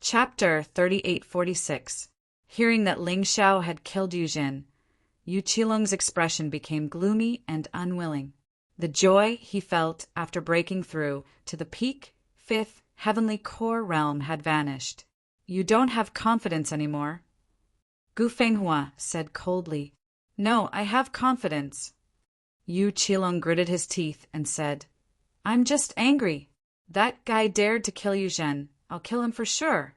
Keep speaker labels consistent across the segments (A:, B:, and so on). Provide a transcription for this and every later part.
A: Chapter 3846. Hearing that Ling Xiao had killed Yu Jin, Yu Qilong's expression became gloomy and unwilling. The joy he felt after breaking through to the peak, fifth, heavenly core realm had vanished. You don't have confidence anymore? Gu Fenghua said coldly. No, I have confidence. Yu Qilong gritted his teeth and said, I'm just angry. That guy dared to kill Yu Zhen. I'll kill him for sure.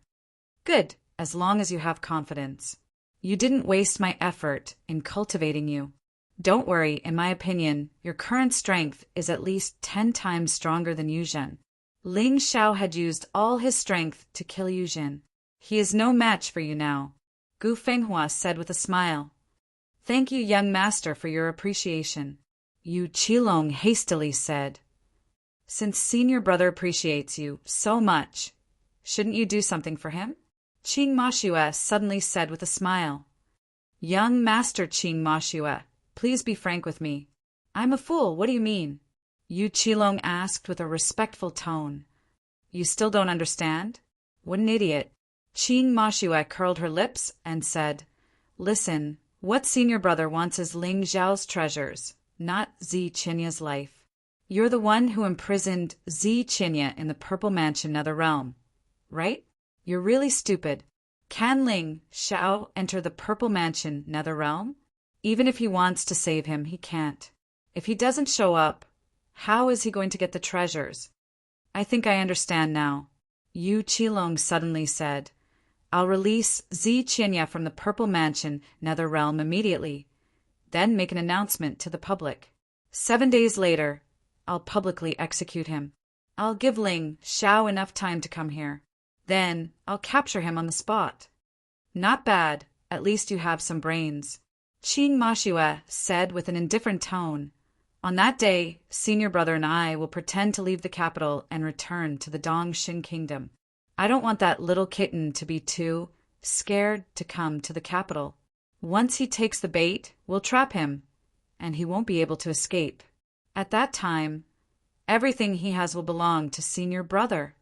A: Good, as long as you have confidence. You didn't waste my effort in cultivating you. Don't worry, in my opinion, your current strength is at least 10 times stronger than Yu Zhen. Ling Xiao had used all his strength to kill Yu Jin. He is no match for you now, Gu Fenghua said with a smile. Thank you, young master, for your appreciation. Yu Qilong hastily said. Since senior brother appreciates you so much, shouldn't you do something for him? Qing Mashue suddenly said with a smile. Young master Qing Mashue, please be frank with me. I'm a fool, what do you mean? Yu Qilong asked with a respectful tone. You still don't understand? What an idiot. Qing Mashue curled her lips and said, Listen, what senior brother wants is Ling Xiao's treasures, not Zi Qinya's life. You're the one who imprisoned Zi Qinya in the Purple Mansion Netherrealm, right? You're really stupid. Can Ling Xiao enter the Purple Mansion Netherrealm? Even if he wants to save him, he can't. If he doesn't show up, how is he going to get the treasures? I think I understand now. Yu Qilong suddenly said, I'll release Zi Qinya from the Purple Mansion Netherrealm immediately, then make an announcement to the public. 7 days later, I'll publicly execute him. I'll give Ling Xiao enough time to come here. Then I'll capture him on the spot. Not bad, at least you have some brains. Qing Mashue said with an indifferent tone. On that day, senior brother and I will pretend to leave the capital and return to the Dongxing Kingdom. I don't want that little kitten to be too scared to come to the capital. Once he takes the bait, we'll trap him, and he won't be able to escape. At that time, everything he has will belong to senior brother.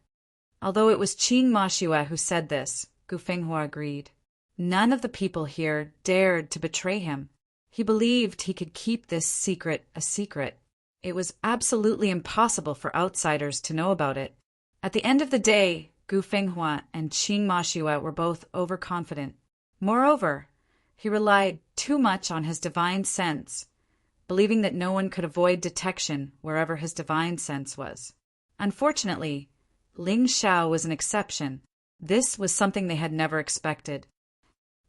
A: Although it was Qing Mashue who said this, Gu Fenghua agreed. None of the people here dared to betray him. He believed he could keep this secret a secret. It was absolutely impossible for outsiders to know about it. At the end of the day, Gu Fenghua and Qing Mashue were both overconfident. Moreover, he relied too much on his divine sense, believing that no one could avoid detection wherever his divine sense was. Unfortunately, Ling Xiao was an exception. This was something they had never expected.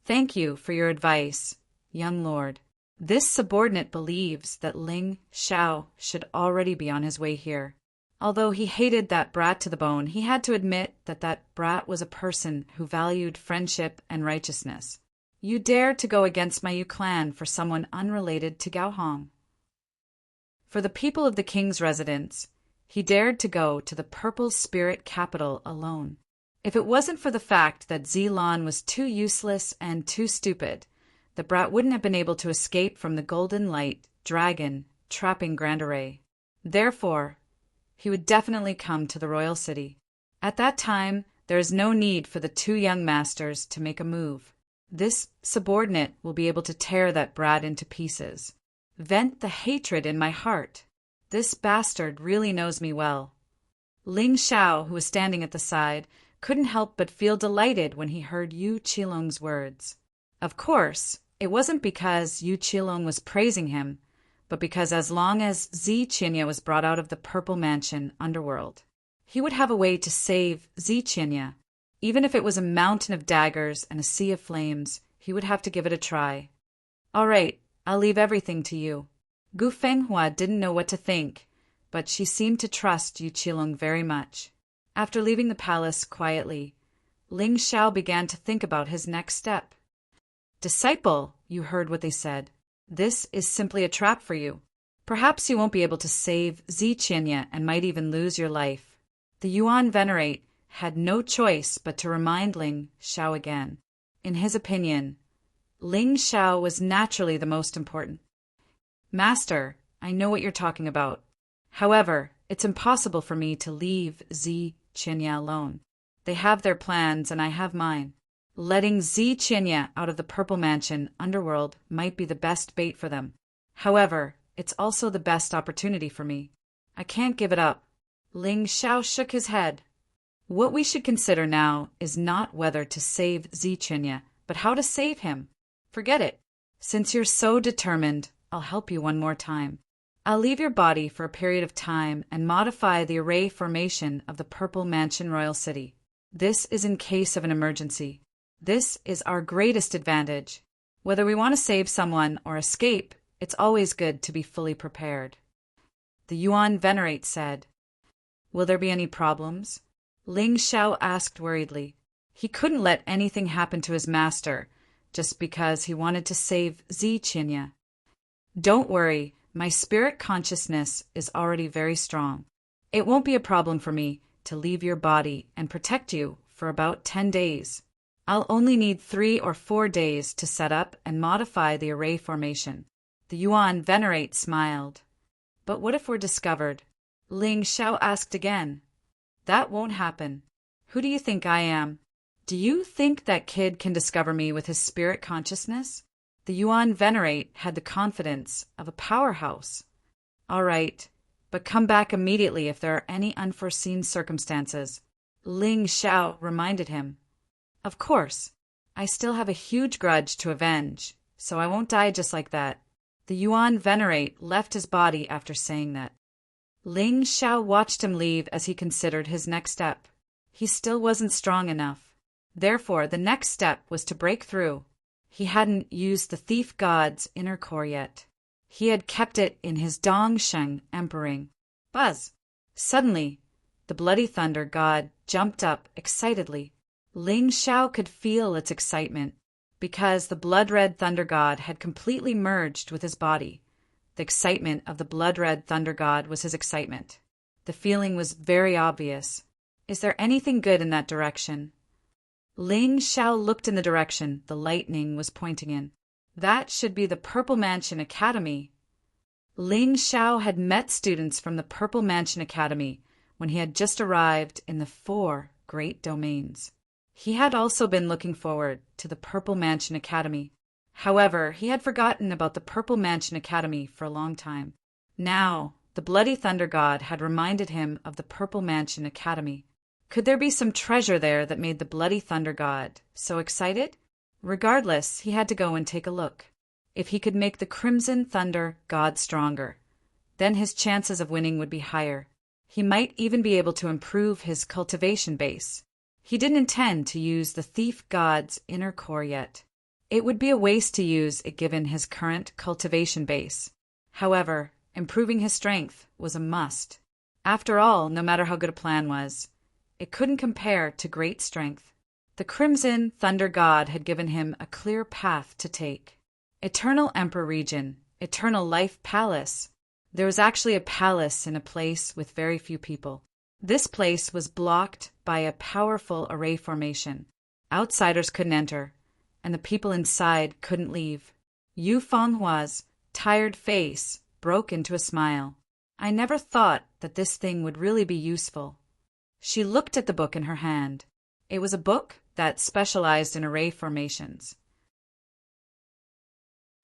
A: Thank you for your advice, young lord. This subordinate believes that Ling Xiao should already be on his way here. Although he hated that brat to the bone, he had to admit that that brat was a person who valued friendship and righteousness. You dare to go against my Yu clan for someone unrelated to Gao Hong. For the people of the king's residence, he dared to go to the Purple Spirit capital alone. If it wasn't for the fact that Zilan was too useless and too stupid, the brat wouldn't have been able to escape from the golden light dragon trapping Grand Array. Therefore, he would definitely come to the royal city. At that time, there is no need for the two young masters to make a move. This subordinate will be able to tear that brat into pieces. Vent the hatred in my heart. This bastard really knows me well. Ling Xiao, who was standing at the side, couldn't help but feel delighted when he heard Yu Qilong's words. Of course, it wasn't because Yu Qilong was praising him, but because as long as Zi Qinya was brought out of the Purple Mansion underworld, he would have a way to save Zi Qinya. Even if it was a mountain of daggers and a sea of flames, he would have to give it a try. All right, I'll leave everything to you. Gu Fenghua didn't know what to think, but she seemed to trust Yu Qilong very much. After leaving the palace quietly, Ling Xiao began to think about his next step. Disciple, you heard what they said. This is simply a trap for you. Perhaps you won't be able to save Zi Qinya and might even lose your life. The Yuan Venerate had no choice but to remind Ling Xiao again. In his opinion, Ling Xiao was naturally the most important. Master, I know what you're talking about. However, it's impossible for me to leave Zi Qinya alone. They have their plans and I have mine. Letting Ziqinya out of the Purple Mansion underworld might be the best bait for them. However, it's also the best opportunity for me. I can't give it up. Ling Xiao shook his head. What we should consider now is not whether to save Ziqinya, but how to save him. Forget it. Since you're so determined, I'll help you one more time. I'll leave your body for a period of time and modify the array formation of the Purple Mansion Royal City. This is in case of an emergency. This is our greatest advantage. Whether we want to save someone or escape, it's always good to be fully prepared. The Yuan Venerate said. Will there be any problems? Ling Xiao asked worriedly. He couldn't let anything happen to his master just because he wanted to save Ziqinya. Don't worry, my spirit consciousness is already very strong. It won't be a problem for me to leave your body and protect you for about 10 days. I'll only need 3 or 4 days to set up and modify the array formation. The Yuan Venerate smiled. But what if we're discovered? Ling Xiao asked again. That won't happen. Who do you think I am? Do you think that kid can discover me with his spirit consciousness? The Yuan Venerate had the confidence of a powerhouse. All right, but come back immediately if there are any unforeseen circumstances. Ling Xiao reminded him. Of course, I still have a huge grudge to avenge, so I won't die just like that. The Yuan Venerate left his body after saying that. Ling Xiao watched him leave as he considered his next step. He still wasn't strong enough. Therefore, the next step was to break through. He hadn't used the thief god's inner core yet. He had kept it in his Dongsheng Emperor. Buzz! Suddenly, the Bloody Thunder god jumped up excitedly. Ling Xiao could feel its excitement, because the blood-red thunder god had completely merged with his body. The excitement of the blood-red thunder god was his excitement. The feeling was very obvious. Is there anything good in that direction? Ling Xiao looked in the direction the lightning was pointing in. That should be the Purple Mansion Academy. Ling Xiao had met students from the Purple Mansion Academy when he had just arrived in the 4 great domains. He had also been looking forward to the Purple Mansion Academy. However, he had forgotten about the Purple Mansion Academy for a long time. Now, the Bloody Thunder God had reminded him of the Purple Mansion Academy. Could there be some treasure there that made the Bloody Thunder God so excited? Regardless, he had to go and take a look. If he could make the Crimson Thunder God stronger, then his chances of winning would be higher. He might even be able to improve his cultivation base. He didn't intend to use the Thief God's inner core yet. It would be a waste to use it given his current cultivation base. However, improving his strength was a must. After all, no matter how good a plan was, it couldn't compare to great strength. The Crimson Thunder God had given him a clear path to take. Eternal Emperor Region, Eternal Life Palace. There was actually a palace in a place with very few people. This place was blocked by a powerful array formation. Outsiders couldn't enter, and the people inside couldn't leave. Yu Fenghua's tired face broke into a smile. I never thought that this thing would really be useful. She looked at the book in her hand. It was a book that specialized in array formations.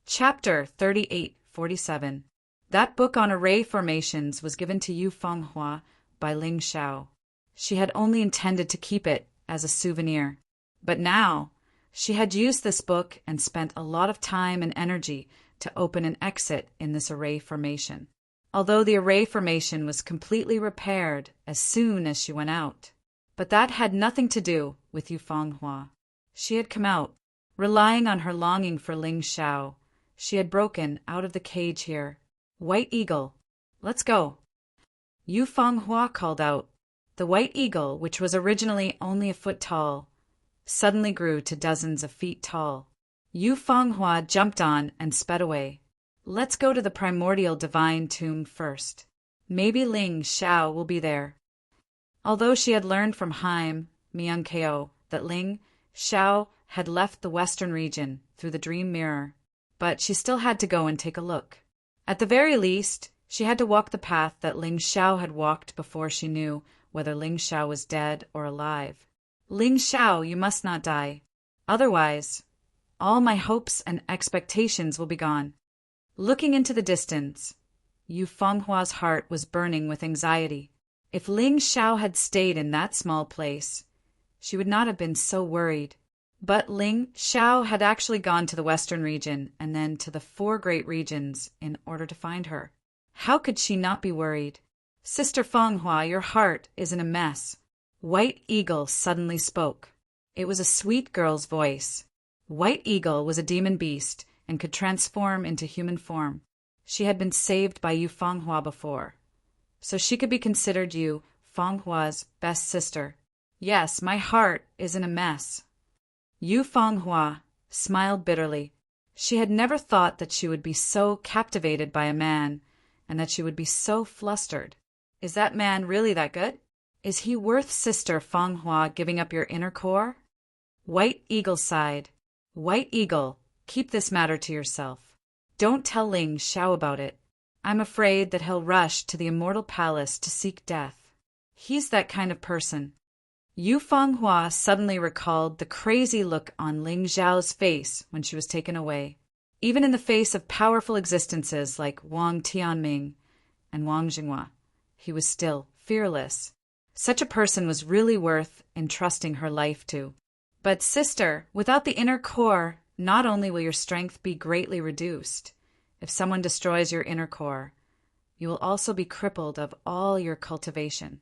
A: Chapter 3847. That book on array formations was given to Yu Fenghua by Ling Xiao. She had only intended to keep it as a souvenir. But now, she had used this book and spent a lot of time and energy to open an exit in this array formation. Although the array formation was completely repaired as soon as she went out. But that had nothing to do with Yu Fenghua. She had come out, relying on her longing for Ling Xiao. She had broken out of the cage here. White Eagle, let's go. Yu Fenghua called out. The White Eagle, which was originally only a foot tall, suddenly grew to dozens of feet tall. Yu Fenghua jumped on and sped away. Let's go to the primordial divine tomb first. Maybe Ling Xiao will be there. Although she had learned from Haim Myung-keo that Ling Xiao had left the western region through the dream mirror, but she still had to go and take a look. At the very least, she had to walk the path that Ling Xiao had walked before she knew whether Ling Xiao was dead or alive. Ling Xiao, you must not die. Otherwise, all my hopes and expectations will be gone. Looking into the distance, Yu Fenghua's heart was burning with anxiety. If Ling Xiao had stayed in that small place, she would not have been so worried. But Ling Xiao had actually gone to the western region and then to the 4 great regions in order to find her. How could she not be worried? Sister Fenghua, your heart is in a mess. White Eagle suddenly spoke. It was a sweet girl's voice. White Eagle was a demon beast and could transform into human form. She had been saved by Yu Fenghua before, so she could be considered Yu Fenghua's best sister. Yes, my heart is in a mess. Yu Fenghua smiled bitterly. She had never thought that she would be so captivated by a man and that she would be so flustered. Is that man really that good? Is he worth Sister Fenghua giving up your inner core? White Eagle sighed. White Eagle, keep this matter to yourself. Don't tell Ling Xiao about it. I'm afraid that he'll rush to the immortal palace to seek death. He's that kind of person. Yu Fenghua suddenly recalled the crazy look on Ling Xiao's face when she was taken away. Even in the face of powerful existences like Wang Tianming and Wang Jinghua, he was still fearless. Such a person was really worth entrusting her life to. But sister, without the inner core, not only will your strength be greatly reduced, if someone destroys your inner core, you will also be crippled of all your cultivation.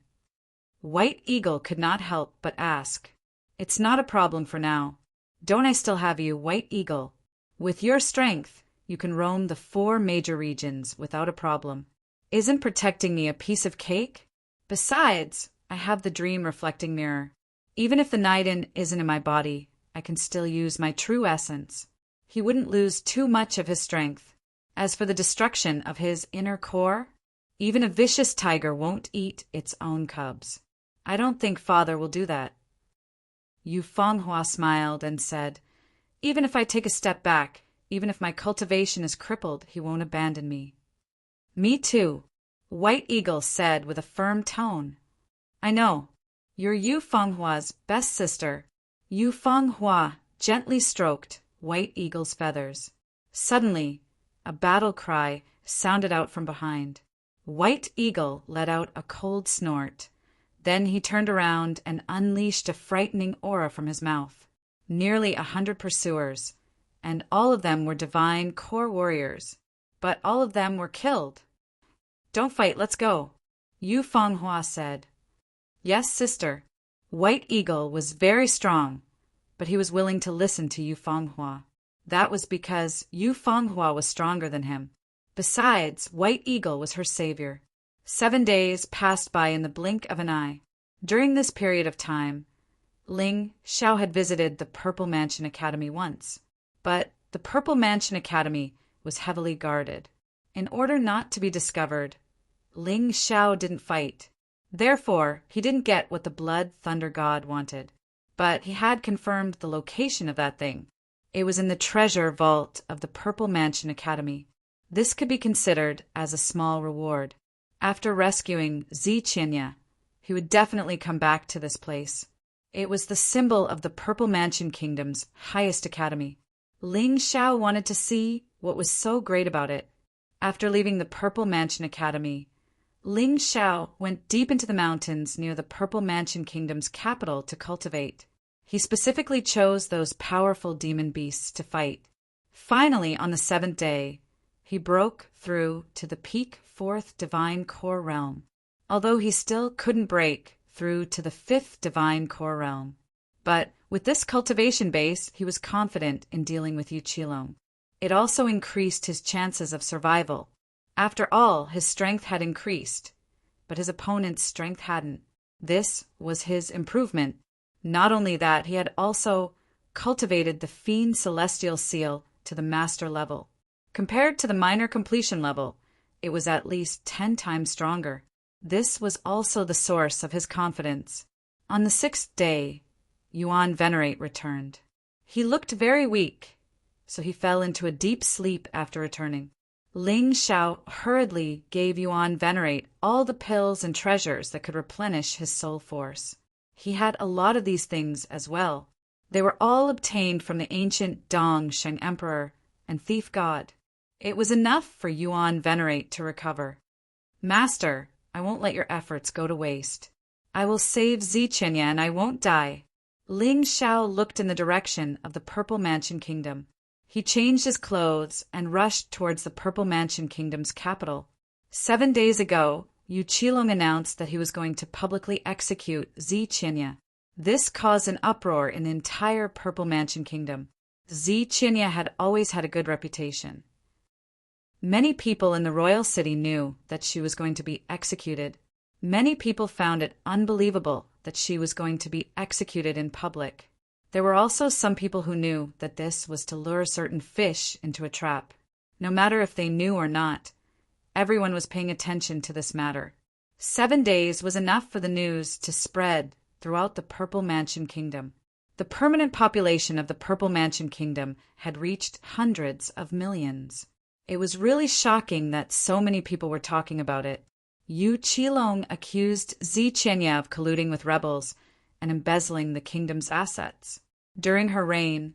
A: White Eagle could not help but ask, It's not a problem for now. Don't I still have you, White Eagle? With your strength, you can roam the 4 major regions without a problem. Isn't protecting me a piece of cake? Besides, I have the dream reflecting mirror. Even if the Naiden isn't in my body, I can still use my true essence. He wouldn't lose too much of his strength. As for the destruction of his inner core, even a vicious tiger won't eat its own cubs. I don't think Father will do that. Yu Fenghua smiled and said, Even if I take a step back, even if my cultivation is crippled, he won't abandon me. Me too, White Eagle said with a firm tone. I know. You're Yu Fenghua's best sister. Yu Fenghua gently stroked White Eagle's feathers. Suddenly, a battle cry sounded out from behind. White Eagle let out a cold snort. Then he turned around and unleashed a frightening aura from his mouth. Nearly 100 pursuers, and all of them were divine core warriors. But all of them were killed. Don't fight, let's go, Yu Fenghua said. Yes, sister. White Eagle was very strong, but he was willing to listen to Yu Fenghua. That was because Yu Fenghua was stronger than him. Besides, White Eagle was her savior. 7 days passed by in the blink of an eye. During this period of time, Ling Xiao had visited the Purple Mansion Academy once, but the Purple Mansion Academy was heavily guarded. In order not to be discovered, Ling Xiao didn't fight. Therefore, he didn't get what the Blood Thunder God wanted. But he had confirmed the location of that thing. It was in the treasure vault of the Purple Mansion Academy. This could be considered as a small reward. After rescuing Ziqinya, he would definitely come back to this place. It was the symbol of the Purple Mansion Kingdom's highest academy. Ling Xiao wanted to see what was so great about it. After leaving the Purple Mansion Academy, Ling Xiao went deep into the mountains near the Purple Mansion Kingdom's capital to cultivate. He specifically chose those powerful demon beasts to fight. Finally, on the 7th day, he broke through to the peak 4th Divine Core Realm, although he still couldn't break through to the 5th Divine Core Realm. But with this cultivation base, he was confident in dealing with Yu Qilong. It also increased his chances of survival. After all, his strength had increased, but his opponent's strength hadn't. This was his improvement. Not only that, he had also cultivated the Fiend Celestial Seal to the Master level. Compared to the Minor Completion level, it was at least 10 times stronger. This was also the source of his confidence. On the 6th day, Yuan Venerate returned. He looked very weak, so he fell into a deep sleep after returning. Ling Xiao hurriedly gave Yuan Venerate all the pills and treasures that could replenish his soul force. He had a lot of these things as well. They were all obtained from the ancient Dong Sheng Emperor and thief god. It was enough for Yuan Venerate to recover. Master, I won't let your efforts go to waste. I will save Ziqinya and I won't die. Ling Xiao looked in the direction of the Purple Mansion Kingdom. He changed his clothes and rushed towards the Purple Mansion Kingdom's capital. 7 days ago, Yu Qilong announced that he was going to publicly execute Ziqinya. This caused an uproar in the entire Purple Mansion Kingdom. Ziqinya had always had a good reputation. Many people in the royal city knew that she was going to be executed. Many people found it unbelievable that she was going to be executed in public. There were also some people who knew that this was to lure certain fish into a trap. No matter if they knew or not, everyone was paying attention to this matter. 7 days was enough for the news to spread throughout the Purple Mansion Kingdom. The permanent population of the Purple Mansion Kingdom had reached hundreds of millions. It was really shocking that so many people were talking about it. Yu Qilong accused Ziqinya of colluding with rebels and embezzling the kingdom's assets. During her reign,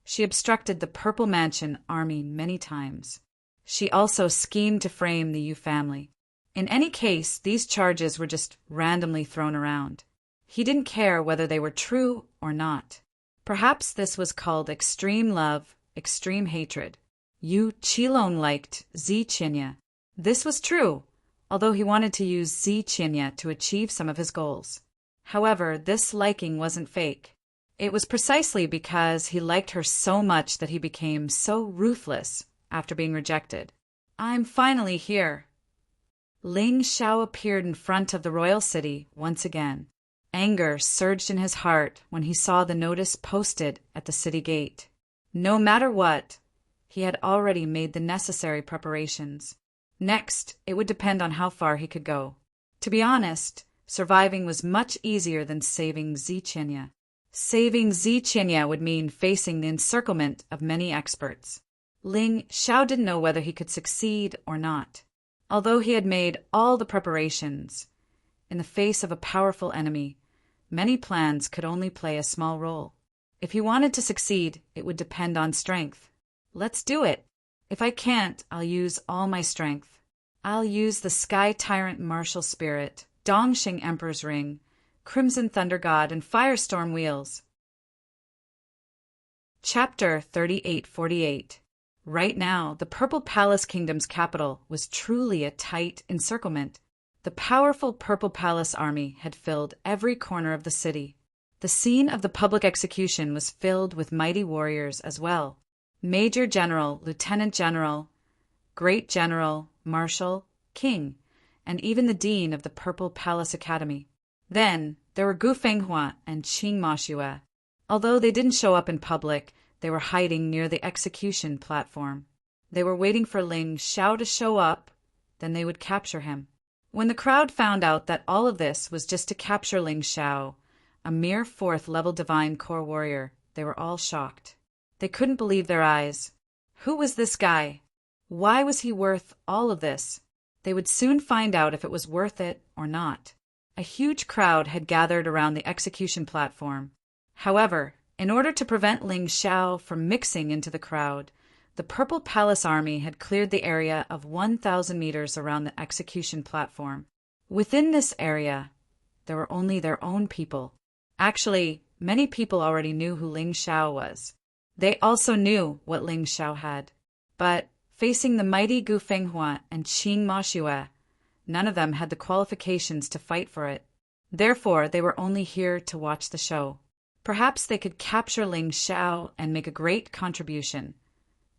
A: she obstructed the Purple Mansion army many times. She also schemed to frame the Yu family. In any case, these charges were just randomly thrown around. He didn't care whether they were true or not. Perhaps this was called extreme love, extreme hatred. Yu Qilong liked Ziqinya. This was true, although he wanted to use Ziqinya to achieve some of his goals. However, this liking wasn't fake. It was precisely because he liked her so much that he became so ruthless after being rejected. I'm finally here. Ling Xiao appeared in front of the royal city once again. Anger surged in his heart when he saw the notice posted at the city gate. No matter what, he had already made the necessary preparations. Next, it would depend on how far he could go. To be honest, surviving was much easier than saving Ziqinya. Saving Ziqinya would mean facing the encirclement of many experts. Ling Xiao didn't know whether he could succeed or not. Although he had made all the preparations, in the face of a powerful enemy, many plans could only play a small role. If he wanted to succeed, it would depend on strength. Let's do it. If I can't, I'll use all my strength. I'll use the Sky Tyrant Martial Spirit, Dongxing Emperor's Ring, Crimson Thunder God, and Firestorm Wheels. Chapter 3848. Right now, the Purple Palace Kingdom's capital was truly a tight encirclement. The powerful Purple Palace army had filled every corner of the city. The scene of the public execution was filled with mighty warriors as well. Major General, Lieutenant General, Great General, Marshal, King, and even the Dean of the Purple Palace Academy. Then, there were Gu Fenghua and Qing Moshue. Although they didn't show up in public, they were hiding near the execution platform. They were waiting for Ling Xiao to show up, then they would capture him. When the crowd found out that all of this was just to capture Ling Xiao, a mere 4th-level Divine Core warrior, they were all shocked. They couldn't believe their eyes. Who was this guy? Why was he worth all of this? They would soon find out if it was worth it or not. A huge crowd had gathered around the execution platform. However, in order to prevent Ling Xiao from mixing into the crowd, the Purple Palace Army had cleared the area of 1,000 meters around the execution platform. Within this area, there were only their own people. Actually, many people already knew who Ling Xiao was. They also knew what Ling Xiao had. But, facing the mighty Gu Fenghua and Qing Moshue, none of them had the qualifications to fight for it. Therefore, they were only here to watch the show. Perhaps they could capture Ling Xiao and make a great contribution,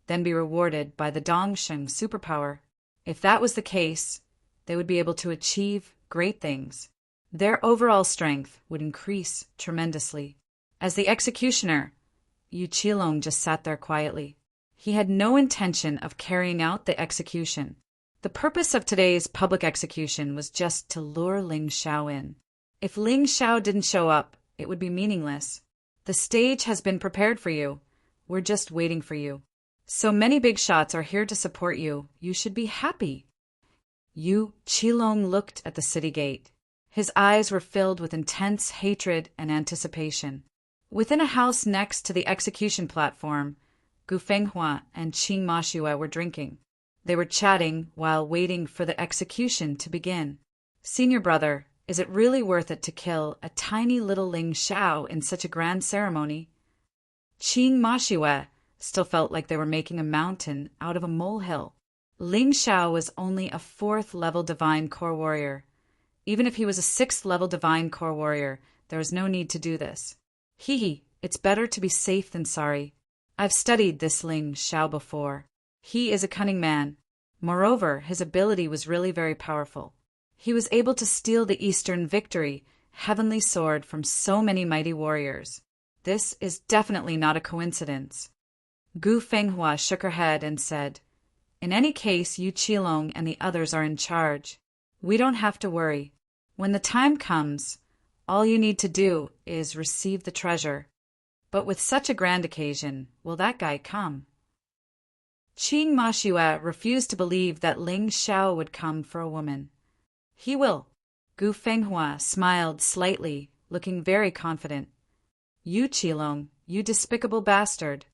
A: then be rewarded by the Dongsheng superpower. If that was the case, they would be able to achieve great things. Their overall strength would increase tremendously. As the executioner, Yu Qilong just sat there quietly. He had no intention of carrying out the execution. The purpose of today's public execution was just to lure Ling Xiao in. If Ling Xiao didn't show up, it would be meaningless. The stage has been prepared for you. We're just waiting for you. So many big shots are here to support you. You should be happy. Yu Qilong looked at the city gate. His eyes were filled with intense hatred and anticipation. Within a house next to the execution platform, Gu Fenghua and Qing Mashue were drinking. They were chatting while waiting for the execution to begin. "Senior brother, is it really worth it to kill a tiny little Ling Xiao in such a grand ceremony?" Qing Mashue still felt like they were making a mountain out of a molehill. Ling Xiao was only a 4th-level Divine Core Warrior. Even if he was a 6th-level Divine Core Warrior, there was no need to do this. It's better to be safe than sorry. I've studied this Ling Xiao before. He is a cunning man. Moreover, his ability was really very powerful. He was able to steal the Eastern Victory, heavenly sword from so many mighty warriors. This is definitely not a coincidence. Gu Fenghua shook her head and said, "In any case, Yu Qilong and the others are in charge. We don't have to worry. When the time comes, all you need to do is receive the treasure. But with such a grand occasion, will that guy come?" Qing Mashue refused to believe that Ling Xiao would come for a woman. "He will." Gu Fenghua smiled slightly, looking very confident. "Yu Qilong, you despicable bastard."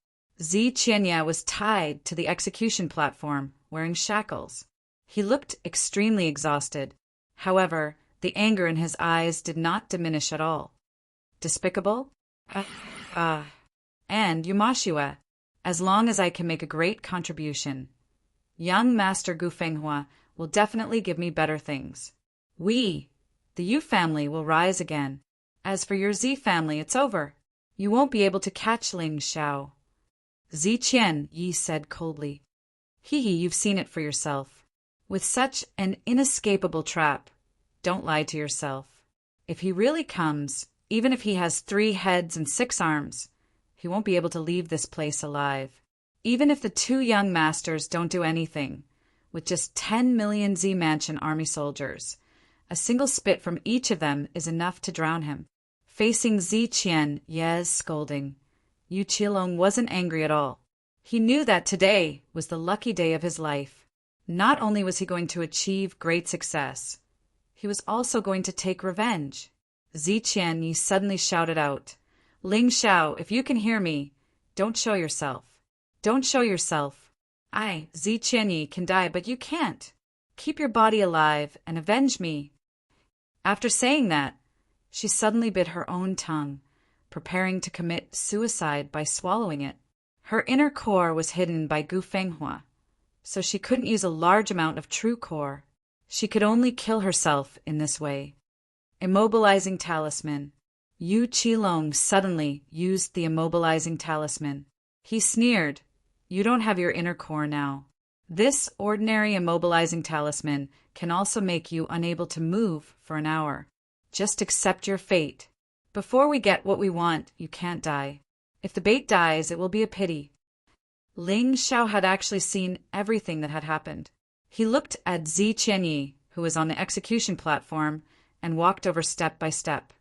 A: Zi Qianye was tied to the execution platform, wearing shackles. He looked extremely exhausted. However, the anger in his eyes did not diminish at all. "Despicable? And Yumashue, as long as I can make a great contribution. Young Master Gu Fenghua will definitely give me better things. We, the Yu family, will rise again. As for your Zi family, it's over. You won't be able to catch Ling Xiao." Zi Qian, Yi said coldly. You've seen it for yourself. With such an inescapable trap, don't lie to yourself. If he really comes, even if he has 3 heads and 6 arms, he won't be able to leave this place alive. Even if the 2 young masters don't do anything, with just 10 million Z Mansion army soldiers, a single spit from each of them is enough to drown him. Facing Zi Qian, Ye's scolding, Yu Qilong wasn't angry at all. He knew that today was the lucky day of his life. Not only was he going to achieve great success, he was also going to take revenge. Zi Qian suddenly shouted out, "Ling Xiao, if you can hear me, don't show yourself. Don't show yourself. I, Zi Qian, can die, but you can't. Keep your body alive and avenge me." After saying that, she suddenly bit her own tongue, preparing to commit suicide by swallowing it. Her inner core was hidden by Gu Fenghua, so she couldn't use a large amount of true core. She could only kill herself in this way. Immobilizing talisman. Yu Qilong suddenly used the immobilizing talisman. He sneered, "You don't have your inner core now. This ordinary immobilizing talisman can also make you unable to move for an hour. Just accept your fate. Before we get what we want, you can't die. If the bait dies, it will be a pity." Ling Xiao had actually seen everything that had happened. He looked at Zi Qianyi, who was on the execution platform, and walked over step by step.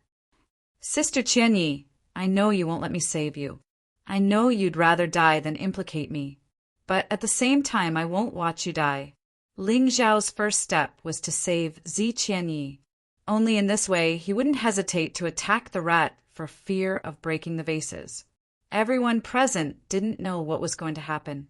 A: "Sister Qianyi, I know you won't let me save you. I know you'd rather die than implicate me. But at the same time, I won't watch you die." Ling Xiao's first step was to save Zi Qianyi. Only in this way, he wouldn't hesitate to attack the rat for fear of breaking the vases. Everyone present didn't know what was going to happen.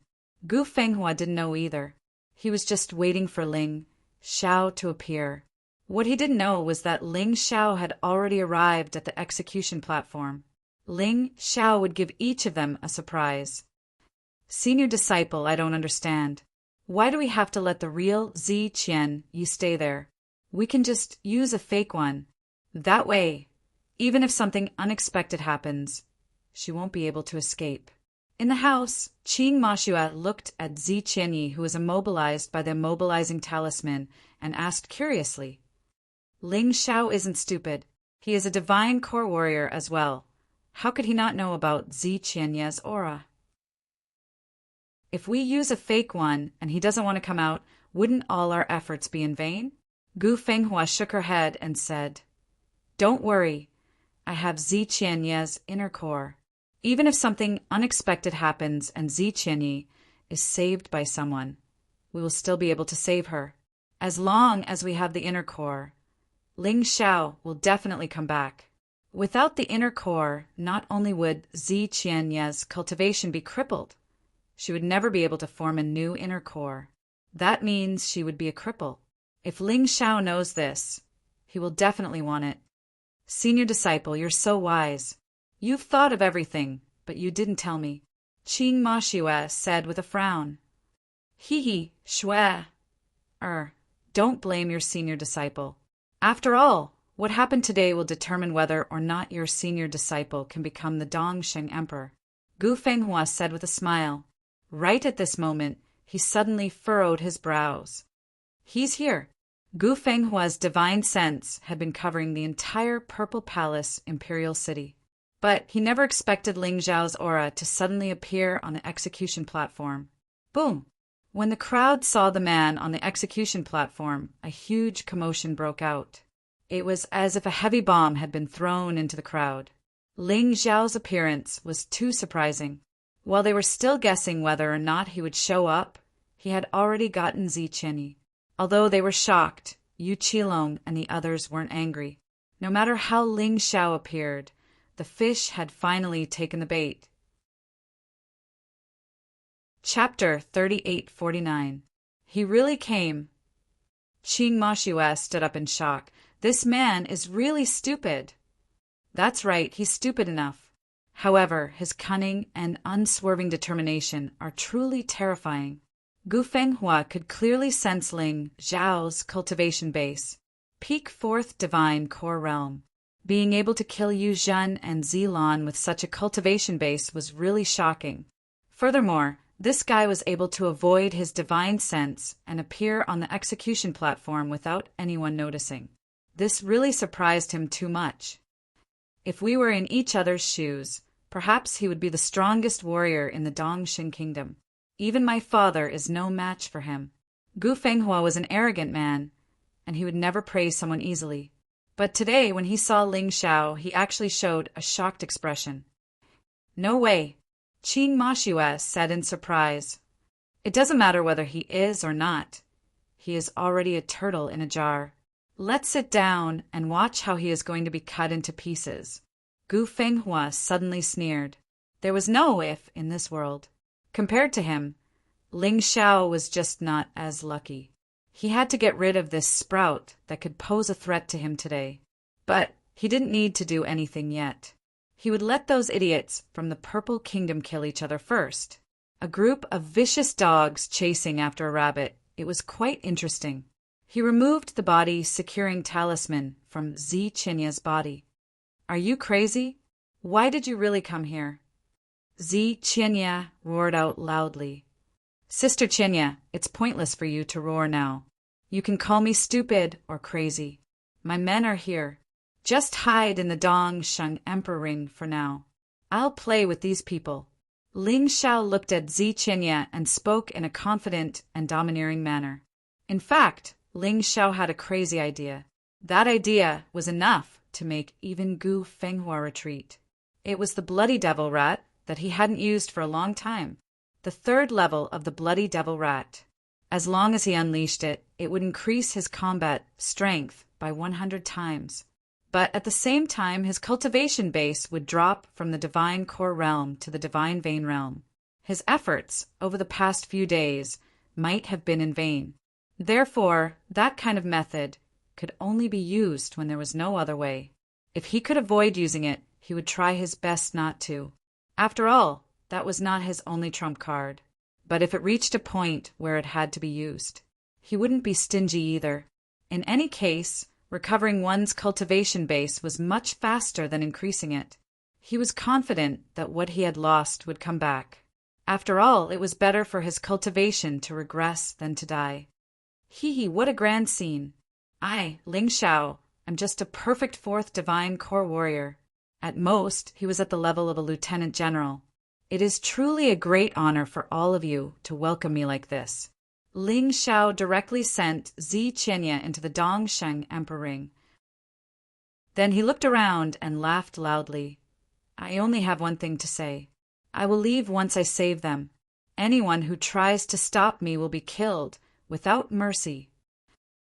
A: Gu Fenghua didn't know either. He was just waiting for Ling Xiao to appear. What he didn't know was that Ling Xiao had already arrived at the execution platform. Ling Xiao would give each of them a surprise. "Senior disciple, I don't understand. Why do we have to let the real Zi Qian you stay there? We can just use a fake one. That way, even if something unexpected happens, she won't be able to escape." In the house, Qing Mashue looked at Zi Qianyi, who was immobilized by the immobilizing talisman, and asked curiously, "Ling Xiao isn't stupid. He is a divine core warrior as well. How could he not know about Zi Qianye's aura? If we use a fake one and he doesn't want to come out, wouldn't all our efforts be in vain?" Gu Fenghua shook her head and said, "Don't worry. I have Zi Qianye's inner core. Even if something unexpected happens and Zi Qianyi is saved by someone, we will still be able to save her. As long as we have the inner core, Ling Xiao will definitely come back. Without the inner core, not only would Zi Qianya's cultivation be crippled, she would never be able to form a new inner core. That means she would be a cripple. If Ling Xiao knows this, he will definitely want it. Senior disciple, you're so wise. You've thought of everything, but you didn't tell me, Qing Ma Shue said with a frown. Hee, Shue. Don't blame your senior disciple. After all, what happened today will determine whether or not your senior disciple can become the Dongsheng Emperor, Gu Fenghua said with a smile. Right at this moment, he suddenly furrowed his brows. He's here. Gu Fenghua's divine sense had been covering the entire Purple Palace Imperial City. But he never expected Ling Xiao's aura to suddenly appear on the execution platform. Boom! When the crowd saw the man on the execution platform, a huge commotion broke out. It was as if a heavy bomb had been thrown into the crowd. Ling Xiao's appearance was too surprising. While they were still guessing whether or not he would show up, he had already gotten Zi Qianyi. Although they were shocked, Yu Qilong and the others weren't angry. No matter how Ling Xiao appeared, the fish had finally taken the bait. Chapter 3849. He really came. Qing Ma Shue stood up in shock. This man is really stupid. That's right, he's stupid enough. However, his cunning and unswerving determination are truly terrifying. Gu Fenghua could clearly sense Ling Xiao's cultivation base, peak 4th divine core realm. Being able to kill Yu Zhen and Zilan with such a cultivation base was really shocking. Furthermore, this guy was able to avoid his divine sense and appear on the execution platform without anyone noticing. This really surprised him too much. If we were in each other's shoes, perhaps he would be the strongest warrior in the Dongxing Kingdom. Even my father is no match for him. Gu Fenghua was an arrogant man, and he would never praise someone easily. But today, when he saw Ling Xiao, he actually showed a shocked expression. No way, Qing Ma Shue said in surprise. It doesn't matter whether he is or not. He is already a turtle in a jar. Let's sit down and watch how he is going to be cut into pieces. Gu Fenghua suddenly sneered. There was no if in this world. Compared to him, Ling Xiao was just not as lucky. He had to get rid of this sprout that could pose a threat to him today. But he didn't need to do anything yet. He would let those idiots from the Purple Kingdom kill each other first. A group of vicious dogs chasing after a rabbit. It was quite interesting. He removed the body securing talisman from Zi Qianya's body. Are you crazy? Why did you really come here? Zi Qianya roared out loudly. Sister Qianya, it's pointless for you to roar now. You can call me stupid or crazy. My men are here. Just hide in the Dongsheng Emperor Ring for now. I'll play with these people. Ling Xiao looked at Zi Qianya and spoke in a confident and domineering manner. In fact, Ling Xiao had a crazy idea. That idea was enough to make even Gu Fenghua retreat. It was the Bloody Devil Rat that he hadn't used for a long time. The 3rd level of the Bloody Devil Rat. As long as he unleashed it, it would increase his combat strength by 100 times. But at the same time, his cultivation base would drop from the Divine Core Realm to the Divine Vein Realm. His efforts over the past few days might have been in vain. Therefore, that kind of method could only be used when there was no other way. If he could avoid using it, he would try his best not to. After all, that was not his only trump card. But if it reached a point where it had to be used, he wouldn't be stingy either. In any case, recovering one's cultivation base was much faster than increasing it. He was confident that what he had lost would come back. After all, it was better for his cultivation to regress than to die. Hee, what a grand scene. I, Ling Xiao, am just a perfect 4th divine core warrior. At most, he was at the level of a lieutenant general. It is truly a great honor for all of you to welcome me like this. Ling Xiao directly sent Zi Qianya into the Dongsheng Emperor Ring. Then he looked around and laughed loudly. I only have one thing to say. I will leave once I save them. Anyone who tries to stop me will be killed without mercy.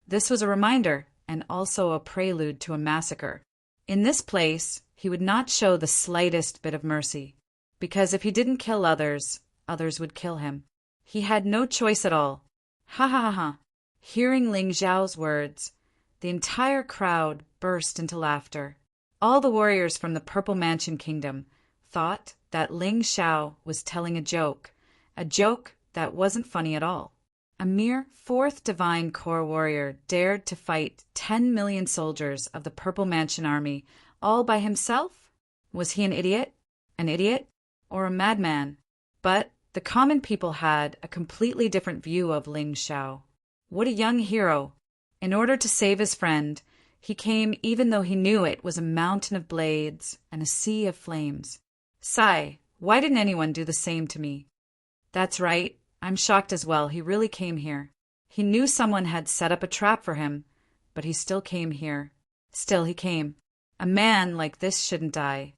A: This was a reminder and also a prelude to a massacre. In this place, he would not show the slightest bit of mercy, because if he didn't kill others, others would kill him. He had no choice at all. Ha ha ha ha! Hearing Ling Xiao's words, the entire crowd burst into laughter. All the warriors from the Purple Mansion Kingdom thought that Ling Xiao was telling a joke that wasn't funny at all. A mere fourth divine core warrior dared to fight 10 million soldiers of the Purple Mansion army all by himself? Was he an idiot? Or a madman? But the common people had a completely different view of Ling Xiao. What a young hero! In order to save his friend, he came even though he knew it was a mountain of blades and a sea of flames. Sigh, why didn't anyone do the same to me? That's right. I'm shocked as well. He really came here. He knew someone had set up a trap for him, but he still came here. Still he came. A man like this shouldn't die.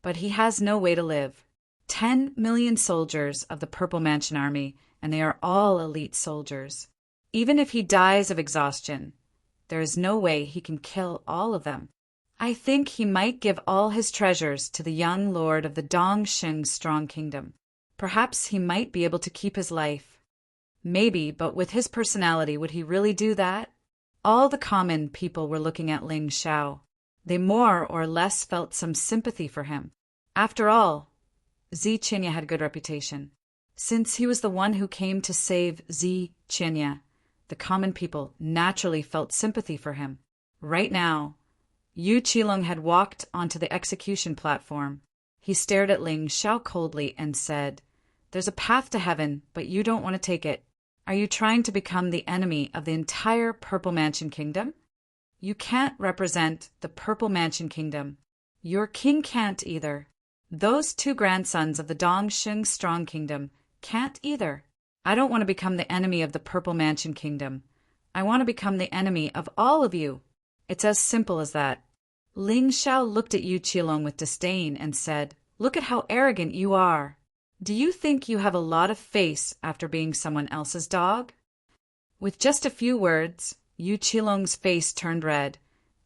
A: But he has no way to live. 10 million soldiers of the Purple Mansion Army, and they are all elite soldiers. Even if he dies of exhaustion, there is no way he can kill all of them. I think he might give all his treasures to the young lord of the Dongxing Strong Kingdom. Perhaps he might be able to keep his life. Maybe, but with his personality, would he really do that? All the common people were looking at Ling Xiao. They more or less felt some sympathy for him. After all, Zi Qinya had good reputation. Since he was the one who came to save Zi Qinya, the common people naturally felt sympathy for him. Right now, Yu Qilong had walked onto the execution platform. He stared at Ling Xiao coldly and said, "There's a path to heaven, but you don't want to take it. Are you trying to become the enemy of the entire Purple Mansion Kingdom? You can't represent the Purple Mansion Kingdom. Your king can't either. Those two grandsons of the Dongxing Strong Kingdom can't either. I don't want to become the enemy of the Purple Mansion Kingdom. I want to become the enemy of all of you. It's as simple as that." Ling Xiao looked at Yu Qilong with disdain and said, "Look at how arrogant you are. Do you think you have a lot of face after being someone else's dog?" With just a few words, Yu Qilong's face turned red,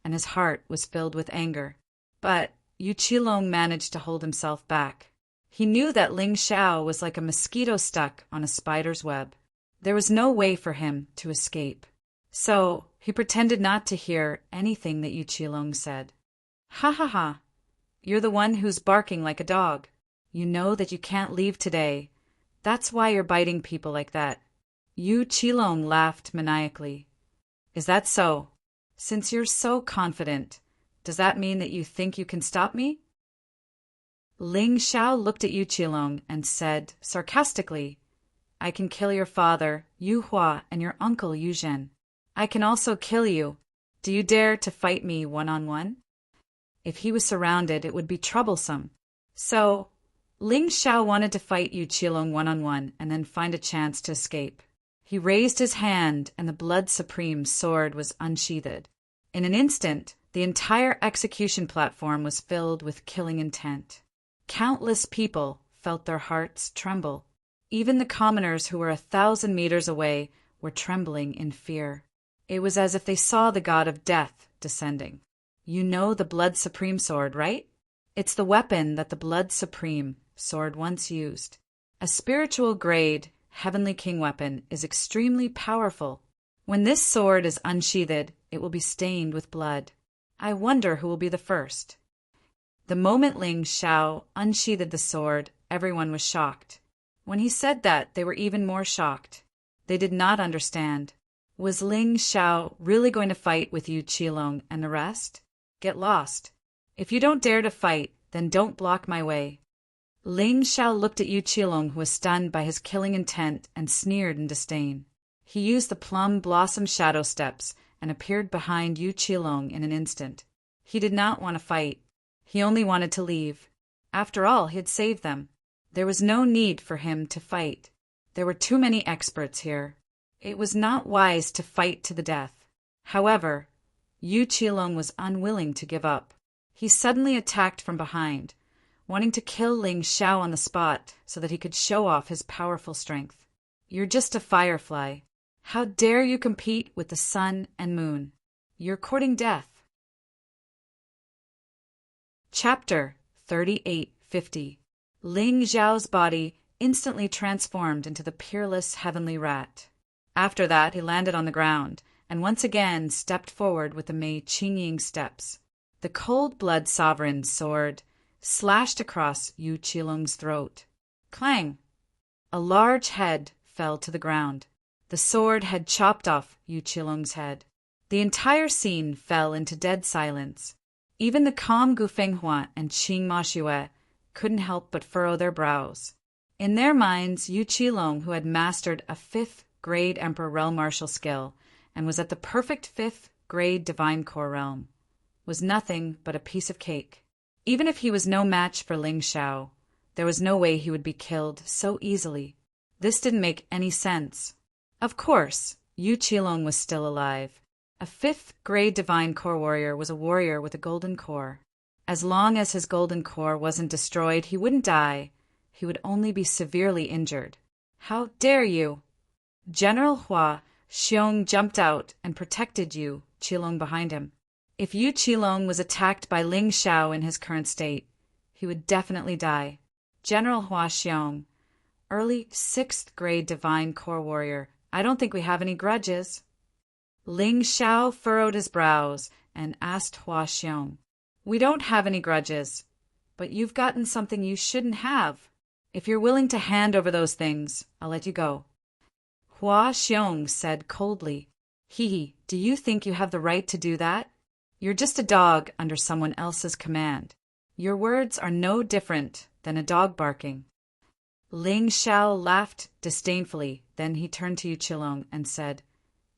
A: and his heart was filled with anger. But Yu Qilong managed to hold himself back. He knew that Ling Xiao was like a mosquito stuck on a spider's web. There was no way for him to escape. So he pretended not to hear anything that Yu Qilong said. "Ha ha ha! You're the one who's barking like a dog. You know that you can't leave today. That's why you're biting people like that." Yu Qilong laughed maniacally. "Is that so? Since you're so confident, does that mean that you think you can stop me?" Ling Xiao looked at Yu Qilong and said sarcastically, "I can kill your father, Yu Hua, and your uncle, Yu Zhen. I can also kill you. Do you dare to fight me one-on-one?" If he was surrounded, it would be troublesome. So Ling Xiao wanted to fight Yu Qilong one-on-one and then find a chance to escape. He raised his hand, and the Blood Supreme sword was unsheathed. In an instant, the entire execution platform was filled with killing intent. Countless people felt their hearts tremble. Even the commoners who were 1,000 meters away were trembling in fear. It was as if they saw the god of death descending. You know the Blood Supreme sword, right? It's the weapon that the Blood Supreme sword once used. A spiritual grade, Heavenly King weapon is extremely powerful. When this sword is unsheathed, it will be stained with blood. I wonder who will be the first. The moment Ling Xiao unsheathed the sword, everyone was shocked. When he said that, they were even more shocked. They did not understand. Was Ling Xiao really going to fight with Yu Qilong and the rest? Get lost. If you don't dare to fight, then don't block my way. Ling Xiao looked at Yu Qilong, who was stunned by his killing intent, and sneered in disdain. He used the plum blossom shadow steps and appeared behind Yu Qilong in an instant. He did not want to fight. He only wanted to leave. After all, he had saved them. There was no need for him to fight. There were too many experts here. It was not wise to fight to the death. However, Yu Qilong was unwilling to give up. He suddenly attacked from behind, wanting to kill Ling Xiao on the spot so that he could show off his powerful strength. "You're just a firefly. How dare you compete with the sun and moon?" You're courting death. Chapter 3850. Ling Xiao's body instantly transformed into the peerless heavenly rat. After that, he landed on the ground, and once again stepped forward with the Mei Qingying steps. The cold-blood sovereign's sword slashed across Yu Qilong's throat. Clang! A large head fell to the ground. The sword had chopped off Yu Qilong's head. The entire scene fell into dead silence. Even the calm Gu Fenghua and Qing Mashue couldn't help but furrow their brows. In their minds, Yu Qilong, who had mastered a 5th-grade Emperor Realm Martial skill and was at the perfect 5th-grade Divine Core Realm, was nothing but a piece of cake. Even if he was no match for Ling Xiao, there was no way he would be killed so easily. This didn't make any sense. Of course, Yu Qilong was still alive. A 5th-grade Divine Core warrior was a warrior with a golden core. As long as his golden core wasn't destroyed, he wouldn't die. He would only be severely injured. How dare you! General Hua Xiong jumped out and protected Yu Qilong behind him. If Yu Qilong was attacked by Ling Xiao in his current state, he would definitely die. General Hua Xiong, early 6th-grade Divine Core warrior, I don't think we have any grudges. Ling Xiao furrowed his brows and asked Hua Xiong, We don't have any grudges, but you've gotten something you shouldn't have. If you're willing to hand over those things, I'll let you go. Hua Xiong said coldly, do you think you have the right to do that? You're just a dog under someone else's command. Your words are no different than a dog barking. Ling Xiao laughed disdainfully. Then he turned to Yu Qilong and said,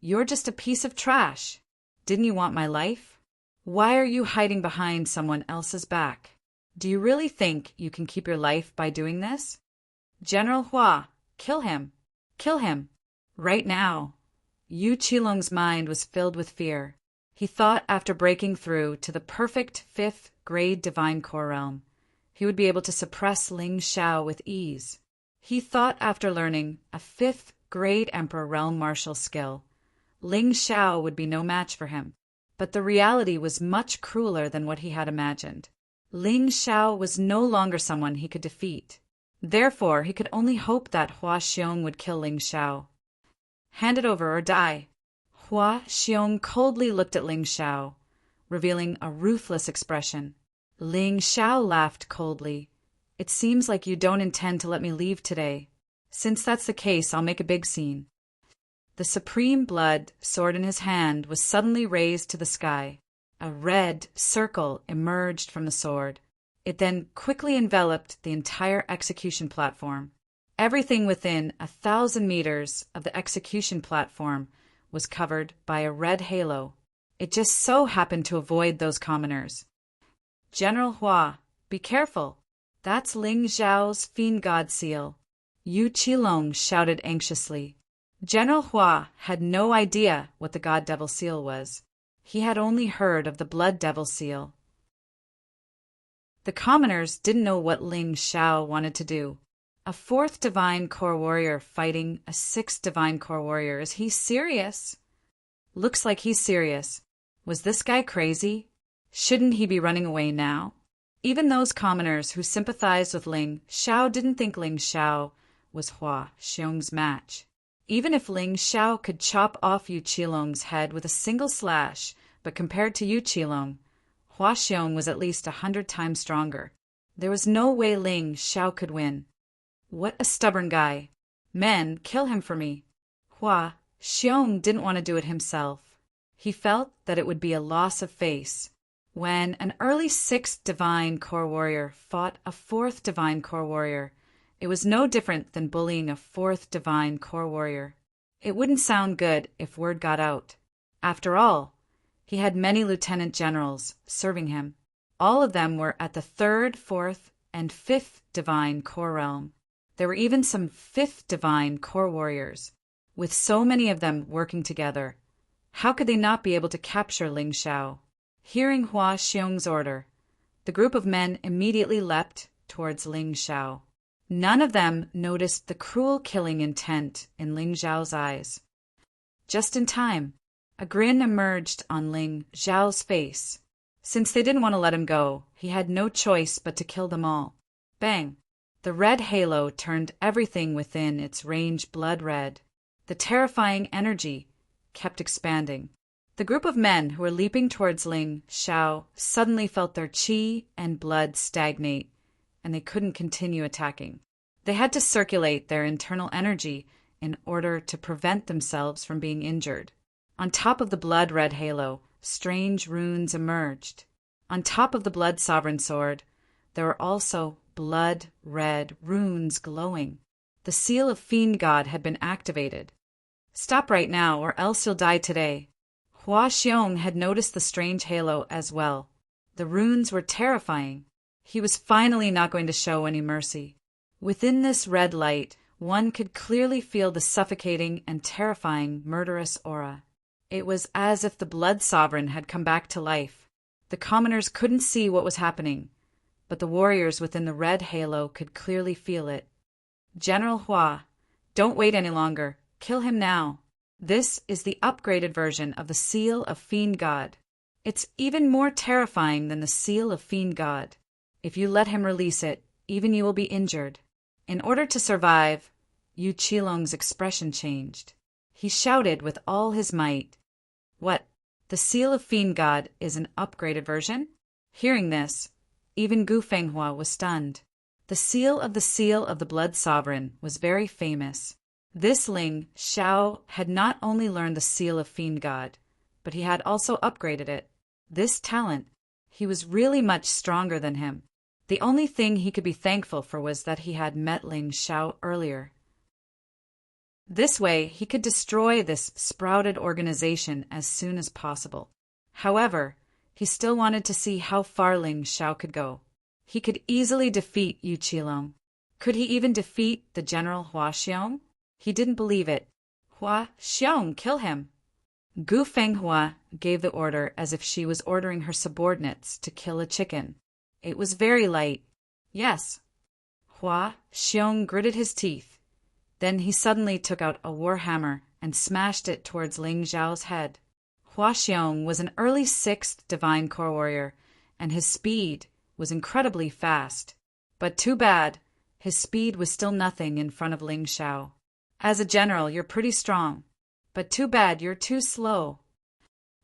A: You're just a piece of trash. Didn't you want my life? Why are you hiding behind someone else's back? Do you really think you can keep your life by doing this? General Hua, kill him. Kill him. Right now. Yu Qilong's mind was filled with fear. He thought after breaking through to the perfect 5th-grade Divine Core Realm, he would be able to suppress Ling Xiao with ease. He thought after learning a 5th-grade Emperor Realm Martial skill, Ling Xiao would be no match for him. But the reality was much crueler than what he had imagined. Ling Xiao was no longer someone he could defeat. Therefore, he could only hope that Hua Xiong would kill Ling Xiao. Hand it over or die. Hua Xiong coldly looked at Ling Xiao, revealing a ruthless expression. Ling Xiao laughed coldly. It seems like you don't intend to let me leave today. Since that's the case, I'll make a big scene. The supreme blood sword in his hand was suddenly raised to the sky. A red circle emerged from the sword. It then quickly enveloped the entire execution platform. Everything within 1,000 meters of the execution platform was covered by a red halo. It just so happened to avoid those commoners. General Hua, be careful. That's Ling Xiao's Fiend God seal. Yu Qilong shouted anxiously. General Hua had no idea what the God Devil seal was. He had only heard of the Blood Devil seal. The commoners didn't know what Ling Xiao wanted to do. A 4th Divine Core warrior fighting a 6th Divine Core warrior. Is he serious? Looks like he's serious. Was this guy crazy? Shouldn't he be running away now? Even those commoners who sympathized with Ling Xiao didn't think Ling Xiao was Hua Xiong's match. Even if Ling Xiao could chop off Yu Qilong's head with a single slash, but compared to Yu Qilong, Hua Xiong was at least 100 times stronger. There was no way Ling Xiao could win. What a stubborn guy. Men, kill him for me. Hua Xiong didn't want to do it himself. He felt that it would be a loss of face. When an early 6th Divine Core warrior fought a 4th Divine Core warrior, it was no different than bullying a 4th Divine Core warrior. It wouldn't sound good if word got out. After all, he had many lieutenant generals serving him. All of them were at the 3rd, 4th, and 5th Divine Core realm. There were even some 5th Divine Core warriors. With so many of them working together, how could they not be able to capture Ling Xiao? Hearing Hua Xiong's order, the group of men immediately leapt towards Ling Xiao. None of them noticed the cruel killing intent in Ling Xiao's eyes. Just in time, A grin emerged on Ling Xiao's face. Since they didn't want to let him go, he had no choice but to kill them all. Bang! The red halo turned everything within its range blood red. The terrifying energy kept expanding. The group of men who were leaping towards Ling Xiao suddenly felt their qi and blood stagnate, and they couldn't continue attacking. They had to circulate their internal energy in order to prevent themselves from being injured. On top of the blood-red halo, strange runes emerged. On top of the blood sovereign sword, there were also blood-red runes glowing. The seal of Fiend God had been activated. Stop right now, or else you'll die today. Hua Xiong had noticed the strange halo as well. The runes were terrifying. He was finally not going to show any mercy. Within this red light, one could clearly feel the suffocating and terrifying murderous aura. It was as if the blood sovereign had come back to life. The commoners couldn't see what was happening, but the warriors within the red halo could clearly feel it. General Hua, don't wait any longer. Kill him now. This is the upgraded version of the Seal of Fiend God. It's even more terrifying than the Seal of Fiend God. If you let him release it, even you will be injured. In order to survive, Yu Qilong's expression changed. He shouted with all his might. What? The Seal of Fiend God is an upgraded version? Hearing this, even Gu Fenghua was stunned. The seal of the Blood Sovereign was very famous. This Ling Xiao had not only learned the Seal of Fiend God, but he had also upgraded it. This talent, he was really much stronger than him. The only thing he could be thankful for was that he had met Ling Xiao earlier. This way, he could destroy this sprouted organization as soon as possible. However, he still wanted to see how far Ling Xiao could go. He could easily defeat Yu Qilong. Could he even defeat the General Hua Xiong? He didn't believe it. Hua Xiong, kill him! Gu Fenghua gave the order as if she was ordering her subordinates to kill a chicken. It was very light. Yes. Hua Xiong gritted his teeth. Then he suddenly took out a war hammer and smashed it towards Ling Xiao's head. Hua Xiong was an early 6th Divine Core Warrior, and his speed was incredibly fast. But too bad, his speed was still nothing in front of Ling Xiao. As a general, you're pretty strong, but too bad you're too slow.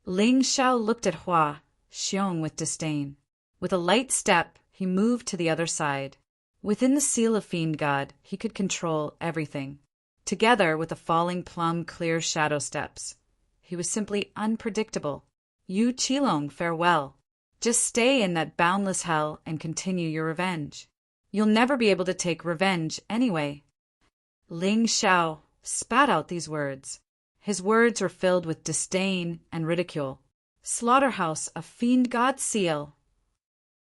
A: Ling Xiao looked at Hua Xiong with disdain. With a light step, he moved to the other side. Within the Seal of Fiend God, he could control everything. Together with the falling plum-clear shadow steps, he was simply unpredictable. Yu Qilong, farewell. Just stay in that boundless hell and continue your revenge. You'll never be able to take revenge anyway. Ling Xiao spat out these words. His words were filled with disdain and ridicule. Slaughterhouse of Fiend God Seal.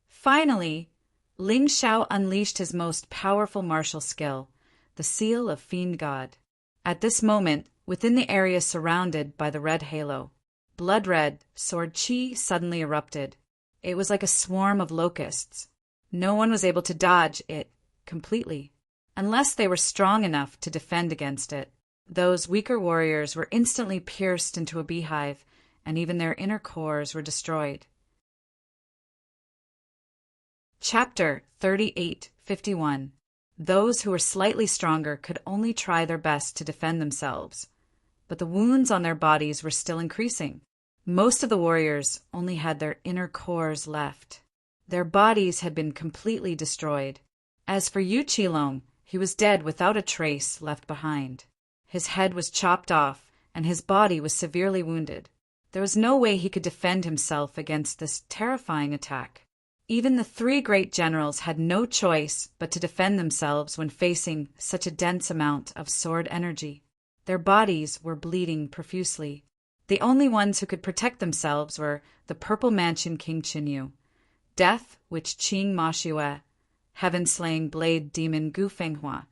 A: Finally, Ling Xiao unleashed his most powerful martial skill, the Seal of Fiend God. At this moment, within the area surrounded by the red halo, blood-red sword qi suddenly erupted. It was like a swarm of locusts. No one was able to dodge it completely, unless they were strong enough to defend against it. Those weaker warriors were instantly pierced into a beehive, and even their inner cores were destroyed. Chapter 38:51. Those who were slightly stronger could only try their best to defend themselves, but the wounds on their bodies were still increasing. Most of the warriors only had their inner cores left. Their bodies had been completely destroyed. As for Yu Qilong, he was dead without a trace left behind. His head was chopped off, and his body was severely wounded. There was no way he could defend himself against this terrifying attack. Even the 3 great generals had no choice but to defend themselves when facing such a dense amount of sword energy. Their bodies were bleeding profusely. The only ones who could protect themselves were the Purple Mansion King Qinyu, Death Witch Qing Ma Xue, Heaven-slaying Blade Demon Gu Fenghua,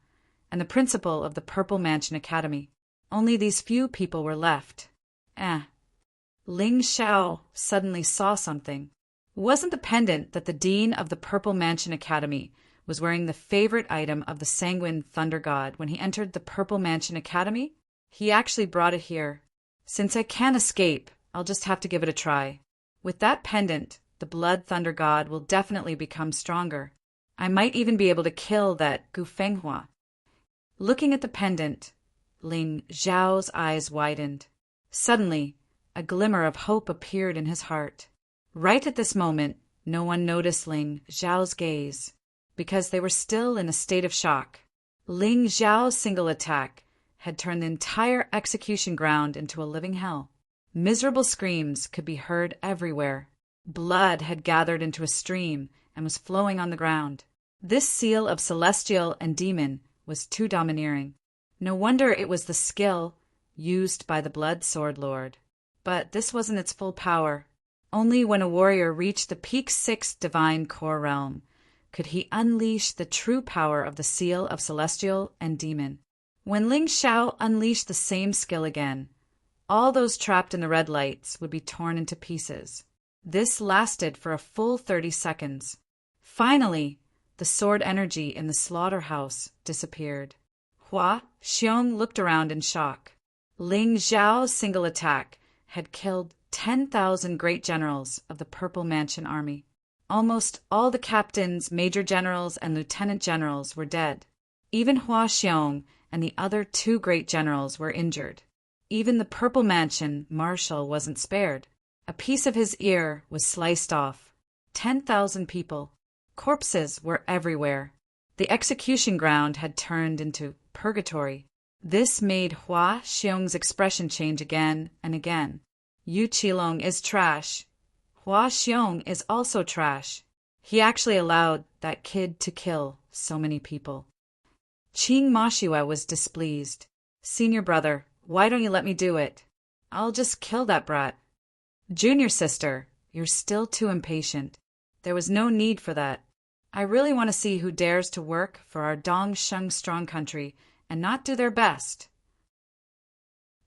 A: and the principal of the Purple Mansion Academy. Only these few people were left. Ling Xiao suddenly saw something. Wasn't the pendant that the dean of the Purple Mansion Academy was wearing the favorite item of the Sanguine Thunder God when he entered the Purple Mansion Academy? He actually brought it here. Since I can't escape, I'll just have to give it a try. With that pendant, the Blood Thunder God will definitely become stronger. I might even be able to kill that Gu Fenghua. Looking at the pendant, Ling Zhao's eyes widened. Suddenly, a glimmer of hope appeared in his heart. Right at this moment, no one noticed Ling Zhao's gaze, because they were still in a state of shock. Ling Zhao's single attack had turned the entire execution ground into a living hell. Miserable screams could be heard everywhere. Blood had gathered into a stream and was flowing on the ground. This seal of celestial and demon was too domineering. No wonder it was the skill used by the Blood Sword Lord. But this wasn't its full power. Only when a warrior reached the peak 6 divine core realm could he unleash the true power of the seal of celestial and demon. When Ling Xiao unleashed the same skill again, all those trapped in the red lights would be torn into pieces. This lasted for a full 30 seconds. Finally, the sword energy in the slaughterhouse disappeared. Hua Xiong looked around in shock. Ling Zhao's single attack had killed 10,000 great generals of the Purple Mansion army. Almost all the captains, major generals, and lieutenant generals were dead. Even Hua Xiong and the other 2 great generals were injured. Even the Purple Mansion marshal wasn't spared. A piece of his ear was sliced off. 10,000 people. Corpses were everywhere. The execution ground had turned into purgatory. This made Hua Xiong's expression change again and again. Yu Qilong is trash. Hua Xiong is also trash. He actually allowed that kid to kill so many people. Qing Moshua was displeased. Senior brother, why don't you let me do it? I'll just kill that brat. Junior sister, you're still too impatient. There was no need for that. I really want to see who dares to work for our Dongsheng strong country and not do their best.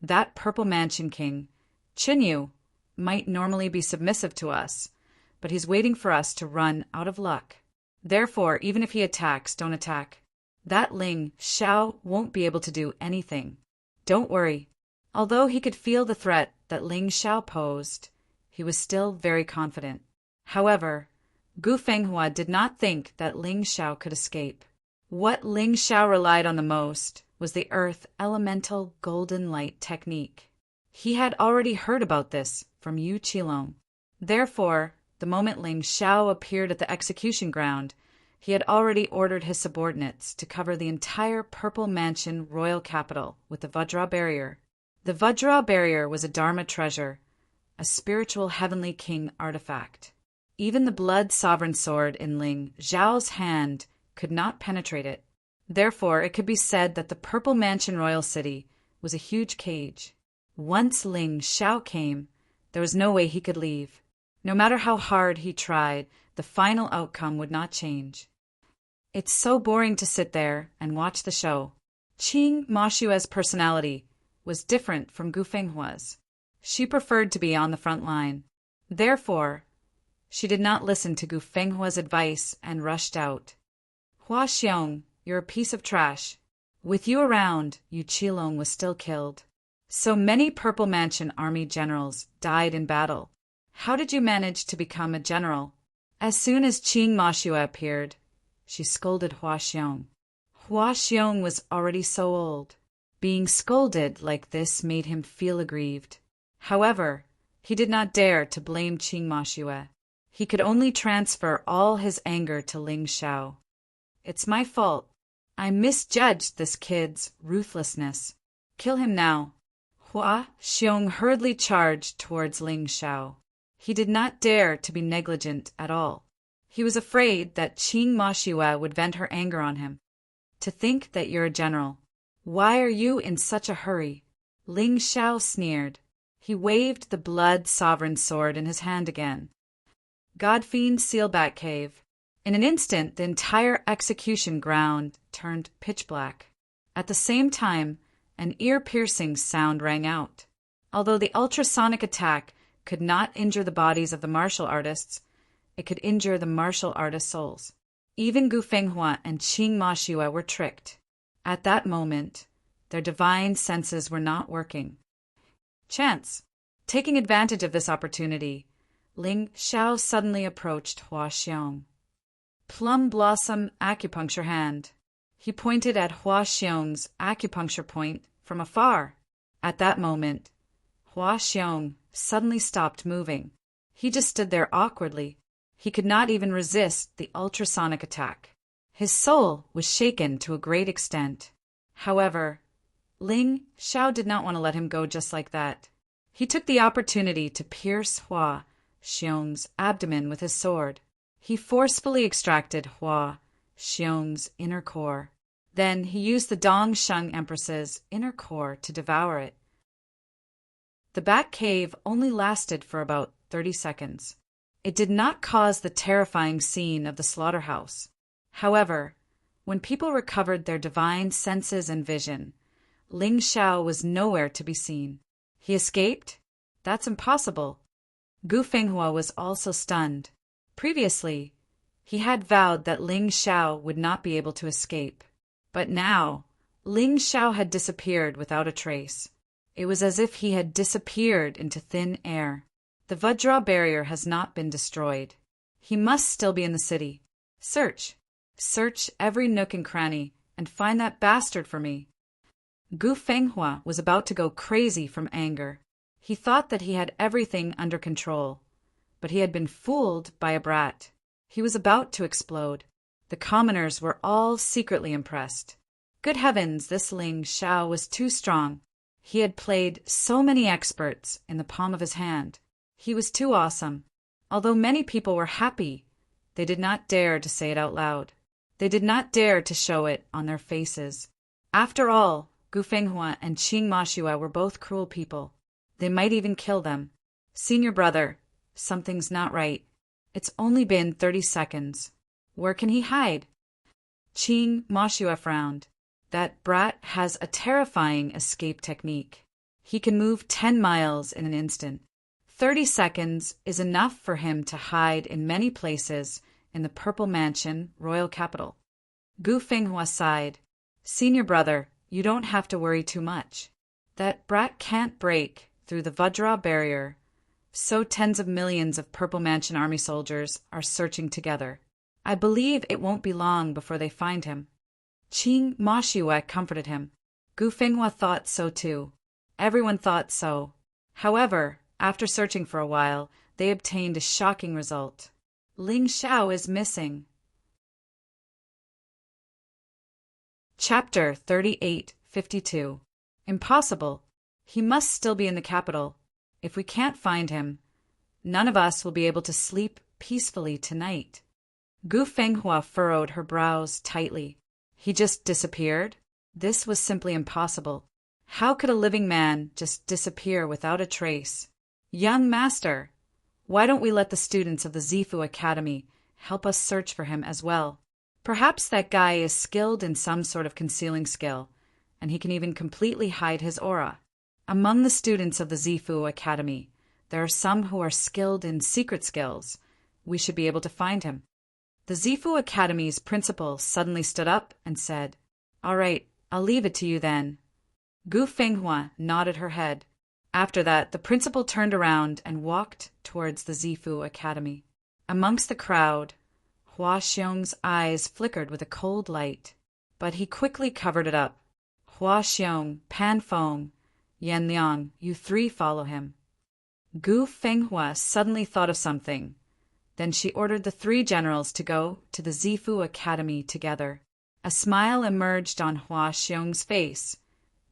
A: That Purple Mansion King, Qinyu, might normally be submissive to us, but he's waiting for us to run out of luck. Therefore, even if he attacks, don't attack. That Ling Xiao won't be able to do anything. Don't worry. Although he could feel the threat that Ling Xiao posed, he was still very confident. However, Gu Fenghua did not think that Ling Xiao could escape. What Ling Xiao relied on the most was the Earth Elemental Golden Light technique. He had already heard about this from Yu Qilong. Therefore, the moment Ling Xiao appeared at the execution ground, he had already ordered his subordinates to cover the entire Purple Mansion royal capital with the Vajra barrier. The Vajra barrier was a Dharma treasure, a spiritual heavenly king artifact. Even the blood sovereign sword in Ling Zhao's hand could not penetrate it. Therefore, it could be said that the Purple Mansion royal city was a huge cage. Once Ling Xiao came, there was no way he could leave. No matter how hard he tried, the final outcome would not change. It's so boring to sit there and watch the show. Qing Moshua's personality was different from Gu Fenghua's. She preferred to be on the front line. Therefore, she did not listen to Gu Fenghua's advice and rushed out. Hua Xiong, you're a piece of trash. With you around, Yu Qilong was still killed. So many Purple Mansion army generals died in battle. How did you manage to become a general? As soon as Qing Moshua appeared, she scolded Hua Xiong. Hua Xiong was already so old. Being scolded like this made him feel aggrieved. However, he did not dare to blame Qing Moshua. He could only transfer all his anger to Ling Xiao. It's my fault. I misjudged this kid's ruthlessness. Kill him now. Hua Xiong hurriedly charged towards Ling Xiao. He did not dare to be negligent at all. He was afraid that Qing Moshua would vent her anger on him. To think that you're a general. Why are you in such a hurry? Ling Xiao sneered. He waved the blood sovereign sword in his hand again. Godfiend Sealback Cave. In an instant, the entire execution ground turned pitch black. At the same time, an ear-piercing sound rang out. Although the ultrasonic attack could not injure the bodies of the martial artists, it could injure the martial artists' souls. Even Gu Fenghua and Qing Moshua were tricked. At that moment, their divine senses were not working. Chance. Taking advantage of this opportunity, Ling Xiao suddenly approached Hua Xiong. Plum blossom acupuncture hand. He pointed at Hua Xiong's acupuncture point from afar. At that moment, Hua Xiong suddenly stopped moving. He just stood there awkwardly. He could not even resist the ultrasonic attack. His soul was shaken to a great extent. However, Ling Xiao did not want to let him go just like that. He took the opportunity to pierce Hua Xiong's abdomen with his sword. He forcefully extracted Hua Xiong's inner core. Then he used the Dongsheng Empress's inner core to devour it. The Bat Cave only lasted for about 30 seconds. It did not cause the terrifying scene of the slaughterhouse. However, when people recovered their divine senses and vision, Ling Xiao was nowhere to be seen. He escaped? That's impossible. Gu Fenghua was also stunned. Previously, he had vowed that Ling Xiao would not be able to escape. But now, Ling Xiao had disappeared without a trace. It was as if he had disappeared into thin air. The Vajra barrier has not been destroyed. He must still be in the city. Search. Search every nook and cranny, and find that bastard for me. Gu Fenghua was about to go crazy from anger. He thought that he had everything under control, but he had been fooled by a brat. He was about to explode. The commoners were all secretly impressed. Good heavens, this Ling Xiao was too strong. He had played so many experts in the palm of his hand. He was too awesome. Although many people were happy, they did not dare to say it out loud. They did not dare to show it on their faces. After all, Gu Fenghua and Qing Mashua were both cruel people. They might even kill them. Senior brother, something's not right. It's only been 30 seconds. Where can he hide? Qing Mashua frowned. That brat has a terrifying escape technique. He can move 10 miles in an instant. 30 seconds is enough for him to hide in many places in the Purple Mansion, royal capital. Gu Fenghua sighed. Senior brother, you don't have to worry too much. That brat can't break through the Vajra barrier, so tens of millions of Purple Mansion army soldiers are searching together. I believe it won't be long before they find him. Qing Mashua comforted him. Gu Fenghua thought so too. Everyone thought so. However, after searching for a while, they obtained a shocking result. Ling Xiao is missing. Chapter 38:52. Impossible. He must still be in the capital. If we can't find him, none of us will be able to sleep peacefully tonight. Gu Fenghua furrowed her brows tightly. He just disappeared? This was simply impossible. How could a living man just disappear without a trace? Young master, why don't we let the students of the Zifu Academy help us search for him as well? Perhaps that guy is skilled in some sort of concealing skill, and he can even completely hide his aura. Among the students of the Zifu Academy, there are some who are skilled in secret skills. We should be able to find him. The Zifu Academy's principal suddenly stood up and said, All right, I'll leave it to you then. Gu Fenghua nodded her head. After that, the principal turned around and walked towards the Zifu Academy. Amongst the crowd, Hua Xiong's eyes flickered with a cold light, but he quickly covered it up. Hua Xiong, Pan Feng, Yan Liang, you three follow him. Gu Fenghua suddenly thought of something. Then she ordered the 3 generals to go to the Zifu Academy together. A smile emerged on Hua Xiong's face,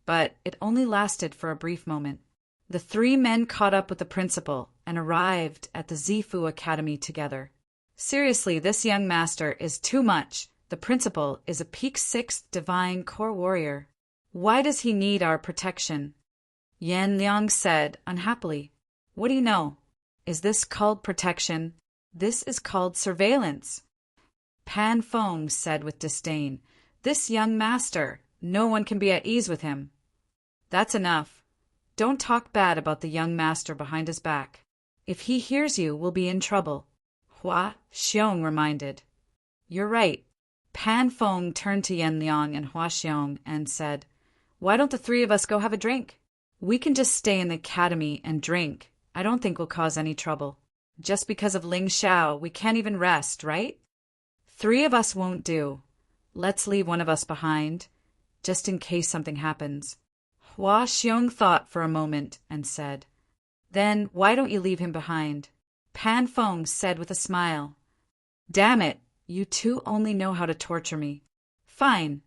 A: but it only lasted for a brief moment. The 3 men caught up with the principal and arrived at the Zifu Academy together. Seriously, this young master is too much. The principal is a peak 6 divine core warrior. Why does he need our protection? Yan Liang said unhappily. What do you know? Is this called protection? This is called surveillance. Pan Feng said with disdain. This young master, no one can be at ease with him. That's enough. Don't talk bad about the young master behind his back. If he hears you, we'll be in trouble. Hua Xiong reminded. You're right. Pan Feng turned to Yan Liang and Hua Xiong and said, Why don't the 3 of us go have a drink? We can just stay in the academy and drink. I don't think we'll cause any trouble. Just because of Ling Xiao, we can't even rest, right? 3 of us won't do. Let's leave one of us behind, just in case something happens. Hua Xiong thought for a moment and said, Then why don't you leave him behind? Pan Feng said with a smile. Damn it, you two only know how to torture me. Fine,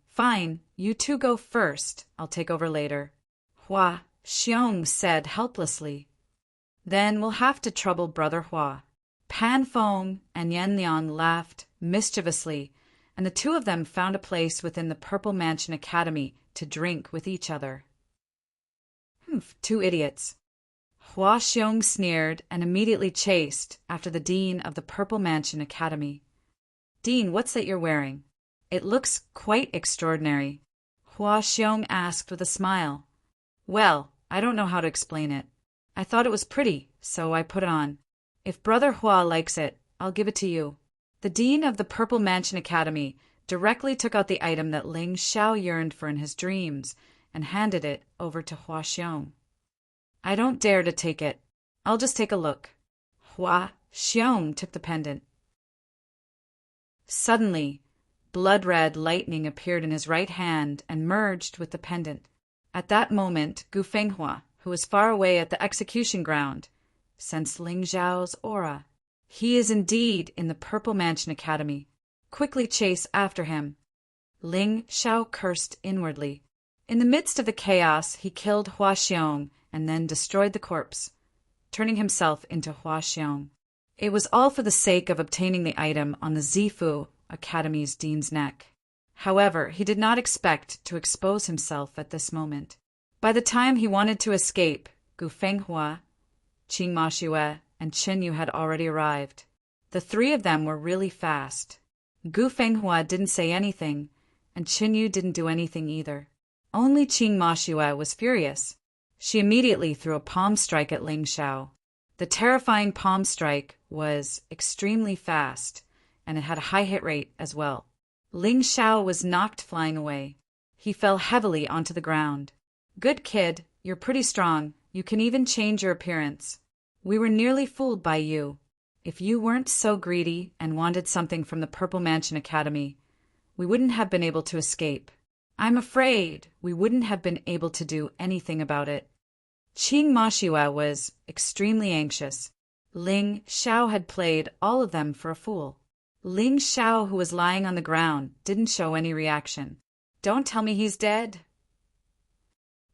A: you two go first. I'll take over later. Hua Xiong said helplessly. Then we'll have to trouble Brother Hua. Pan Feng and Yan Liang laughed mischievously, and the 2 of them found a place within the Purple Mansion Academy to drink with each other. 2 idiots. Hua Xiong sneered and immediately chased after the dean of the Purple Mansion Academy. Dean, what's that you're wearing? It looks quite extraordinary. Hua Xiong asked with a smile. Well, I don't know how to explain it. I thought it was pretty, so I put it on. If Brother Hua likes it, I'll give it to you. The dean of the Purple Mansion Academy directly took out the item that Ling Xiao yearned for in his dreams and handed it over to Hua Xiong. I don't dare to take it. I'll just take a look. Hua Xiong took the pendant. Suddenly, blood-red lightning appeared in his right hand and merged with the pendant. At that moment, Gu Fenghua, who was far away at the execution ground, sensed Ling Xiao's aura. He is indeed in the Purple Mansion Academy. Quickly chase after him. Ling Xiao cursed inwardly. In the midst of the chaos, he killed Hua Xiong and then destroyed the corpse, turning himself into Hua Xiong. It was all for the sake of obtaining the item on the Zifu Academy's dean's neck. However, he did not expect to expose himself at this moment. By the time he wanted to escape, Gu Fenghua, Qing Ma Xue, and Chen Yu had already arrived. The 3 of them were really fast. Gu Fenghua didn't say anything, and Chen Yu didn't do anything either. Only Qing Ma Xue was furious. She immediately threw a palm strike at Ling Xiao. The terrifying palm strike was extremely fast, and it had a high hit rate as well. Ling Xiao was knocked flying away. He fell heavily onto the ground. Good kid, you're pretty strong. You can even change your appearance. We were nearly fooled by you. If you weren't so greedy and wanted something from the Purple Mansion Academy, we wouldn't have been able to escape. I'm afraid we wouldn't have been able to do anything about it. Qing Ma Xue was extremely anxious. Ling Xiao had played all of them for a fool. Ling Xiao, who was lying on the ground, didn't show any reaction. Don't tell me he's dead.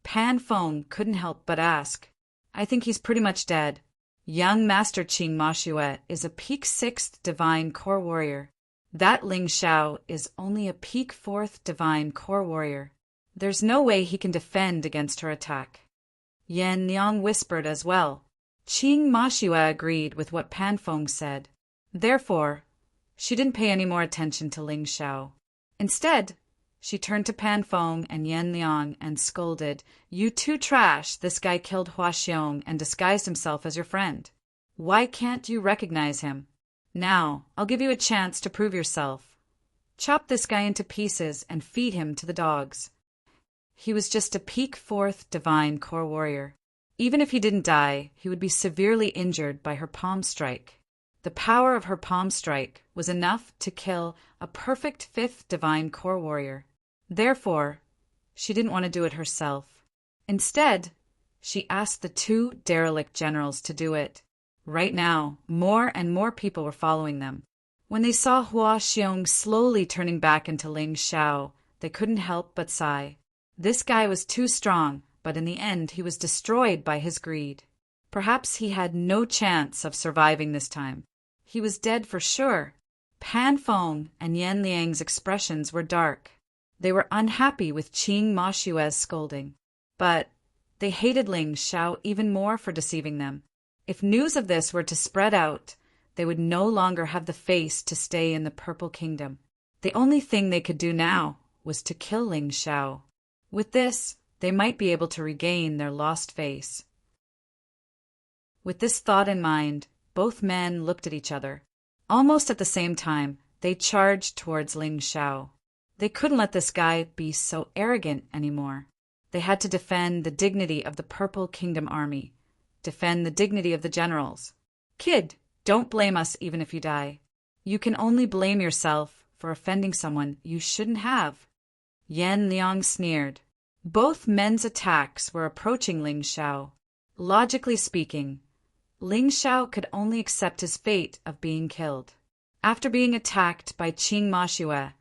A: Pan Feng couldn't help but ask. I think he's pretty much dead. Young Master Qing Ma Xue is a peak 6th Divine Core Warrior. That Ling Xiao is only a peak 4th Divine Core Warrior. There's no way he can defend against her attack. Yan Liang whispered as well. Qing Ma Xue agreed with what Pan Feng said. Therefore, she didn't pay any more attention to Ling Xiao. Instead, she turned to Pan Feng and Yan Liang and scolded, You 2 trash! This guy killed Hua Xiong and disguised himself as your friend. Why can't you recognize him? Now, I'll give you a chance to prove yourself. Chop this guy into pieces and feed him to the dogs. He was just a peak 4th Divine Core Warrior. Even if he didn't die, he would be severely injured by her palm strike. The power of her palm strike was enough to kill a perfect 5th Divine Core Warrior. Therefore, she didn't want to do it herself. Instead, she asked the 2 derelict generals to do it. Right now, more and more people were following them. When they saw Hua Xiong slowly turning back into Ling Xiao, they couldn't help but sigh. This guy was too strong, but in the end he was destroyed by his greed. Perhaps he had no chance of surviving this time. He was dead for sure. Pan Feng and Yan Liang's expressions were dark. They were unhappy with Qing Ma Xue's scolding. But they hated Ling Xiao even more for deceiving them. If news of this were to spread out, they would no longer have the face to stay in the Purple Kingdom. The only thing they could do now was to kill Ling Xiao. With this, they might be able to regain their lost face. With this thought in mind, both men looked at each other. Almost at the same time, they charged towards Ling Xiao. They couldn't let this guy be so arrogant anymore. They had to defend the dignity of the Purple Kingdom army, defend the dignity of the generals. Kid, don't blame us even if you die. You can only blame yourself for offending someone you shouldn't have. Yan Liang sneered. Both men's attacks were approaching Ling Xiao. Logically speaking, Ling Xiao could only accept his fate of being killed. After being attacked by Qing Mashue,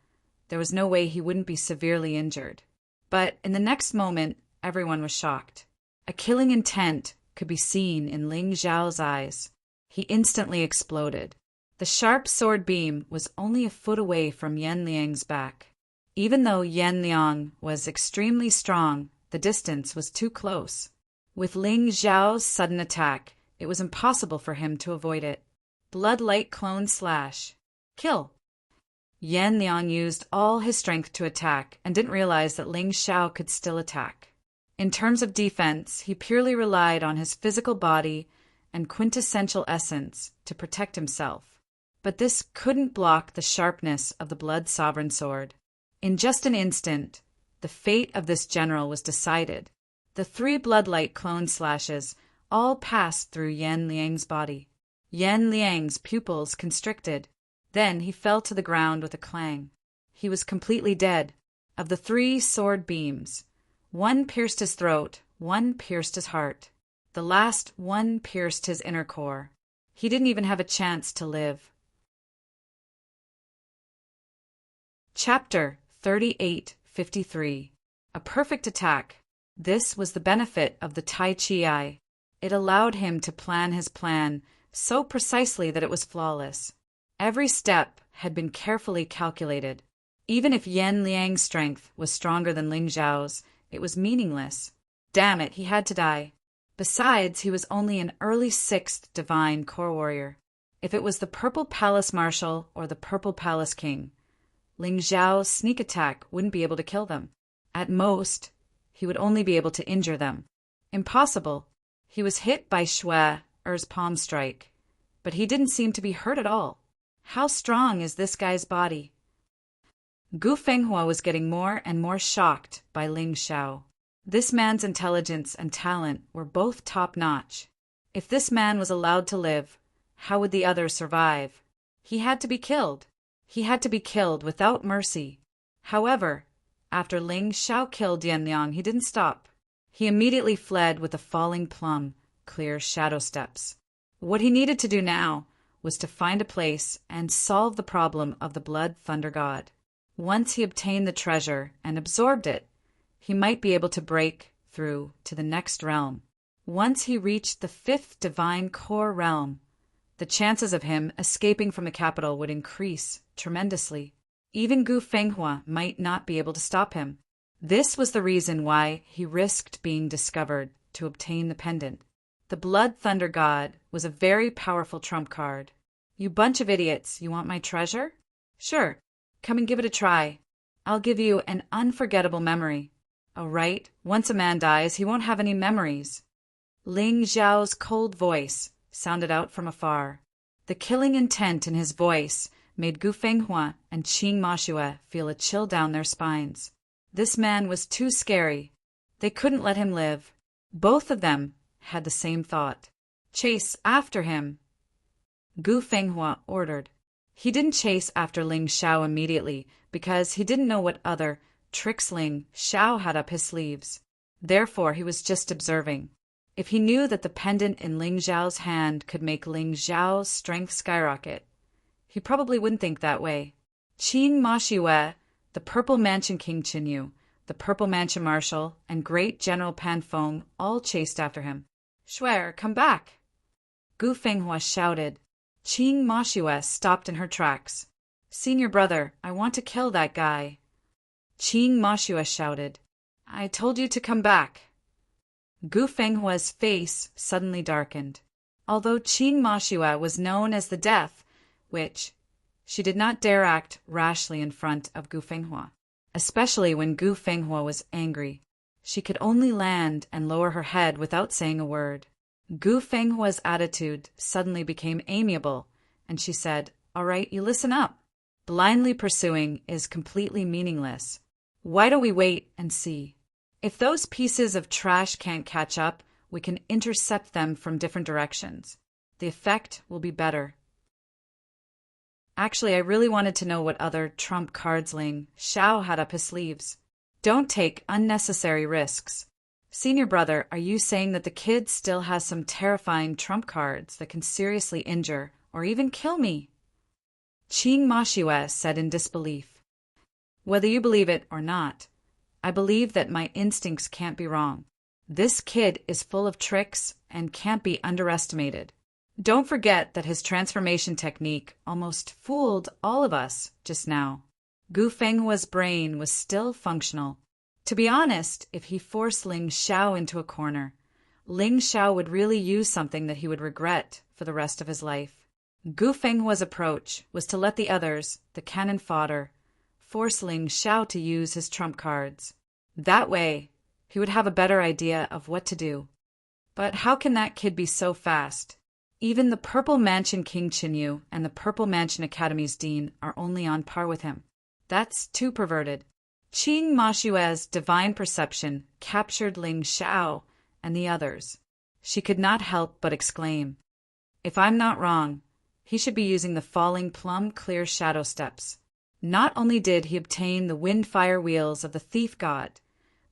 A: there was no way he wouldn't be severely injured. But in the next moment, everyone was shocked. A killing intent could be seen in Ling Xiao's eyes. He instantly exploded. The sharp sword beam was only a foot away from Yan Liang's back. Even though Yan Liang was extremely strong, the distance was too close. With Ling Xiao's sudden attack, it was impossible for him to avoid it. Blood-light clone slash. Kill. Yan Liang used all his strength to attack and didn't realize that Ling Xiao could still attack. In terms of defense, he purely relied on his physical body and quintessential essence to protect himself. But this couldn't block the sharpness of the Blood Sovereign sword. In just an instant, the fate of this general was decided. The 3 bloodlight clone slashes all passed through Yan Liang's body. Yan Liang's pupils constricted. Then he fell to the ground with a clang. He was completely dead. Of the 3 sword beams, 1 pierced his throat, 1 pierced his heart. The last one pierced his inner core. He didn't even have a chance to live. Chapter 38:53. A perfect attack. This was the benefit of the Tai Chi Eye. It allowed him to plan his plan so precisely that it was flawless. Every step had been carefully calculated. Even if Yan Liang's strength was stronger than Ling Xiao's, it was meaningless. Damn it, he had to die. Besides, he was only an early 6th divine core warrior. If it was the Purple Palace Marshal or the Purple Palace King, Ling Xiao's sneak attack wouldn't be able to kill them. At most, he would only be able to injure them. Impossible. He was hit by Shui Er's palm strike, but he didn't seem to be hurt at all. How strong is this guy's body? Gu Fenghua was getting more and more shocked by Ling Xiao. This man's intelligence and talent were both top-notch. If this man was allowed to live, how would the others survive? He had to be killed. He had to be killed without mercy. However, after Ling Xiao killed Yan Liang, he didn't stop. He immediately fled with a falling plum, clear shadow steps. What he needed to do now was to find a place and solve the problem of the Blood Thunder God. Once he obtained the treasure and absorbed it, he might be able to break through to the next realm. Once he reached the 5th divine core realm, the chances of him escaping from the capital would increase tremendously. Even Gu Fenghua might not be able to stop him. This was the reason why he risked being discovered to obtain the pendant. The Blood Thunder God was a very powerful trump card. You bunch of idiots, you want my treasure? Sure, come and give it a try. I'll give you an unforgettable memory. Oh, right, once a man dies, he won't have any memories. Ling Xiao's cold voice sounded out from afar. The killing intent in his voice made Gu Fenghua and Qing Mashue feel a chill down their spines. This man was too scary. They couldn't let him live. Both of them had the same thought. Chase after him, Gu Fenghua ordered. He didn't chase after Ling Xiao immediately because he didn't know what other tricks Ling Xiao had up his sleeves. Therefore, he was just observing. If he knew that the pendant in Ling Xiao's hand could make Ling Xiao's strength skyrocket, he probably wouldn't think that way. Qing Mashue, the Purple Mansion King Qinyu, the Purple Mansion Marshal, and Great General Pan Feng all chased after him. Shui, come back! Gu Fenghua shouted. Qing Mashue stopped in her tracks. Senior brother, I want to kill that guy. Qing Mashue shouted. I told you to come back. Gu Fenghua's face suddenly darkened. Although Qing Mashue was known as the Death Witch, she did not dare act rashly in front of Gu Fenghua, especially when Gu Fenghua was angry. She could only land and lower her head without saying a word. Gu Fenghua's attitude suddenly became amiable, and she said, All right, you listen up. Blindly pursuing is completely meaningless. Why don't we wait and see? If those pieces of trash can't catch up, we can intercept them from different directions. The effect will be better. Actually, I really wanted to know what other trump cards Ling Xiao had up his sleeves. Don't take unnecessary risks. Senior brother, are you saying that the kid still has some terrifying trump cards that can seriously injure or even kill me? Qing Mashue said in disbelief. Whether you believe it or not, I believe that my instincts can't be wrong. This kid is full of tricks and can't be underestimated. Don't forget that his transformation technique almost fooled all of us just now. Gu Fenghua's brain was still functional. To be honest, if he forced Ling Xiao into a corner, Ling Xiao would really use something that he would regret for the rest of his life. Gu Fenghua's approach was to let the others, the cannon fodder, force Ling Xiao to use his trump cards. That way, he would have a better idea of what to do. But how can that kid be so fast? Even the Purple Mansion King Qinyu and the Purple Mansion Academy's dean are only on par with him. That's too perverted. Qing Mashue's divine perception captured Ling Xiao and the others. She could not help but exclaim, "If I'm not wrong, he should be using the Falling Plum Clear Shadow Steps." Not only did he obtain the Wind-Fire Wheels of the Thief God,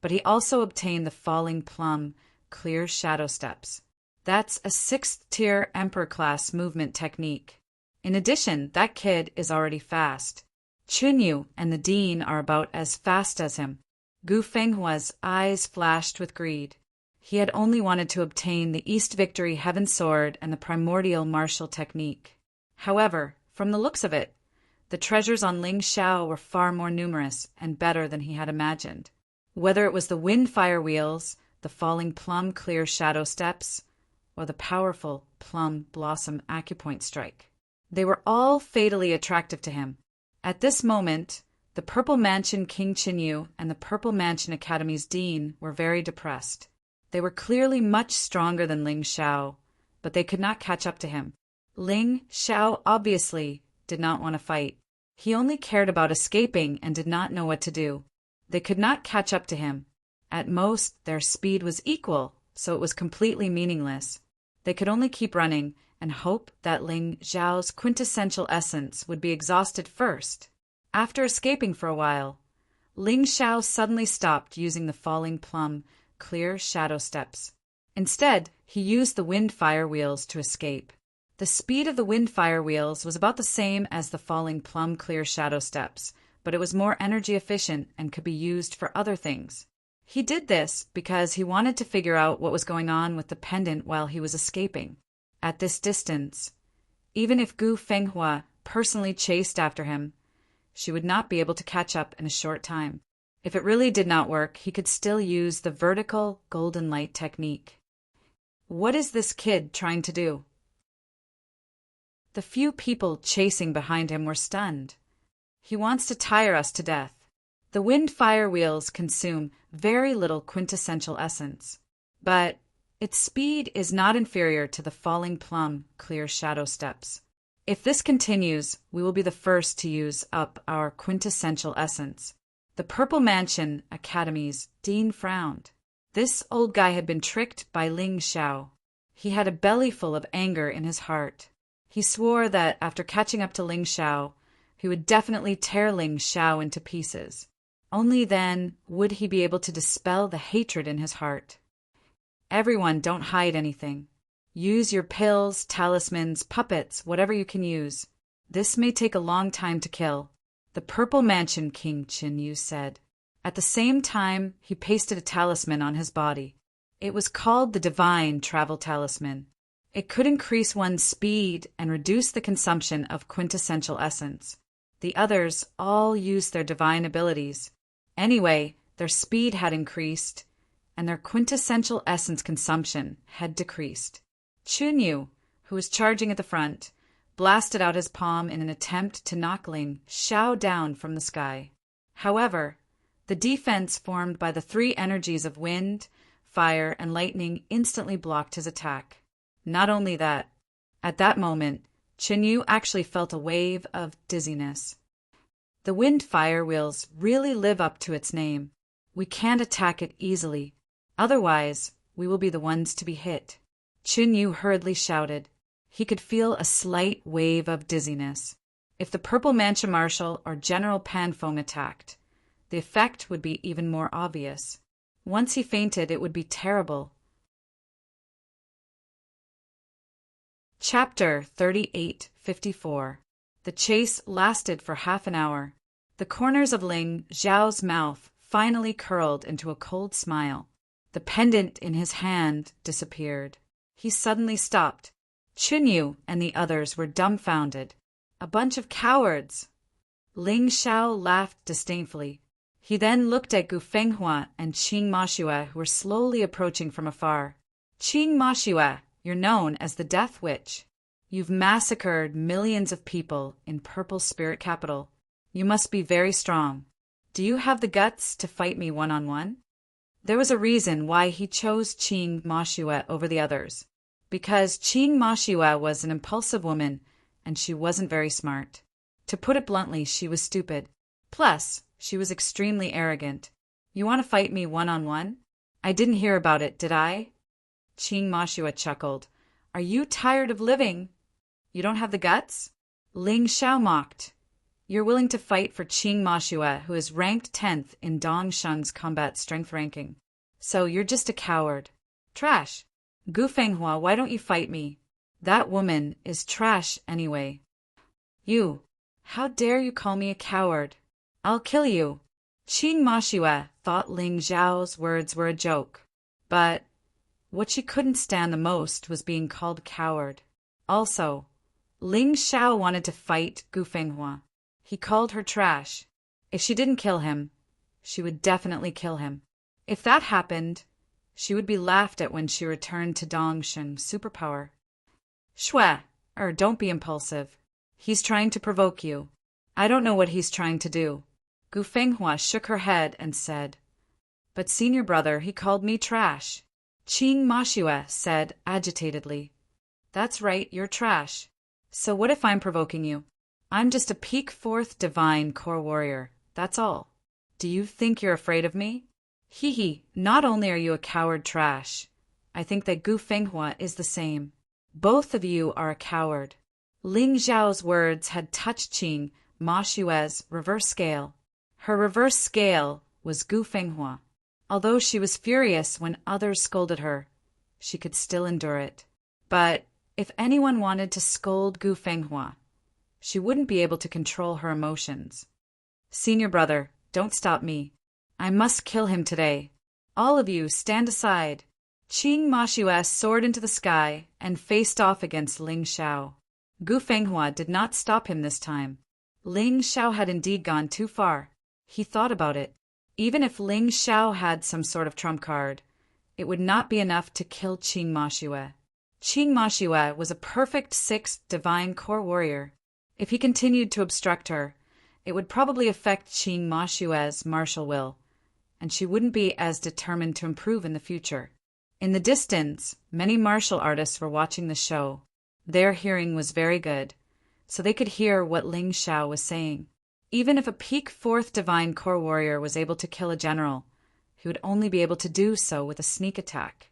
A: but he also obtained the Falling Plum Clear Shadow Steps. That's a 6th-tier Emperor-class movement technique. In addition, that kid is already fast. Qinyu and the dean are about as fast as him. Gu Fenghua's eyes flashed with greed. He had only wanted to obtain the East Victory Heaven Sword and the Primordial Martial Technique. However, from the looks of it, the treasures on Ling Xiao were far more numerous and better than he had imagined. Whether it was the Wind-Fire Wheels, the Falling Plum Clear Shadow Steps, or the powerful Plum Blossom Acupoint Strike, they were all fatally attractive to him. At this moment, the Purple Mansion King Qinyu and the Purple Mansion Academy's dean were very depressed. They were clearly much stronger than Ling Xiao, but they could not catch up to him. Ling Xiao obviously did not want to fight. He only cared about escaping and did not know what to do. They could not catch up to him. At most, their speed was equal, so it was completely meaningless. They could only keep running and hope that Ling Xiao's quintessential essence would be exhausted first. After escaping for a while, Ling Xiao suddenly stopped using the Falling Plum Clear Shadow Steps. Instead, he used the Wind-Fire Wheels to escape. The speed of the Wind-Fire Wheels was about the same as the Falling Plum Clear Shadow Steps, but it was more energy efficient and could be used for other things. He did this because he wanted to figure out what was going on with the pendant while he was escaping. At this distance, even if Gu Fenghua personally chased after him, she would not be able to catch up in a short time. If it really did not work, he could still use the vertical golden light technique. What is this kid trying to do? The few people chasing behind him were stunned. He wants to tire us to death. The Wind-Fire Wheels consume very little quintessential essence, but its speed is not inferior to the Falling Plum Clear Shadow Steps. If this continues, we will be the first to use up our quintessential essence. The Purple Mansion Academy's dean frowned. This old guy had been tricked by Ling Xiao. He had a belly full of anger in his heart. He swore that after catching up to Ling Xiao, he would definitely tear Ling Xiao into pieces. Only then would he be able to dispel the hatred in his heart. Everyone, don't hide anything. Use your pills, talismans, puppets, whatever you can use. This may take a long time to kill, the Purple Mansion King Qinyu said. At the same time, he pasted a talisman on his body. It was called the Divine Travel Talisman. It could increase one's speed and reduce the consumption of quintessential essence. The others all used their divine abilities. Anyway, their speed had increased, and their quintessential essence consumption had decreased. Qinyu, who was charging at the front, blasted out his palm in an attempt to knock Ling Xiao down from the sky. However, the defense formed by the three energies of wind, fire, and lightning instantly blocked his attack. Not only that, at that moment, Qinyu actually felt a wave of dizziness. The Wind-Fire Wheels really live up to its name. We can't attack it easily. Otherwise, we will be the ones to be hit. Chun Yu hurriedly shouted. He could feel a slight wave of dizziness. If the Purple Mancha Marshal or General Panfeng attacked, the effect would be even more obvious. Once he fainted, it would be terrible. Chapter 38:54. The chase lasted for half an hour. The corners of Ling Xiao's mouth finally curled into a cold smile. The pendant in his hand disappeared. He suddenly stopped. Chun Yu and the others were dumbfounded. A bunch of cowards! Ling Xiao laughed disdainfully. He then looked at Gu Fenghua and Qing Mashue, who were slowly approaching from afar. Qing Mashue, you're known as the Death Witch. You've massacred millions of people in Purple Spirit Capital. You must be very strong. Do you have the guts to fight me one-on-one? There was a reason why he chose Qing Mashue over the others. Because Qing Mashue was an impulsive woman, and she wasn't very smart. To put it bluntly, she was stupid. Plus, she was extremely arrogant. You want to fight me one-on-one? I didn't hear about it, did I? Qing Mashue chuckled. Are you tired of living? You don't have the guts? Ling Xiao mocked. You're willing to fight for Qing Mashue, who is ranked 10th in Dong Sheng's combat strength ranking. So you're just a coward. Trash. Gu Fenghua, why don't you fight me? That woman is trash anyway. You. How dare you call me a coward? I'll kill you. Qing Mashue thought Ling Xiao's words were a joke. But what she couldn't stand the most was being called coward. Also, Ling Xiao wanted to fight Gu Fenghua. He called her trash. If she didn't kill him, she would definitely kill him. If that happened, she would be laughed at when she returned to Dongsheng's superpower. Shui, don't be impulsive. He's trying to provoke you. I don't know what he's trying to do. Gu Fenghua shook her head and said, But senior brother, he called me trash. Qing Mashue said agitatedly. That's right, you're trash. So what if I'm provoking you? I'm just a peak 4th divine core warrior, that's all. Do you think you're afraid of me? Hee hee, not only are you a coward trash, I think that Gu Fenghua is the same. Both of you are a coward. Ling Xiao's words had touched Qing Mashue's reverse scale. Her reverse scale was Gu Fenghua. Although she was furious when others scolded her, she could still endure it. But if anyone wanted to scold Gu Fenghua, she wouldn't be able to control her emotions. Senior brother, don't stop me. I must kill him today. All of you, stand aside. Qing Mashue soared into the sky and faced off against Ling Xiao. Gu Fenghua did not stop him this time. Ling Xiao had indeed gone too far. He thought about it. Even if Ling Xiao had some sort of trump card, it would not be enough to kill Qing Mashue. Qing Mashue was a perfect 6th divine core warrior. If he continued to obstruct her, it would probably affect Qing Mashue's martial will, and she wouldn't be as determined to improve in the future. In the distance, many martial artists were watching the show. Their hearing was very good, so they could hear what Ling Xiao was saying. Even if a peak 4th divine core warrior was able to kill a general, he would only be able to do so with a sneak attack.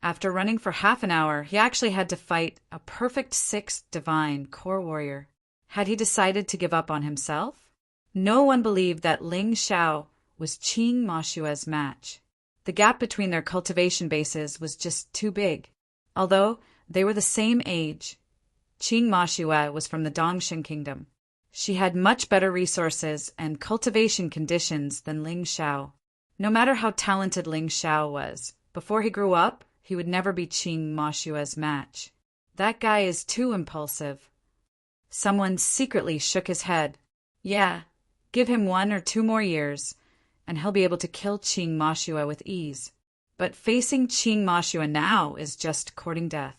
A: After running for half an hour, he actually had to fight a perfect 6th divine core warrior. Had he decided to give up on himself? No one believed that Ling Xiao was Qing Mashue's match. The gap between their cultivation bases was just too big. Although they were the same age, Qing Mashue was from the Dongsheng Kingdom. She had much better resources and cultivation conditions than Ling Xiao. No matter how talented Ling Xiao was, before he grew up, he would never be Qing Mashue's match. That guy is too impulsive. Someone secretly shook his head. Yeah, give him 1 or 2 more years, and he'll be able to kill Qing Mashue with ease. But facing Qing Mashue now is just courting death.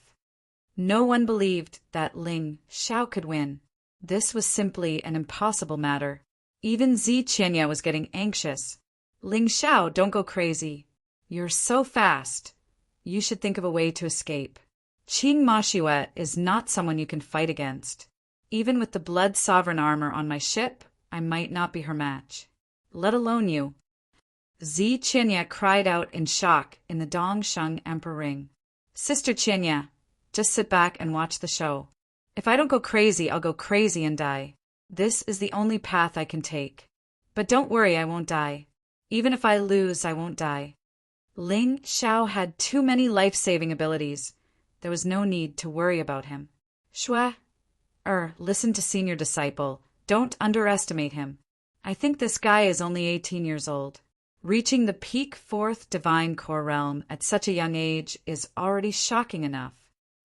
A: No one believed that Ling Xiao could win. This was simply an impossible matter. Even Zi Qianya was getting anxious. Ling Xiao, don't go crazy. You're so fast. You should think of a way to escape. Qing Mashue is not someone you can fight against. Even with the Blood Sovereign armor on my ship, I might not be her match. Let alone you. Zi Qinya cried out in shock in the Dongsheng Emperor ring. Sister Qinya, just sit back and watch the show. If I don't go crazy, I'll go crazy and die. This is the only path I can take. But don't worry, I won't die. Even if I lose, I won't die. Ling Xiao had too many life-saving abilities. There was no need to worry about him. Shua, listen to senior disciple. Don't underestimate him. I think this guy is only 18 years old. Reaching the peak 4th divine core realm at such a young age is already shocking enough.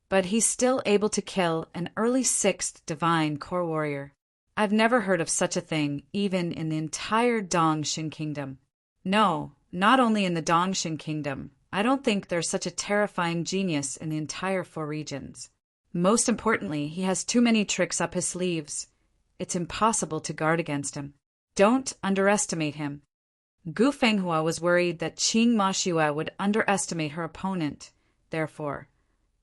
A: But he's still able to kill an early 6th divine core warrior. I've never heard of such a thing, even in the entire Dongxing Kingdom. No, not only in the Dongxing Kingdom. I don't think there's such a terrifying genius in the entire 4 regions. Most importantly, he has too many tricks up his sleeves. It's impossible to guard against him. Don't underestimate him. Gu Fenghua was worried that Qing Mashua would underestimate her opponent. Therefore,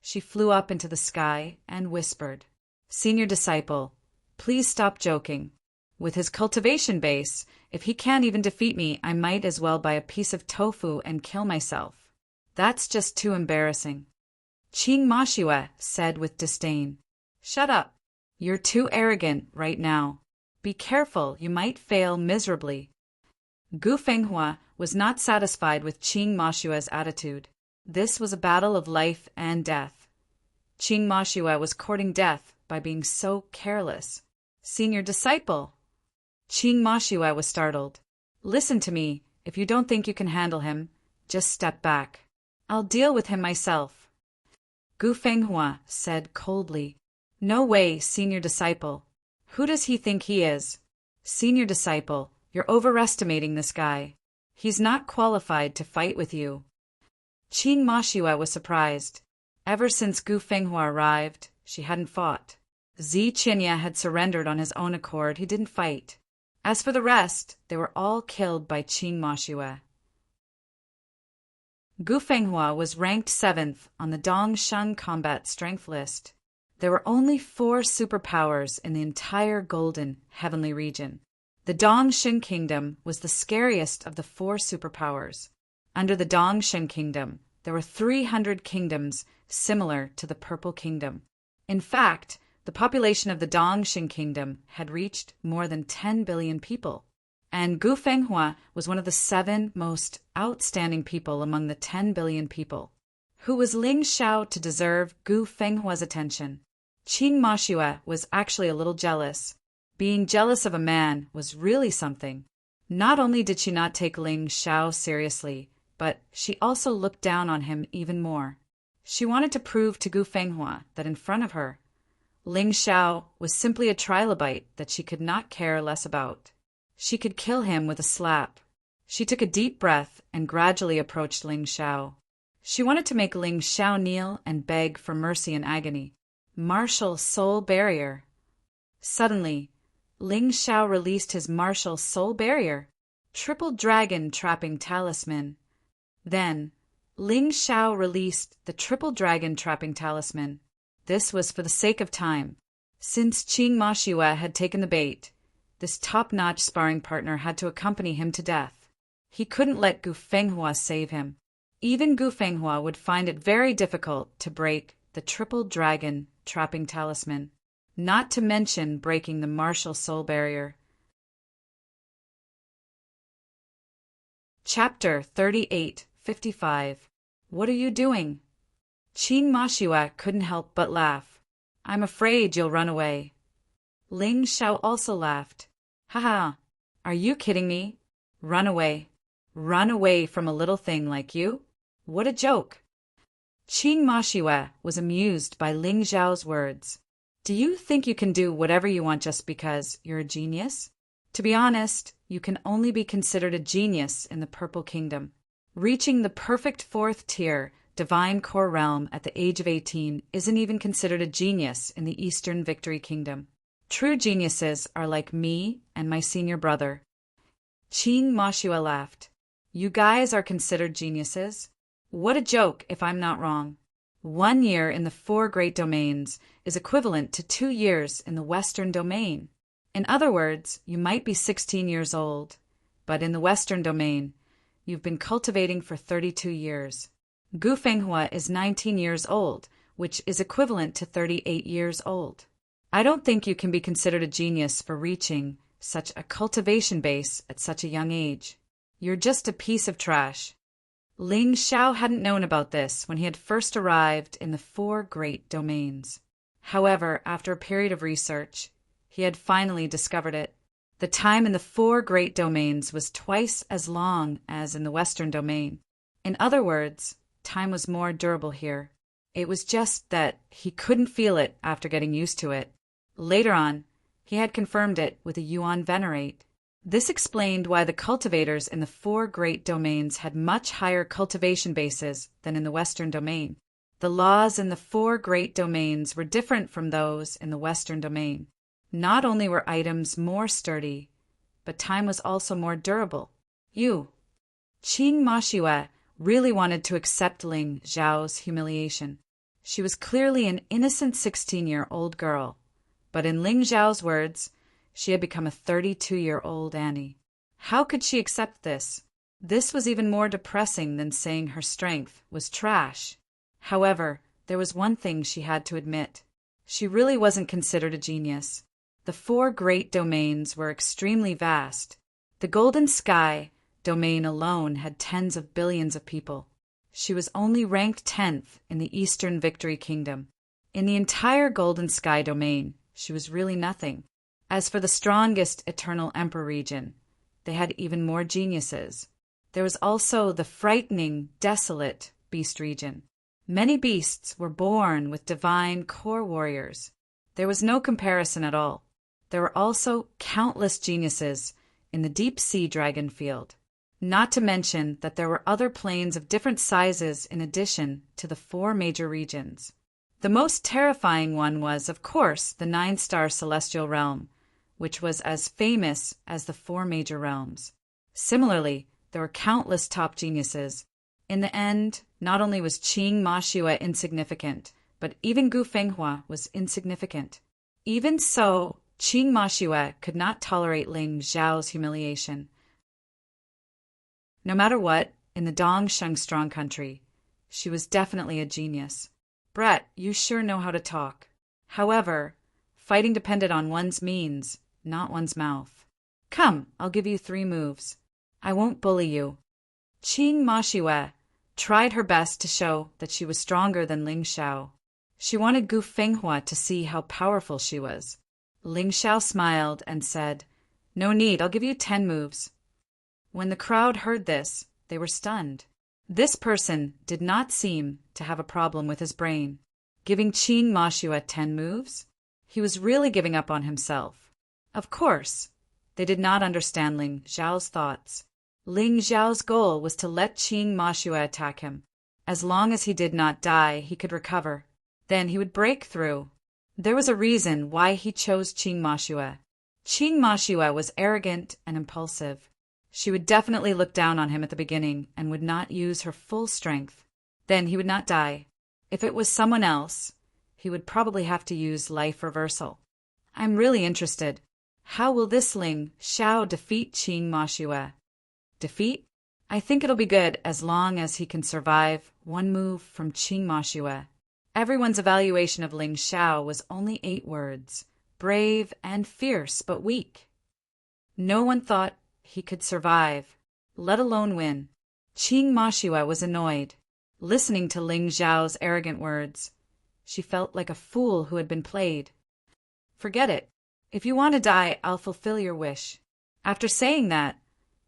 A: she flew up into the sky and whispered, Senior disciple, please stop joking. With his cultivation base, if he can't even defeat me, I might as well buy a piece of tofu and kill myself. That's just too embarrassing. Qing Mashua said with disdain, Shut up. You're too arrogant right now. Be careful, you might fail miserably. Gu Fenghua was not satisfied with Qing Mashua's attitude. This was a battle of life and death. Qing Mashua was courting death by being so careless. Senior disciple. Qing Mashua was startled. Listen to me. If you don't think you can handle him, just step back. I'll deal with him myself. Gu Fenghua said coldly. No way, senior disciple. Who does he think he is? Senior disciple, you're overestimating this guy. He's not qualified to fight with you. Qing Mashua was surprised. Ever since Gu Fenghua arrived, she hadn't fought. Zi Qinya had surrendered on his own accord. He didn't fight. As for the rest, they were all killed by Qing Mashua. Gu Fenghua was ranked 7th on the Dongsheng combat strength list. There were only 4 superpowers in the entire golden heavenly region. The Dongxing Kingdom was the scariest of the 4 superpowers. Under the Dongxing Kingdom, there were 300 kingdoms similar to the Purple Kingdom. In fact, the population of the Dongxing Kingdom had reached more than 10 billion people. And Gu Fenghua was one of the 7 most outstanding people among the 10 billion people. Who was Ling Xiao to deserve Gu Fenghua's attention? Qing Mashua was actually a little jealous. Being jealous of a man was really something. Not only did she not take Ling Xiao seriously, but she also looked down on him even more. She wanted to prove to Gu Fenghua that in front of her, Ling Xiao was simply a trilobite that she could not care less about. She could kill him with a slap. She took a deep breath and gradually approached Ling Xiao. She wanted to make Ling Xiao kneel and beg for mercy and agony. Martial Soul Barrier. Suddenly, Ling Xiao released his martial soul barrier, Triple Dragon Trapping Talisman. Then, Ling Xiao released the Triple Dragon Trapping Talisman. This was for the sake of time. Since Qing Mashua had taken the bait, this top-notch sparring partner had to accompany him to death. He couldn't let Gu Fenghua save him. Even Gu Fenghua would find it very difficult to break the Triple Dragon Trapping Talisman, not to mention breaking the martial soul barrier. Chapter 38:55. What are you doing? Qing Mashua couldn't help but laugh. I'm afraid you'll run away. Ling Xiao also laughed. Haha, are you kidding me? Run away. Run away from a little thing like you? What a joke. Qing Mashua was amused by Ling Xiao's words. Do you think you can do whatever you want just because you're a genius? To be honest, you can only be considered a genius in the Purple Kingdom. Reaching the perfect 4th tier, Divine Core Realm at the age of 18 isn't even considered a genius in the Eastern Victory Kingdom. True geniuses are like me and my senior brother. Qing Mashua laughed. You guys are considered geniuses? What a joke if I'm not wrong. 1 year in the 4 great domains is equivalent to 2 years in the Western domain. In other words, you might be 16 years old, but in the Western domain, you've been cultivating for 32 years. Gu Fenghua is 19 years old, which is equivalent to 38 years old. I don't think you can be considered a genius for reaching such a cultivation base at such a young age. You're just a piece of trash. Ling Xiao hadn't known about this when he had first arrived in the 4 great domains. However, after a period of research, he had finally discovered it. The time in the 4 great domains was twice as long as in the Western domain. In other words, time was more durable here. It was just that he couldn't feel it after getting used to it. Later on, he had confirmed it with a Yuan Venerate. This explained why the cultivators in the 4 great domains had much higher cultivation bases than in the Western domain. The laws in the 4 great domains were different from those in the Western domain. Not only were items more sturdy, but time was also more durable. Qing Mashue really wanted to accept Ling Xiao's humiliation. She was clearly an innocent 16-year-old girl, but in Ling Xiao's words, she had become a 32-year-old Annie. How could she accept this? This was even more depressing than saying her strength was trash. However, there was one thing she had to admit. She really wasn't considered a genius. The 4 great domains were extremely vast. The Golden Sky domain alone had tens of billions of people. She was only ranked 10th in the Eastern Victory Kingdom. In the entire Golden Sky domain, she was really nothing. As for the strongest Eternal Emperor region, they had even more geniuses. There was also the frightening, desolate Beast region. Many beasts were born with divine core warriors. There was no comparison at all. There were also countless geniuses in the deep sea dragon field. Not to mention that there were other planes of different sizes in addition to the 4 major regions. The most terrifying one was, of course, the 9-star celestial realm, which was as famous as the 4 major realms. Similarly, there were countless top geniuses. In the end, not only was Qing Mashue insignificant, but even Gu Fenghua was insignificant. Even so, Qing Mashue could not tolerate Ling Xiao's humiliation. No matter what, in the Dongsheng Strong Country, she was definitely a genius. Brett, you sure know how to talk. However, fighting depended on one's means, not one's mouth. Come, I'll give you 3 moves. I won't bully you. Qing Mashue tried her best to show that she was stronger than Ling Xiao. She wanted Gu Fenghua to see how powerful she was. Ling Xiao smiled and said, "No need, I'll give you 10 moves." When the crowd heard this, they were stunned. This person did not seem to have a problem with his brain. Giving Qing Mashue 10 moves? He was really giving up on himself. Of course, they did not understand Ling Xiao's thoughts. Ling Xiao's goal was to let Qing Mashue attack him. As long as he did not die, he could recover. Then he would break through. There was a reason why he chose Qing Mashue. Qing Mashue was arrogant and impulsive. She would definitely look down on him at the beginning and would not use her full strength. Then he would not die. If it was someone else, he would probably have to use life reversal. I'm really interested. How will this Ling Xiao defeat Qing Mashue? Defeat? I think it'll be good as long as he can survive 1 move from Qing Mashue. Everyone's evaluation of Ling Xiao was only 8 words. Brave and fierce, but weak. No one thought he could survive, let alone win. Qing Mashue was annoyed. Listening to Ling Xiao's arrogant words, she felt like a fool who had been played. Forget it. If you want to die, I'll fulfill your wish. After saying that,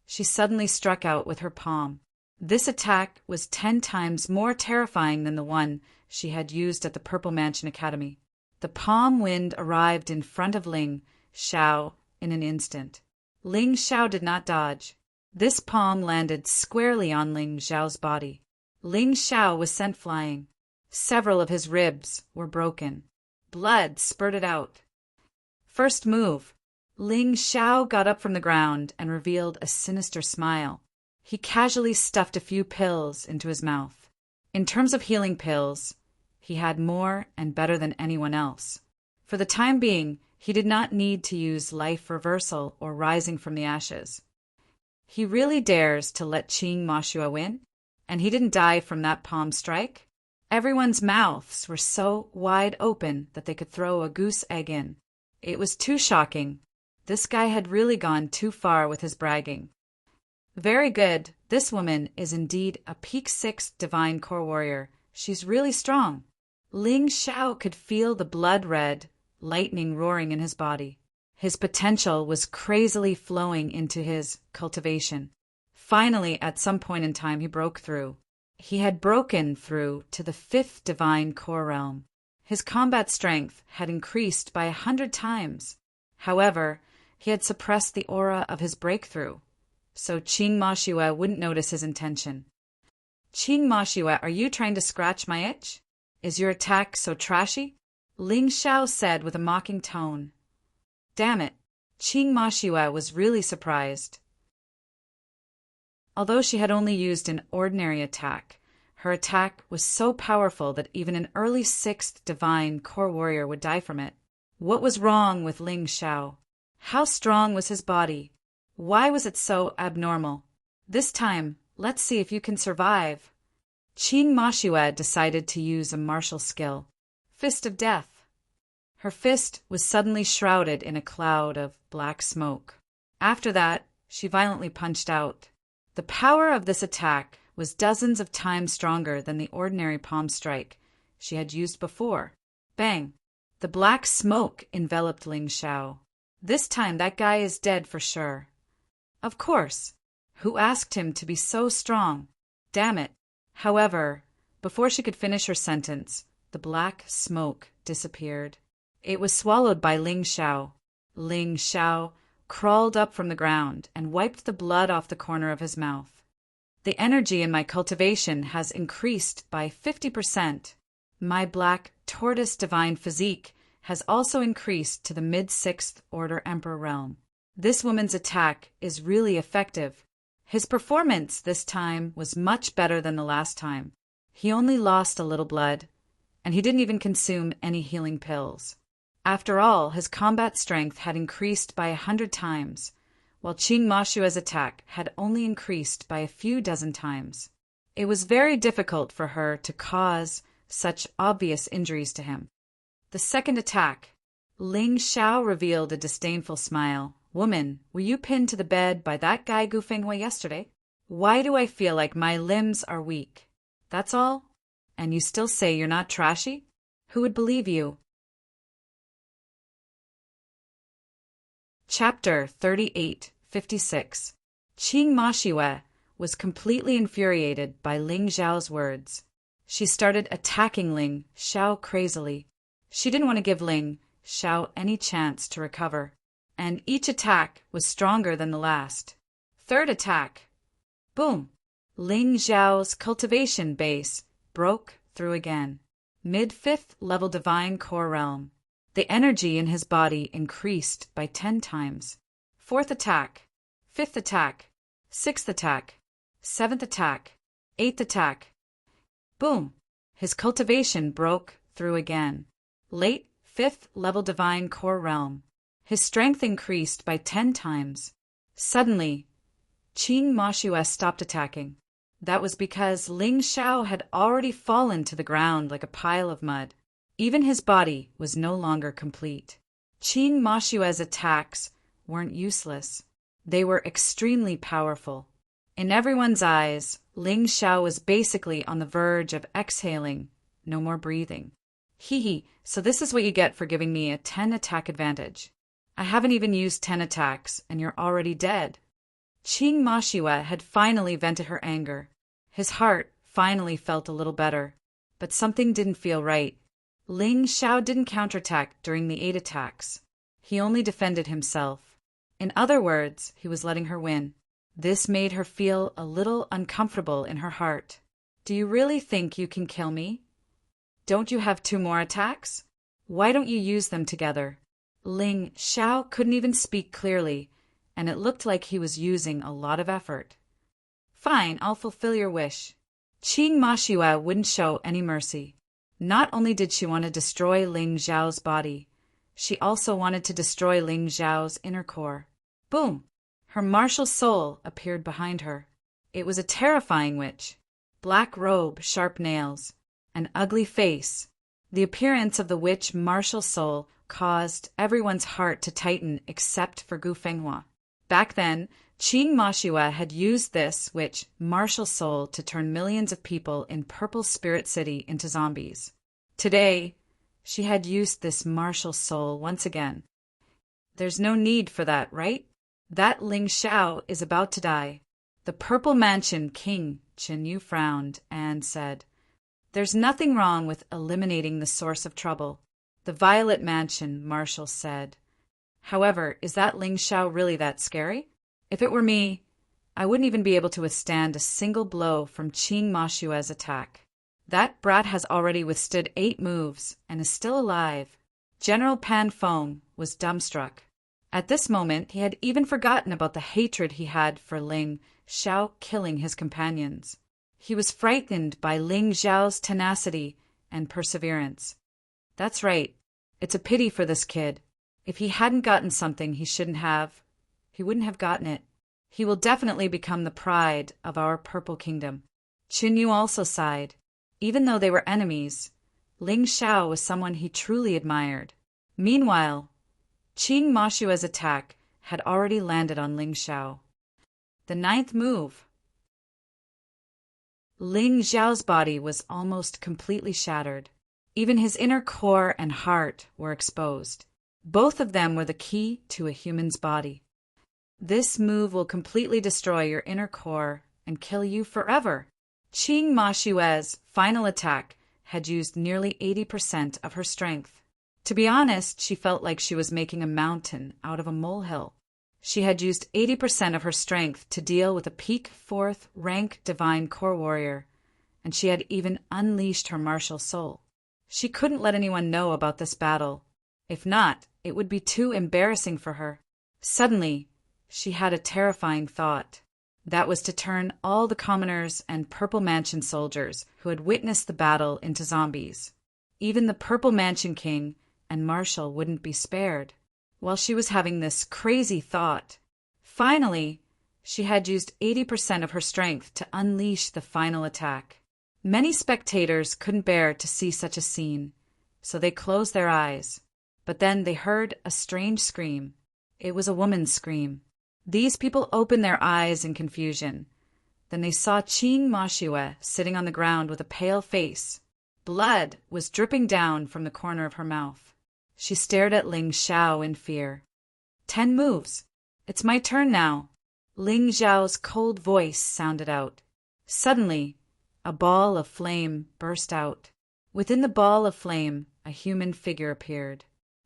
A: she suddenly struck out with her palm. This attack was 10 times more terrifying than the one she had used at the Purple Mansion Academy. The palm wind arrived in front of Ling Xiao in an instant. Ling Xiao did not dodge. This palm landed squarely on Ling Xiao's body. Ling Xiao was sent flying. Several of his ribs were broken. Blood spurted out. First move. Ling Xiao got up from the ground and revealed a sinister smile. He casually stuffed a few pills into his mouth. In terms of healing pills, he had more and better than anyone else. For the time being, he did not need to use life reversal or rising from the ashes. He really dares to let Qing Mashua win? And he didn't die from that palm strike? Everyone's mouths were so wide open that they could throw a goose egg in. It was too shocking. This guy had really gone too far with his bragging. Very good. This woman is indeed a peak 6 divine core warrior. She's really strong. Ling Xiao could feel the blood-red lightning roaring in his body. His potential was crazily flowing into his cultivation. Finally, at some point in time, he broke through. He had broken through to the 5th divine core realm. His combat strength had increased by 100 times. However, he had suppressed the aura of his breakthrough, so Qing Mashua wouldn't notice his intention. Qing Mashua, are you trying to scratch my itch? Is your attack so trashy? Ling Xiao said with a mocking tone. Damn it, Qing Mashua was really surprised. Although she had only used an ordinary attack, her attack was so powerful that even an early 6th divine core warrior would die from it. What was wrong with Ling Xiao? How strong was his body? Why was it so abnormal? This time, let's see if you can survive. Qing Mashua decided to use a martial skill. Fist of Death. Her fist was suddenly shrouded in a cloud of black smoke. After that, she violently punched out. The power of this attack was dozens of times stronger than the ordinary palm strike she had used before. Bang! The black smoke enveloped Ling Xiao. This time that guy is dead for sure. Of course. Who asked him to be so strong? Damn it. However, before she could finish her sentence, the black smoke disappeared. It was swallowed by Ling Xiao. Ling Xiao crawled up from the ground and wiped the blood off the corner of his mouth. The energy in my cultivation has increased by 50%. My black tortoise divine physique has also increased to the mid-6th order emperor realm. This woman's attack is really effective. His performance this time was much better than the last time. He only lost a little blood, and he didn't even consume any healing pills. After all, his combat strength had increased by 100 times, while Qing Mashua's attack had only increased by a few dozen times. It was very difficult for her to cause such obvious injuries to him. The second attack. Ling Xiao revealed a disdainful smile. Woman, were you pinned to the bed by that guy Gu Fenghui yesterday? Why do I feel like my limbs are weak? That's all? And you still say you're not trashy? Who would believe you? Chapter 38:56. Qing Mashua was completely infuriated by Ling Xiao's words. She started attacking Ling Xiao crazily. She didn't want to give Ling Xiao any chance to recover, and each attack was stronger than the last. Third attack. Boom! Ling Xiao's cultivation base broke through again. Mid-5th level divine core realm. The energy in his body increased by 10 times. Fourth attack. Fifth attack. Sixth attack. Seventh attack. Eighth attack. Boom! His cultivation broke through again. Late 5th level divine core realm. His strength increased by 10 times. Suddenly, Qing Mashua stopped attacking. That was because Ling Xiao had already fallen to the ground like a pile of mud. Even his body was no longer complete. Qing Mashua's attacks weren't useless. They were extremely powerful. In everyone's eyes, Ling Xiao was basically on the verge of exhaling, no more breathing. Hee, so this is what you get for giving me a 10 attack advantage. I haven't even used 10 attacks, and you're already dead. Qing Mashua had finally vented her anger. His heart finally felt a little better, but something didn't feel right. Ling Xiao didn't counterattack during the 8 attacks. He only defended himself. In other words, he was letting her win. This made her feel a little uncomfortable in her heart. Do you really think you can kill me? Don't you have 2 more attacks? Why don't you use them together? Ling Xiao couldn't even speak clearly, and it looked like he was using a lot of effort. Fine, I'll fulfill your wish. Qing Mashua wouldn't show any mercy. Not only did she want to destroy Ling Xiao's body, she also wanted to destroy Ling Xiao's inner core. Boom! Her martial soul appeared behind her. It was a terrifying witch. Black robe, sharp nails, an ugly face. The appearance of the witch martial soul caused everyone's heart to tighten except for Gu Fenghua. Back then, Qing Mashue had used this witch martial soul to turn millions of people in Purple Spirit City into zombies. Today, she had used this martial soul once again. There's no need for that, right? That Ling Xiao is about to die. The Purple Mansion King Chen Yu frowned and said, "There's nothing wrong with eliminating the source of trouble." The Violet Mansion Marshal said, "However, is that Ling Xiao really that scary? If it were me, I wouldn't even be able to withstand a single blow from Qing Mashue's attack. That brat has already withstood 8 moves and is still alive." General Pan Feng was dumbstruck. At this moment, he had even forgotten about the hatred he had for Ling Xiao killing his companions. He was frightened by Ling Xiao's tenacity and perseverance. That's right. It's a pity for this kid. If he hadn't gotten something he shouldn't have, he wouldn't have gotten it. He will definitely become the pride of our Purple Kingdom. Qin Yu also sighed. Even though they were enemies, Ling Xiao was someone he truly admired. Meanwhile, Qing Mashue's attack had already landed on Ling Xiao. The 9th move. Ling Xiao's body was almost completely shattered. Even his inner core and heart were exposed. Both of them were the key to a human's body. This move will completely destroy your inner core and kill you forever. Qing Mashue's final attack had used nearly 80% of her strength. To be honest, she felt like she was making a mountain out of a molehill. She had used 80% of her strength to deal with a peak 4th rank divine core warrior, and she had even unleashed her martial soul. She couldn't let anyone know about this battle. If not, it would be too embarrassing for her. Suddenly, she had a terrifying thought. That was to turn all the commoners and Purple Mansion soldiers who had witnessed the battle into zombies. Even the Purple Mansion King and Marshal wouldn't be spared. While she was having this crazy thought, finally, she had used 80% of her strength to unleash the final attack. Many spectators couldn't bear to see such a scene, so they closed their eyes. But then they heard a strange scream. It was a woman's scream. These people opened their eyes in confusion. Then they saw Qing Mashue sitting on the ground with a pale face. Blood was dripping down from the corner of her mouth. She stared at Ling Xiao in fear. 10 moves. It's my turn now. Ling Xiao's cold voice sounded out. Suddenly, a ball of flame burst out. Within the ball of flame, a human figure appeared.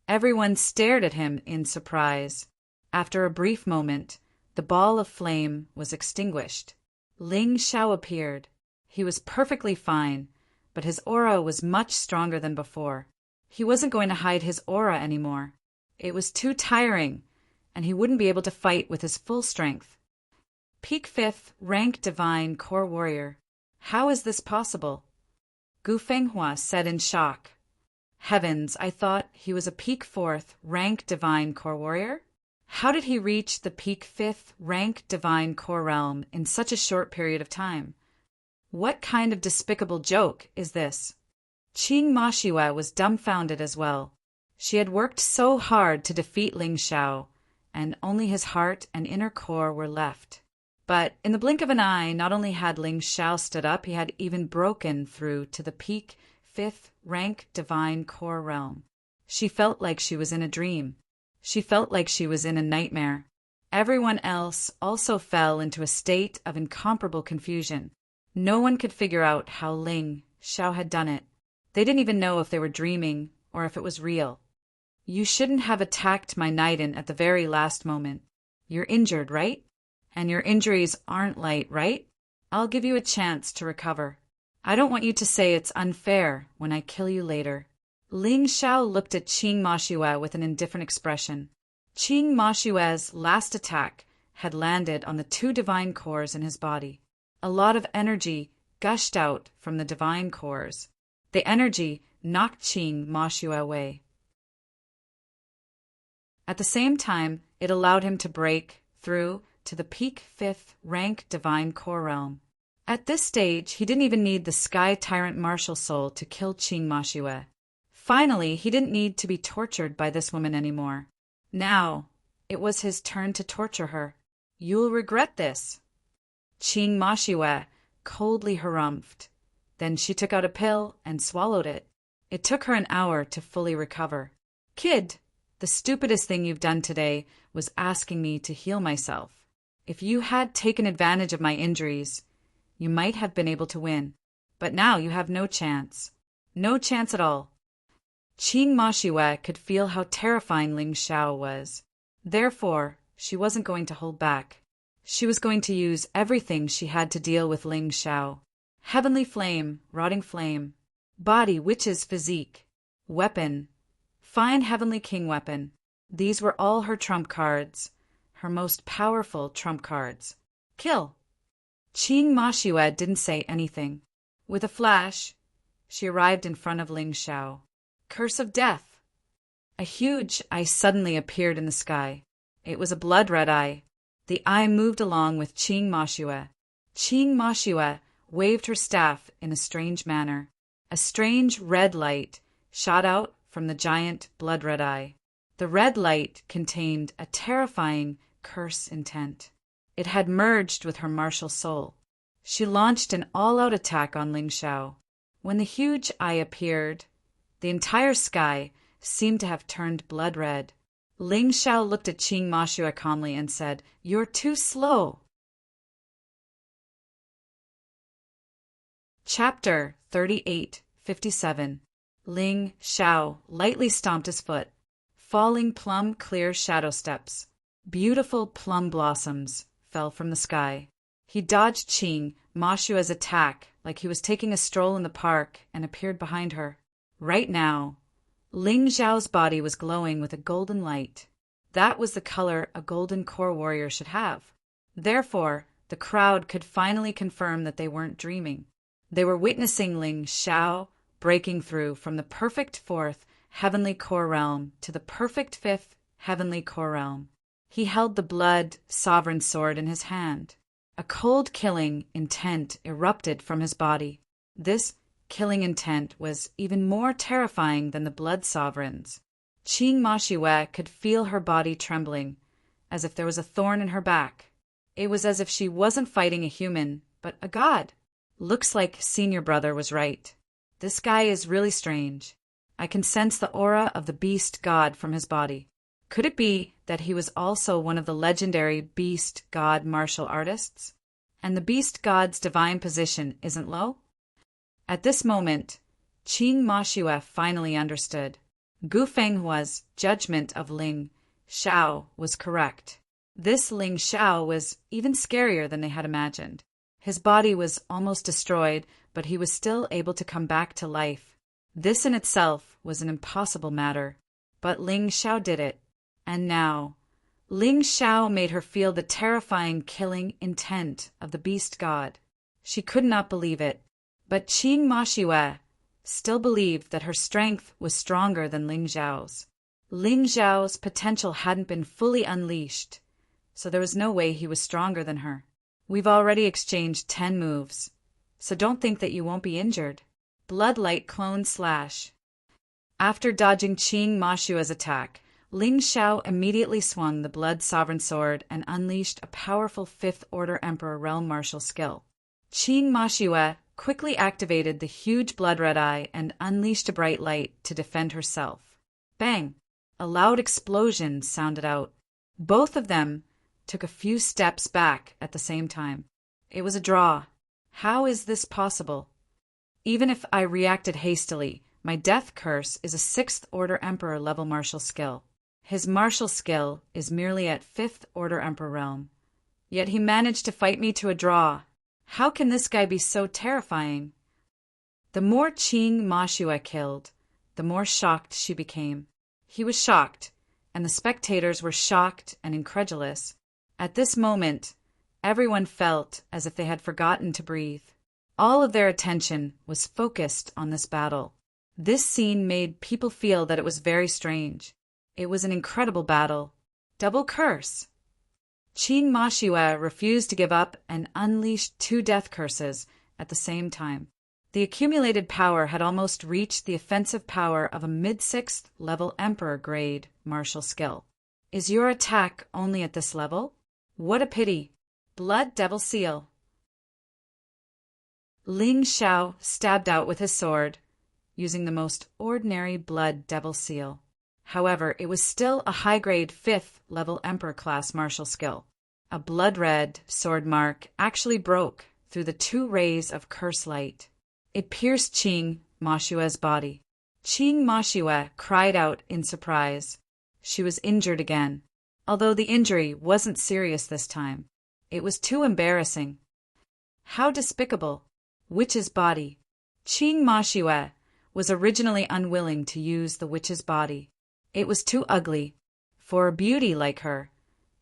A: Everyone stared at him in surprise. After a brief moment, the ball of flame was extinguished. Ling Xiao appeared. He was perfectly fine, but his aura was much stronger than before. He wasn't going to hide his aura anymore. It was too tiring, and he wouldn't be able to fight with his full strength. Peak 5th rank divine core warrior. How is this possible? Gu Fenghua said in shock. Heavens, I thought he was a peak 4th rank divine core warrior? How did he reach the peak 5th rank divine core realm in such a short period of time? What kind of despicable joke is this? Qing Mashue was dumbfounded as well. She had worked so hard to defeat Ling Xiao, and only his heart and inner core were left. But in the blink of an eye, not only had Ling Xiao stood up, he had even broken through to the peak 5th rank divine core realm. She felt like she was in a dream. She felt like she was in a nightmare. Everyone else also fell into a state of incomparable confusion. No one could figure out how Ling Xiao had done it. They didn't even know if they were dreaming or if it was real. You shouldn't have attacked my Knighten at the very last moment. You're injured, right? And your injuries aren't light, right? I'll give you a chance to recover. I don't want you to say it's unfair when I kill you later. Ling Xiao looked at Qing Mashue with an indifferent expression. Qing Mashue's last attack had landed on the 2 divine cores in his body. A lot of energy gushed out from the divine cores. The energy knocked Qing Mashue away. At the same time, it allowed him to break through to the peak 5th rank divine core realm. At this stage, he didn't even need the Sky Tyrant martial soul to kill Qing Mashue. Finally, he didn't need to be tortured by this woman anymore. Now, it was his turn to torture her. "You'll regret this." Qing Mashue coldly harumphed. Then she took out a pill and swallowed it. It took her an hour to fully recover. "Kid, the stupidest thing you've done today was asking me to heal myself. If you had taken advantage of my injuries, you might have been able to win. But now you have no chance. No chance at all." Qing Mashue could feel how terrifying Ling Xiao was. Therefore, she wasn't going to hold back. She was going to use everything she had to deal with Ling Xiao. Heavenly flame, rotting flame. Body, witch's physique. Weapon, fine heavenly king weapon. These were all her trump cards, her most powerful trump cards. Kill. Qing Mashue didn't say anything. With a flash, she arrived in front of Ling Xiao. Curse of death. A huge eye suddenly appeared in the sky. It was a blood-red eye. The eye moved along with Qing Mashue. Qing Mashue waved her staff in a strange manner. A strange red light shot out from the giant blood-red eye. The red light contained a terrifying curse intent. It had merged with her martial soul. She launched an all-out attack on Ling Xiao. When the huge eye appeared, the entire sky seemed to have turned blood-red. Ling Xiao looked at Qing Mashue calmly and said, "You're too slow." Chapter 38:57. Ling Xiao lightly stomped his foot. Falling plum-clear shadow steps. Beautiful plum blossoms fell from the sky. He dodged Qing Mashue's attack like he was taking a stroll in the park and appeared behind her. Right now, Ling Xiao's body was glowing with a golden light. That was the color a golden core warrior should have. Therefore, the crowd could finally confirm that they weren't dreaming. They were witnessing Ling Xiao breaking through from the perfect 4th heavenly core realm to the perfect 5th heavenly core realm. He held the blood sovereign sword in his hand. A cold killing intent erupted from his body. This killing intent was even more terrifying than the blood sovereign's. Qing Mashue could feel her body trembling, as if there was a thorn in her back. It was as if she wasn't fighting a human, but a god. Looks like Senior Brother was right. This guy is really strange. I can sense the aura of the beast god from his body. Could it be that he was also one of the legendary beast god martial artists? And the beast god's divine position isn't low? At this moment, Qing Mashue finally understood. Gu Fenghua's judgment of Ling Xiao was correct. This Ling Xiao was even scarier than they had imagined. His body was almost destroyed, but he was still able to come back to life. This in itself was an impossible matter, but Ling Xiao did it. And now, Ling Xiao made her feel the terrifying killing intent of the beast god. She could not believe it, but Qing Mashue still believed that her strength was stronger than Ling Xiao's. Ling Xiao's potential hadn't been fully unleashed, so there was no way he was stronger than her. We've already exchanged 10 moves, so don't think that you won't be injured. Bloodlight clone slash. After dodging Qing Mashue's attack, Ling Xiao immediately swung the Blood Sovereign Sword and unleashed a powerful 5th Order Emperor realm martial skill. Qing Mashue quickly activated the huge blood red eye and unleashed a bright light to defend herself. Bang! A loud explosion sounded out. Both of them took a few steps back at the same time. It was a draw. How is this possible? Even if I reacted hastily, my death curse is a 6th Order Emperor level martial skill. His martial skill is merely at 5th Order Emperor realm. Yet he managed to fight me to a draw. How can this guy be so terrifying? The more Qing Mashue killed, the more shocked she became. He was shocked, and the spectators were shocked and incredulous. At this moment, everyone felt as if they had forgotten to breathe. All of their attention was focused on this battle. This scene made people feel that it was very strange. It was an incredible battle. Double curse. Qing Ma Xue refused to give up and unleashed 2 death curses at the same time. The accumulated power had almost reached the offensive power of a mid-6th level Emperor grade martial skill. Is your attack only at this level? What a pity. Blood Devil Seal. Ling Xiao stabbed out with his sword, using the most ordinary Blood Devil Seal. However, it was still a high-grade 5th level Emperor class martial skill. A blood-red sword mark actually broke through the 2 rays of curse light. It pierced Qing Ma Xue's body. Qing Ma Xue cried out in surprise. She was injured again, although the injury wasn't serious this time. It was too embarrassing. How despicable. Witch's body. Qing Ma Xue was originally unwilling to use the witch's body. It was too ugly. For a beauty like her,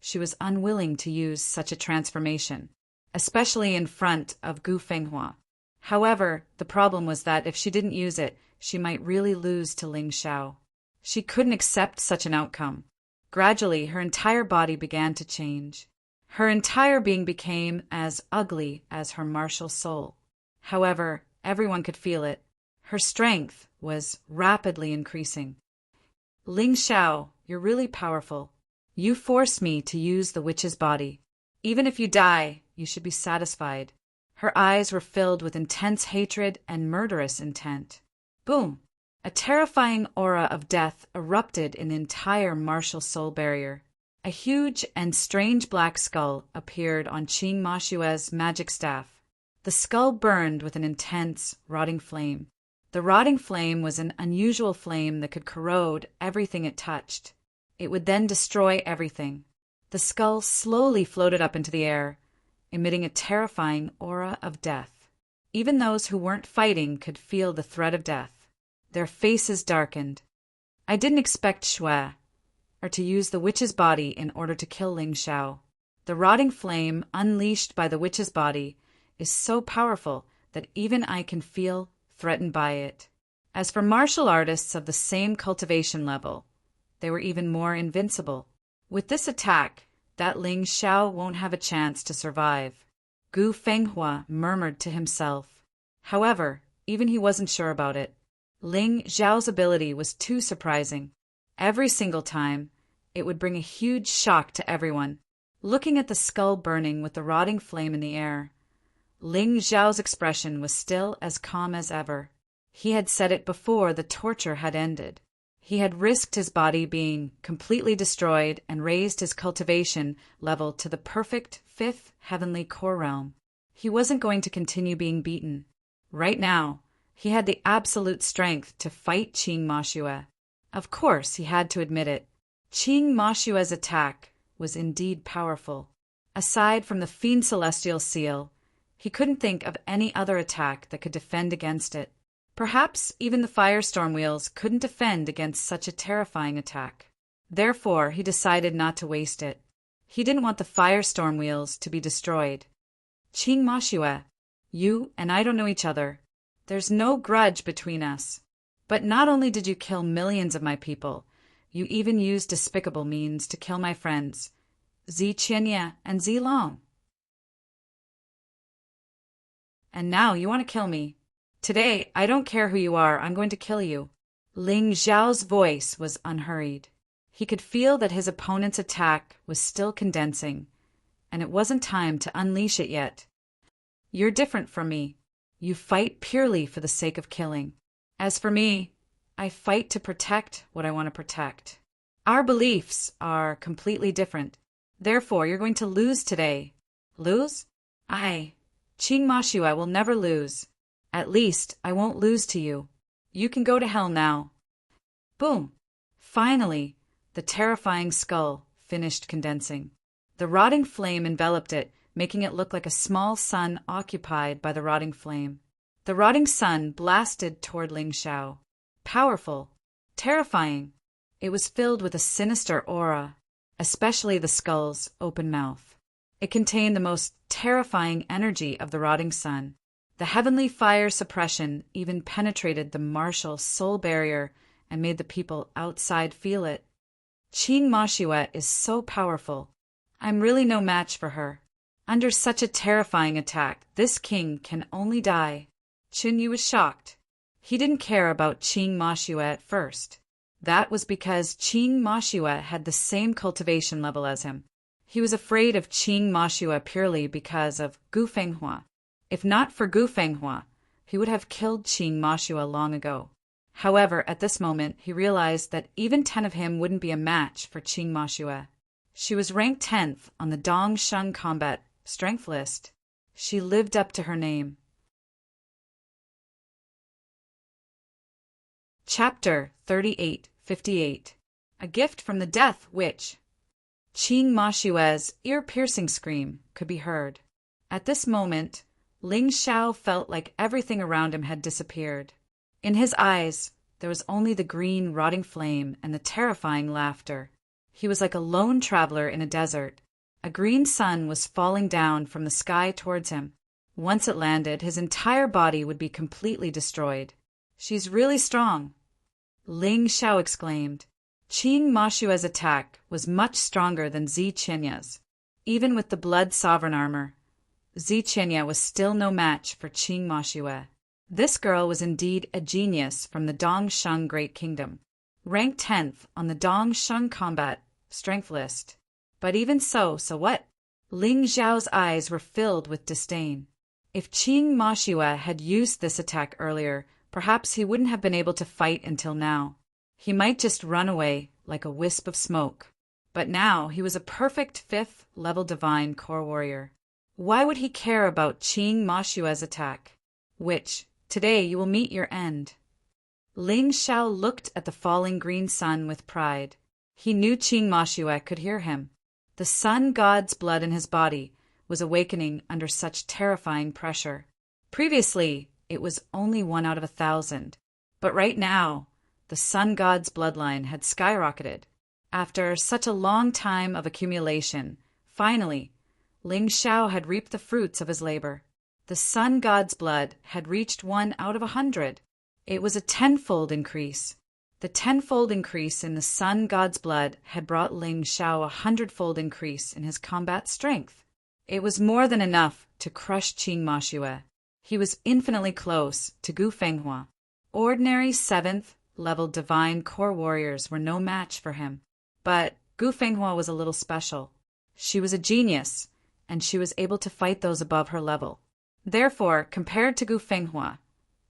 A: she was unwilling to use such a transformation, especially in front of Gu Fenghua. However, the problem was that if she didn't use it, she might really lose to Ling Xiao. She couldn't accept such an outcome. Gradually, her entire body began to change. Her entire being became as ugly as her martial soul. However, everyone could feel it. Her strength was rapidly increasing. Ling Xiao, you're really powerful. You forced me to use the witch's body. Even if you die, you should be satisfied. Her eyes were filled with intense hatred and murderous intent. Boom! A terrifying aura of death erupted in the entire martial soul barrier. A huge and strange black skull appeared on Qing Ma Xue's magic staff. The skull burned with an intense, rotting flame. The rotting flame was an unusual flame that could corrode everything it touched. It would then destroy everything. The skull slowly floated up into the air, emitting a terrifying aura of death. Even those who weren't fighting could feel the threat of death. Their faces darkened. I didn't expect Xue, or to use the witch's body in order to kill Ling Xiao. The rotting flame unleashed by the witch's body is so powerful that even I can feel threatened by it. As for martial artists of the same cultivation level, they were even more invincible. With this attack, that Ling Xiao won't have a chance to survive. Gu Fenghua murmured to himself. However, even he wasn't sure about it. Ling Xiao's ability was too surprising. Every single time, it would bring a huge shock to everyone. Looking at the skull burning with the rotting flame in the air, Ling Xiao's expression was still as calm as ever. He had said it before the torture had ended. He had risked his body being completely destroyed and raised his cultivation level to the perfect 5th heavenly core realm. He wasn't going to continue being beaten. Right now, he had the absolute strength to fight Qing Ma Xue. Of course, he had to admit it. Qing Ma Xue's attack was indeed powerful. Aside from the Fiend Celestial Seal, he couldn't think of any other attack that could defend against it. Perhaps even the Firestorm Wheels couldn't defend against such a terrifying attack. Therefore, he decided not to waste it. He didn't want the Firestorm Wheels to be destroyed. Qing Ma Xue, you and I don't know each other. There's no grudge between us. But not only did you kill millions of my people, you even used despicable means to kill my friends, Zi Qianye and Zi Long. And now you want to kill me. Today, I don't care who you are, I'm going to kill you. Ling Xiao's voice was unhurried. He could feel that his opponent's attack was still condensing, and it wasn't time to unleash it yet. You're different from me. You fight purely for the sake of killing. As for me, I fight to protect what I want to protect. Our beliefs are completely different. Therefore, you're going to lose today. Lose? Qing Ma Xue, will never lose. At least, I won't lose to you. You can go to hell now. Boom! Finally, the terrifying skull finished condensing. The rotting flame enveloped it, making it look like a small sun occupied by the rotting flame. The rotting sun blasted toward Ling Xiao. Powerful. Terrifying. It was filled with a sinister aura, especially the skull's open mouth. It contained the most terrifying energy of the rotting sun. The heavenly fire suppression even penetrated the martial soul barrier and made the people outside feel it. Qing Ma Xue is so powerful. I'm really no match for her. Under such a terrifying attack, this king can only die. Qin Yu was shocked. He didn't care about Qing Mashue at first. That was because Qing Mashue had the same cultivation level as him. He was afraid of Qing Mashue purely because of Gu Fenghua. If not for Gu Fenghua, he would have killed Qing Mashue long ago. However, at this moment, he realized that even 10 of him wouldn't be a match for Qing Mashue. She was ranked 10th on the Dong Sheng combat strength list. She lived up to her name. Chapter 38:58. A gift from the Death Witch. Qing Mashue's ear-piercing scream could be heard. At this moment, Ling Xiao felt like everything around him had disappeared. In his eyes, there was only the green, rotting flame and the terrifying laughter. He was like a lone traveler in a desert. A green sun was falling down from the sky towards him. Once it landed, his entire body would be completely destroyed. She's really strong, Ling Xiao exclaimed. Qing Mashue's attack was much stronger than Zi Qianya's. Even with the blood sovereign armor, Zi Qianya was still no match for Qing Mashue. This girl was indeed a genius from the Dong Sheng Great Kingdom, ranked 10th on the Dong Sheng combat strength list. But even so what? Ling Xiao's eyes were filled with disdain. If Qing Mashue had used this attack earlier, perhaps he wouldn't have been able to fight until now. He might just run away like a wisp of smoke. But now he was a perfect 5th level divine core warrior. Why would he care about Qing Mashue's attack? Which, today you will meet your end. Ling Xiao looked at the falling green sun with pride. He knew Qing Mashue could hear him. The sun god's blood in his body was awakening under such terrifying pressure. Previously, it was only 1 out of 1,000. But right now, the sun god's bloodline had skyrocketed. After such a long time of accumulation, finally, Ling Xiao had reaped the fruits of his labor. The sun god's blood had reached 1 out of 100. It was a 10-fold increase. The 10-fold increase in the sun god's blood had brought Ling Xiao a 100-fold increase in his combat strength. It was more than enough to crush Qing Mashue. He was infinitely close to Gu Fenghua. Ordinary 7th level divine core warriors were no match for him. But Gu Fenghua was a little special. She was a genius, and she was able to fight those above her level. Therefore, compared to Gu Fenghua,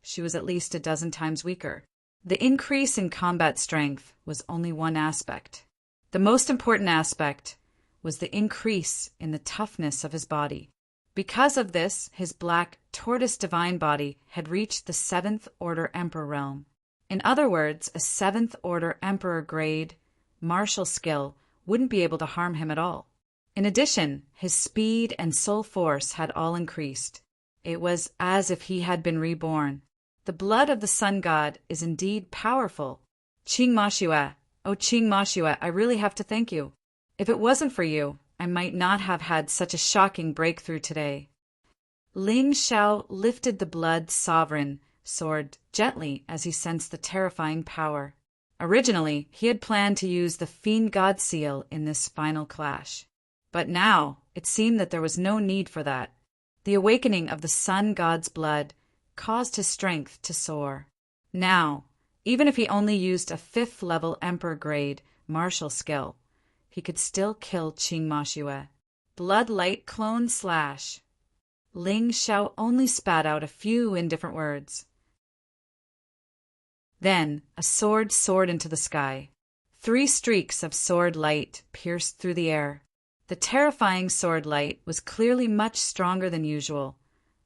A: she was at least a dozen times weaker. The increase in combat strength was only one aspect. The most important aspect was the increase in the toughness of his body. Because of this, his black tortoise divine body had reached the 7th Order Emperor realm. In other words, a 7th Order Emperor grade martial skill wouldn't be able to harm him at all. In addition, his speed and soul force had all increased. It was as if he had been reborn. The blood of the sun god is indeed powerful. Qing Mashue, oh Qing Mashue, I really have to thank you. If it wasn't for you, I might not have had such a shocking breakthrough today. Ling Xiao lifted the blood sovereign sword gently as he sensed the terrifying power. Originally, he had planned to use the Fiend God Seal in this final clash. But now, it seemed that there was no need for that. The awakening of the sun god's blood caused his strength to soar. Now, even if he only used a 5th level Emperor grade martial skill, he could still kill Qing Mashue. Blood light clone slash. Ling Xiao only spat out a few indifferent words. Then a sword soared into the sky. 3 streaks of sword light pierced through the air. The terrifying sword light was clearly much stronger than usual,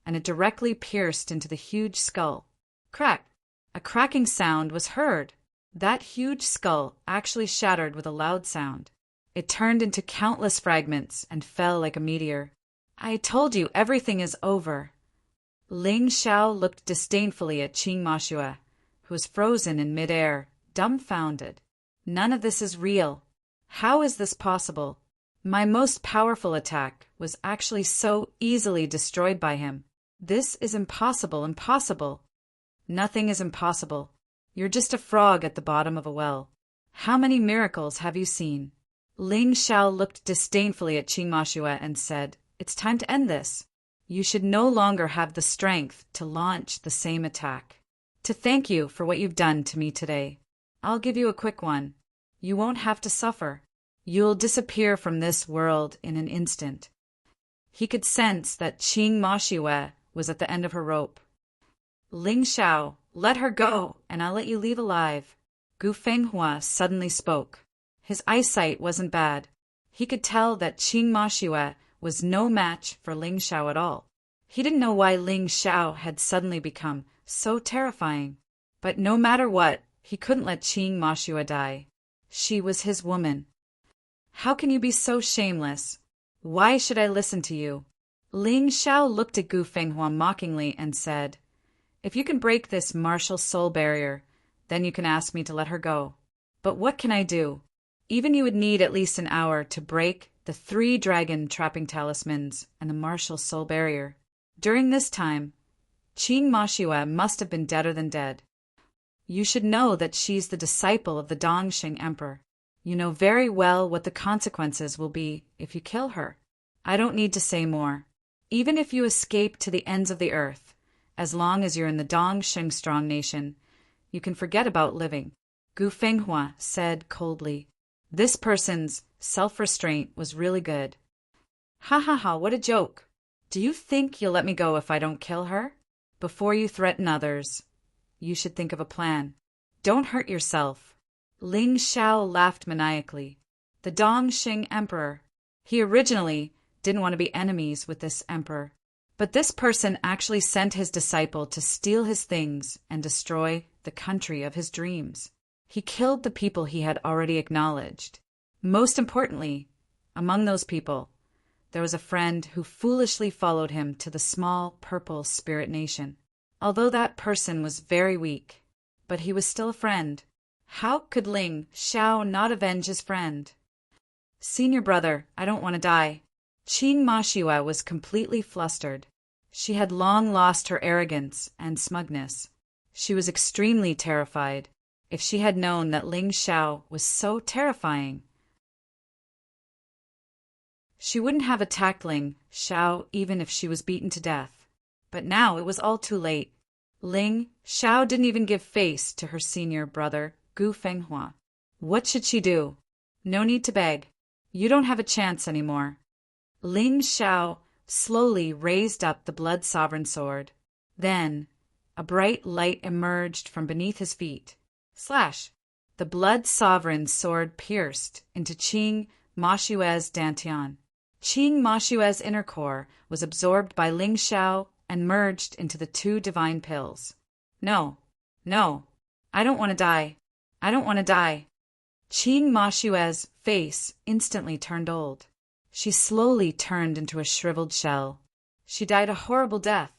A: and it directly pierced into the huge skull. Crack! A cracking sound was heard. That huge skull actually shattered with a loud sound. It turned into countless fragments and fell like a meteor. I told you everything is over. Ling Xiao looked disdainfully at Qing Mashue, who was frozen in midair, dumbfounded. None of this is real. How is this possible? My most powerful attack was actually so easily destroyed by him. This is impossible. Nothing is impossible. You're just a frog at the bottom of a well. How many miracles have you seen? Ling Xiao looked disdainfully at Qing Mashue and said, "It's time to end this. You should no longer have the strength to launch the same attack. To thank you for what you've done to me today, I'll give you a quick one. You won't have to suffer. You'll disappear from this world in an instant." He could sense that Qing Mashue was at the end of her rope. "Ling Xiao, let her go, and I'll let you leave alive." Gu Fenghua suddenly spoke. His eyesight wasn't bad. He could tell that Qing Mashue was no match for Ling Xiao at all. He didn't know why Ling Xiao had suddenly become so terrifying. But no matter what, he couldn't let Qing Mashue die. She was his woman. "How can you be so shameless? Why should I listen to you?" Ling Xiao looked at Gu Fenghua mockingly and said, "If you can break this martial soul barrier, then you can ask me to let her go. But what can I do? Even you would need at least an hour to break the 3 dragon trapping talismans and the martial soul barrier. During this time, Qing Mashue must have been deader than dead. You should know that she's the disciple of the Dongxing Emperor. You know very well what the consequences will be if you kill her. I don't need to say more. Even if you escape to the ends of the earth, as long as you're in the Dongxing Strong Nation, you can forget about living." Gu Fenghua said coldly. This person's self-restraint was really good. "Ha ha ha, what a joke. Do you think you'll let me go if I don't kill her? Before you threaten others, you should think of a plan. Don't hurt yourself." Ling Xiao laughed maniacally. The Dongxing Emperor. He originally didn't want to be enemies with this emperor. But this person actually sent his disciple to steal his things and destroy the country of his dreams. He killed the people he had already acknowledged. Most importantly, among those people, there was a friend who foolishly followed him to the small purple spirit nation. Although that person was very weak, but he was still a friend. How could Ling Xiao not avenge his friend? "Senior brother, I don't want to die." Qing Mashue was completely flustered. She had long lost her arrogance and smugness. She was extremely terrified. If she had known that Ling Xiao was so terrifying, she wouldn't have attacked Ling Xiao even if she was beaten to death. But now it was all too late. Ling Xiao didn't even give face to her senior brother, Gu Fenghua. What should she do? No need to beg. You don't have a chance anymore. Ling Xiao slowly raised up the blood sovereign sword. Then, a bright light emerged from beneath his feet. Slash! The blood sovereign sword pierced into Qing Mashue's dantian. Qing Mashue's inner core was absorbed by Ling Xiao and merged into the 2 divine pills. No, I don't want to die. I don't want to die. Qing Mashue's face instantly turned old. She slowly turned into a shriveled shell. She died a horrible death.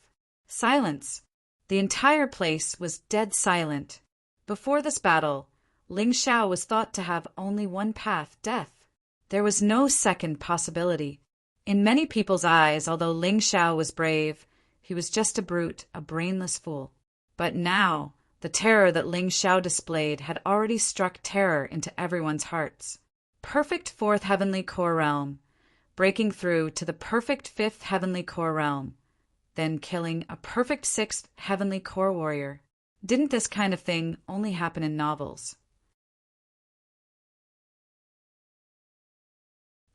A: Silence. The entire place was dead silent. Before this battle, Ling Xiao was thought to have only one path, death. There was no second possibility. In many people's eyes, although Ling Xiao was brave, he was just a brute, a brainless fool. But now, the terror that Ling Xiao displayed had already struck terror into everyone's hearts. Perfect 4th Heavenly Core Realm, breaking through to the perfect 5th Heavenly Core Realm, then killing a perfect 6th Heavenly Core Warrior. Didn't this kind of thing only happen in novels?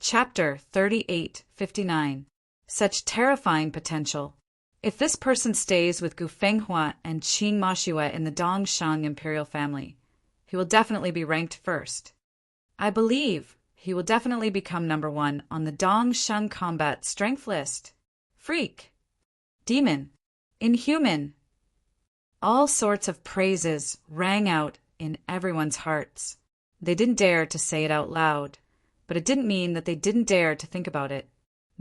A: Chapter 3859. Such terrifying potential. If this person stays with Gu Fenghua and Qing Mashue in the Dongshang imperial family, he will definitely be ranked first. I believe he will definitely become number 1 on the Dongshang combat strength list. Freak. Demon. Inhuman. All sorts of praises rang out in everyone's hearts. They didn't dare to say it out loud, but it didn't mean that they didn't dare to think about it.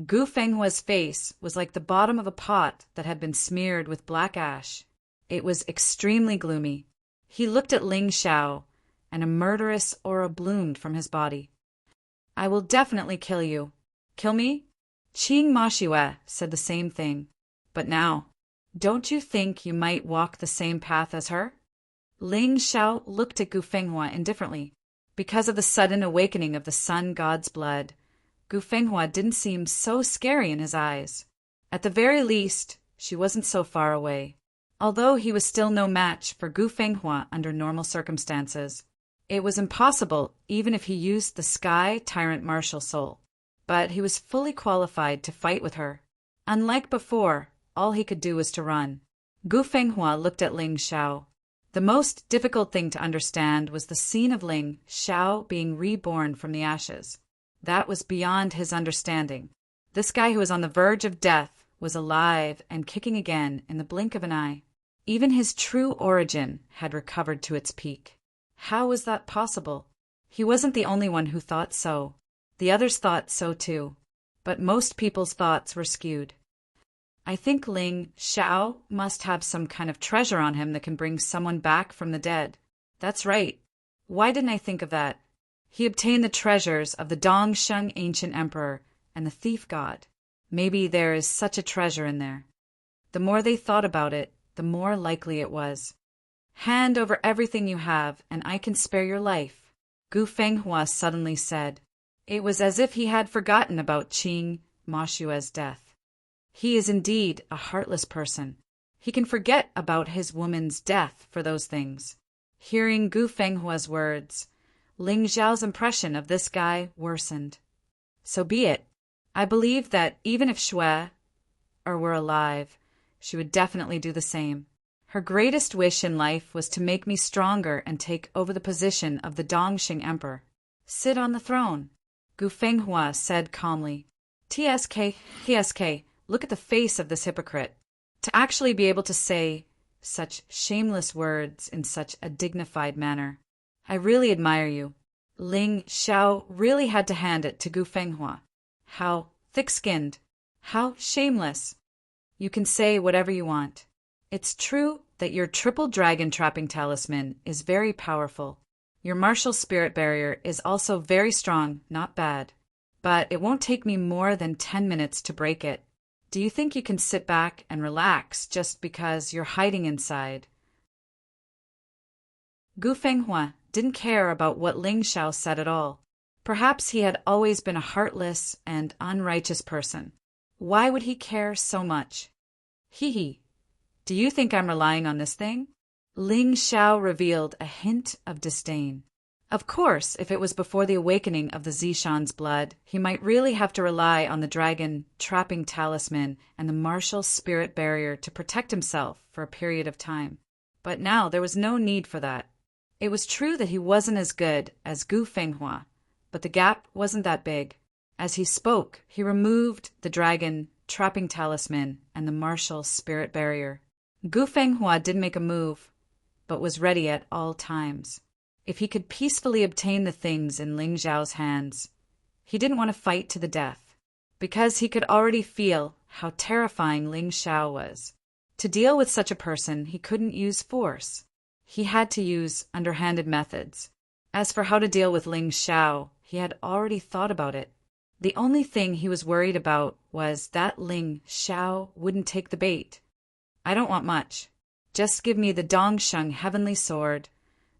A: Gu Fenghua's face was like the bottom of a pot that had been smeared with black ash. It was extremely gloomy. He looked at Ling Xiao, and a murderous aura bloomed from his body. "I will definitely kill you." "Kill me?" Qing Mashue said the same thing. "But now, don't you think you might walk the same path as her?" Ling Xiao looked at Gu Fenghua indifferently. Because of the sudden awakening of the sun god's blood, Gu Fenghua didn't seem so scary in his eyes. At the very least, she wasn't so far away. Although he was still no match for Gu Fenghua under normal circumstances. It was impossible even if he used the Sky Tyrant martial soul. But he was fully qualified to fight with her. Unlike before, all he could do was to run. Gu Fenghua looked at Ling Xiao. The most difficult thing to understand was the scene of Ling Xiao being reborn from the ashes. That was beyond his understanding. This guy who was on the verge of death was alive and kicking again in the blink of an eye. Even his true origin had recovered to its peak. How was that possible? He wasn't the only one who thought so. The others thought so too. But most people's thoughts were skewed. I think Ling Xiao must have some kind of treasure on him that can bring someone back from the dead. That's right. Why didn't I think of that? He obtained the treasures of the Dongsheng ancient emperor and the thief god. Maybe there is such a treasure in there. The more they thought about it, the more likely it was. Hand over everything you have, and I can spare your life, Gu Fenghua suddenly said. It was as if he had forgotten about Qing Mashua's death. He is indeed a heartless person. He can forget about his woman's death for those things. Hearing Gu Fenghua's words, Ling Xiao's impression of this guy worsened. So be it. I believe that even if Shui were alive, she would definitely do the same. Her greatest wish in life was to make me stronger and take over the position of the Dongxing Emperor. Sit on the throne, Gu Fenghua said calmly. TSK, look at the face of this hypocrite. To actually be able to say such shameless words in such a dignified manner. I really admire you. Ling Xiao really had to hand it to Gu Fenghua. How thick-skinned. How shameless. You can say whatever you want. It's true that your triple dragon trapping talisman is very powerful. Your martial spirit barrier is also very strong, not bad. But it won't take me more than 10 minutes to break it. Do you think you can sit back and relax just because you're hiding inside? Gu Fenghua didn't care about what Ling Xiao said at all. Perhaps he had always been a heartless and unrighteous person. Why would he care so much? Hee. Do you think I'm relying on this thing? Ling Xiao revealed a hint of disdain. Of course, if it was before the awakening of the Zishan's blood, he might really have to rely on the dragon trapping talisman and the martial spirit barrier to protect himself for a period of time. But now there was no need for that. It was true that he wasn't as good as Gu Fenghua, but the gap wasn't that big. As he spoke, he removed the dragon trapping talisman and the martial spirit barrier. Gu Fenghua didn't make a move, but was ready at all times. If he could peacefully obtain the things in Ling Xiao's hands, he didn't want to fight to the death, because he could already feel how terrifying Ling Xiao was. To deal with such a person, he couldn't use force. He had to use underhanded methods. As for how to deal with Ling Xiao, he had already thought about it. The only thing he was worried about was that Ling Xiao wouldn't take the bait. I don't want much. Just give me the Dongsheng heavenly sword,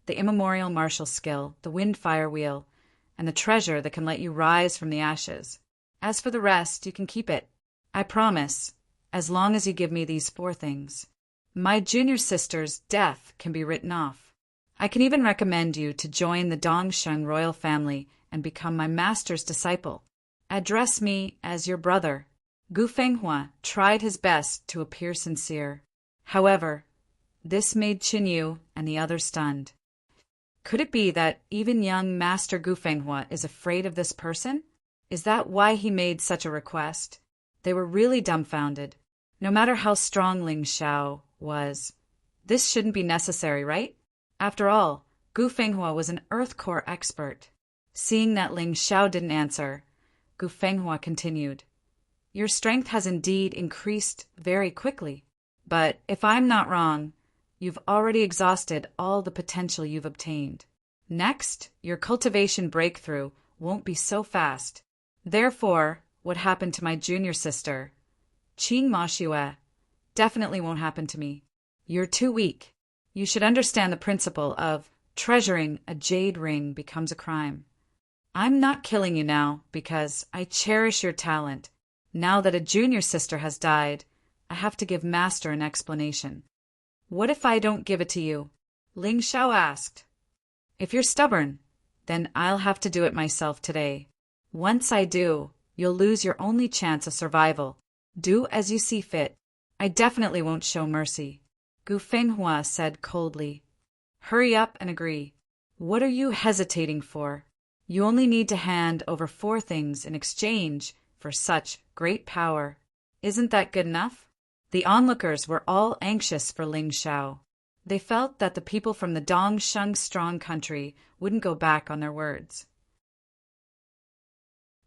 A: the immemorial martial skill, the wind fire wheel, and the treasure that can let you rise from the ashes. As for the rest, you can keep it. I promise, as long as you give me these 4 things. My junior sister's death can be written off. I can even recommend you to join the Dongsheng royal family and become my master's disciple. Address me as your brother. Gu Fenghua tried his best to appear sincere. However, this made Qinyu and the others stunned. Could it be that even young Master Gu Fenghua is afraid of this person? Is that why he made such a request? They were really dumbfounded. No matter how strong Ling Xiao was, this shouldn't be necessary, right? After all, Gu Fenghua was an earth core expert. Seeing that Ling Xiao didn't answer, Gu Fenghua continued. Your strength has indeed increased very quickly. But if I'm not wrong, you've already exhausted all the potential you've obtained. Next, your cultivation breakthrough won't be so fast. Therefore, what happened to my junior sister, Qing Mashue, definitely won't happen to me. You're too weak. You should understand the principle of Treasuring a jade ring becomes a crime. I'm not killing you now because I cherish your talent. Now that a junior sister has died, I have to give Master an explanation. What if I don't give it to you? Ling Xiao asked. If you're stubborn, then I'll have to do it myself today. Once I do, you'll lose your only chance of survival. Do as you see fit. I definitely won't show mercy, Gu Fenghua said coldly. Hurry up and agree. What are you hesitating for? You only need to hand over 4 things in exchange for such great power. Isn't that good enough? The onlookers were all anxious for Ling Xiao. They felt that the people from the Dongsheng strong country wouldn't go back on their words.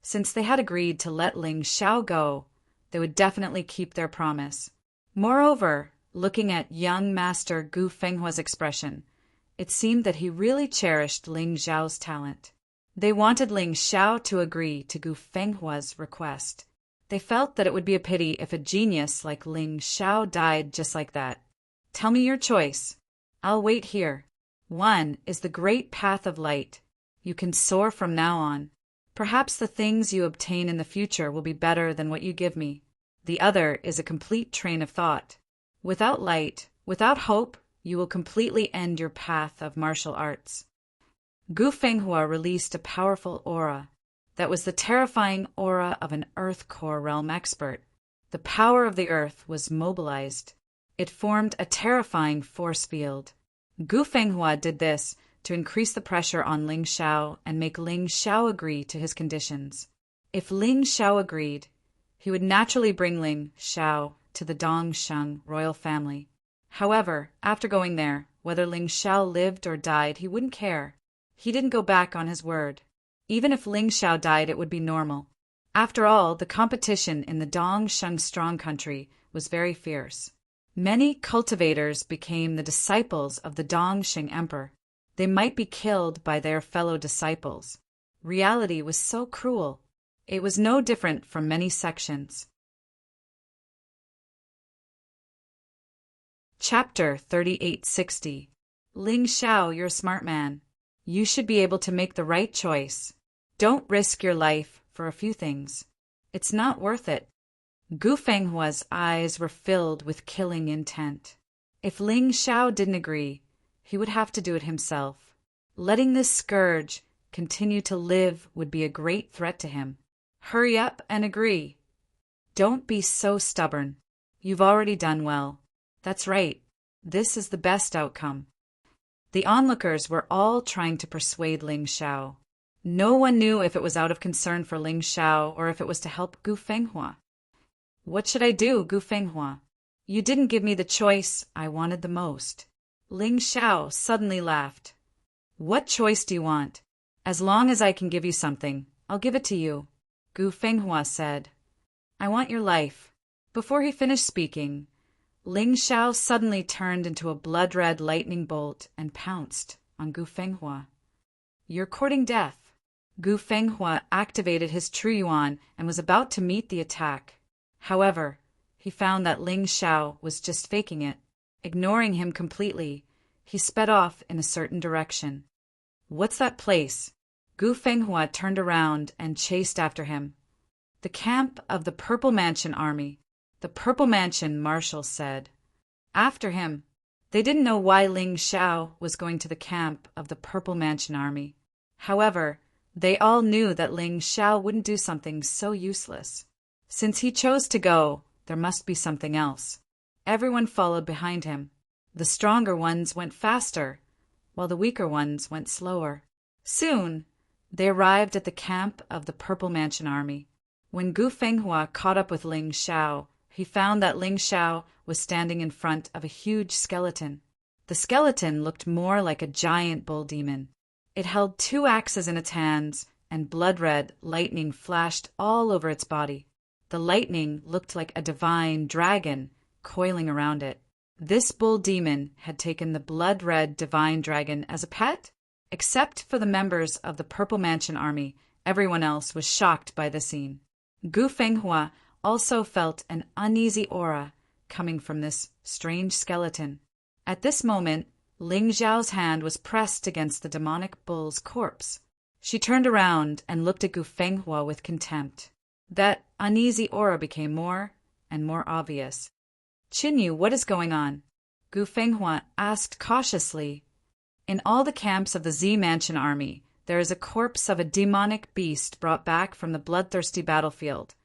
A: Since they had agreed to let Ling Xiao go, they would definitely keep their promise. Moreover, looking at young Master Gu Fenghua's expression, it seemed that he really cherished Ling Xiao's talent. They wanted Ling Xiao to agree to Gu Fenghua's request. They felt that it would be a pity if a genius like Ling Xiao died just like that. Tell me your choice. I'll wait here. 1 is the great path of light. You can soar from now on. Perhaps the things you obtain in the future will be better than what you give me. The other is a complete train of thought. Without light, without hope, you will completely end your path of martial arts. Gu Fenghua released a powerful aura. That was the terrifying aura of an Earth Core realm expert. The power of the Earth was mobilized. It formed a terrifying force field. Gu Fenghua did this to increase the pressure on Ling Xiao and make Ling Xiao agree to his conditions. If Ling Xiao agreed, he would naturally bring Ling Xiao to the Dongsheng royal family. However, after going there, whether Ling Xiao lived or died, he wouldn't care. He didn't go back on his word. Even if Ling Xiao died, it would be normal. After all, the competition in the Dongsheng strong country was very fierce. Many cultivators became the disciples of the Dongsheng emperor. They might be killed by their fellow disciples. Reality was so cruel. It was no different from many sections. Chapter 3860. Ling Xiao, you're a smart man. You should be able to make the right choice. Don't risk your life for a few things. It's not worth it. Gu Fenghua's eyes were filled with killing intent. If Ling Xiao didn't agree, he would have to do it himself. Letting this scourge continue to live would be a great threat to him. Hurry up and agree. Don't be so stubborn. You've already done well. That's right. This is the best outcome. The onlookers were all trying to persuade Ling Xiao. No one knew if it was out of concern for Ling Xiao or if it was to help Gu Fenghua. What should I do, Gu Fenghua? You didn't give me the choice I wanted the most. Ling Xiao suddenly laughed. What choice do you want? As long as I can give you something, I'll give it to you, Gu Fenghua said. I want your life. Before he finished speaking, Ling Xiao suddenly turned into a blood-red lightning bolt and pounced on Gu Fenghua. You're courting death. Gu Fenghua activated his True Yuan and was about to meet the attack. However, he found that Ling Xiao was just faking it. Ignoring him completely, he sped off in a certain direction. What's that place? Gu Fenghua turned around and chased after him. The camp of the Purple Mansion Army. The Purple Mansion Marshal said. After him. They didn't know why Ling Xiao was going to the camp of the Purple Mansion Army. However, they all knew that Ling Xiao wouldn't do something so useless. Since he chose to go, there must be something else. Everyone followed behind him. The stronger ones went faster, while the weaker ones went slower. Soon, they arrived at the camp of the Purple Mansion Army. When Gu Fenghua caught up with Ling Xiao, he found that Ling Xiao was standing in front of a huge skeleton. The skeleton looked more like a giant bull demon. It held 2 axes in its hands, and blood-red lightning flashed all over its body. The lightning looked like a divine dragon coiling around it. This bull demon had taken the blood-red divine dragon as a pet? Except for the members of the Purple Mansion Army, everyone else was shocked by the scene. Gu Fenghua also felt an uneasy aura coming from this strange skeleton. At this moment, Ling Xiao's hand was pressed against the demonic bull's corpse. She turned around and looked at Gu Fenghua with contempt. That uneasy aura became more and more obvious. "Qinyu, what is going on?" Gu Fenghua asked cautiously. "In all the camps of the Z Mansion army, there is a corpse of a demonic beast brought back from the bloodthirsty battlefield,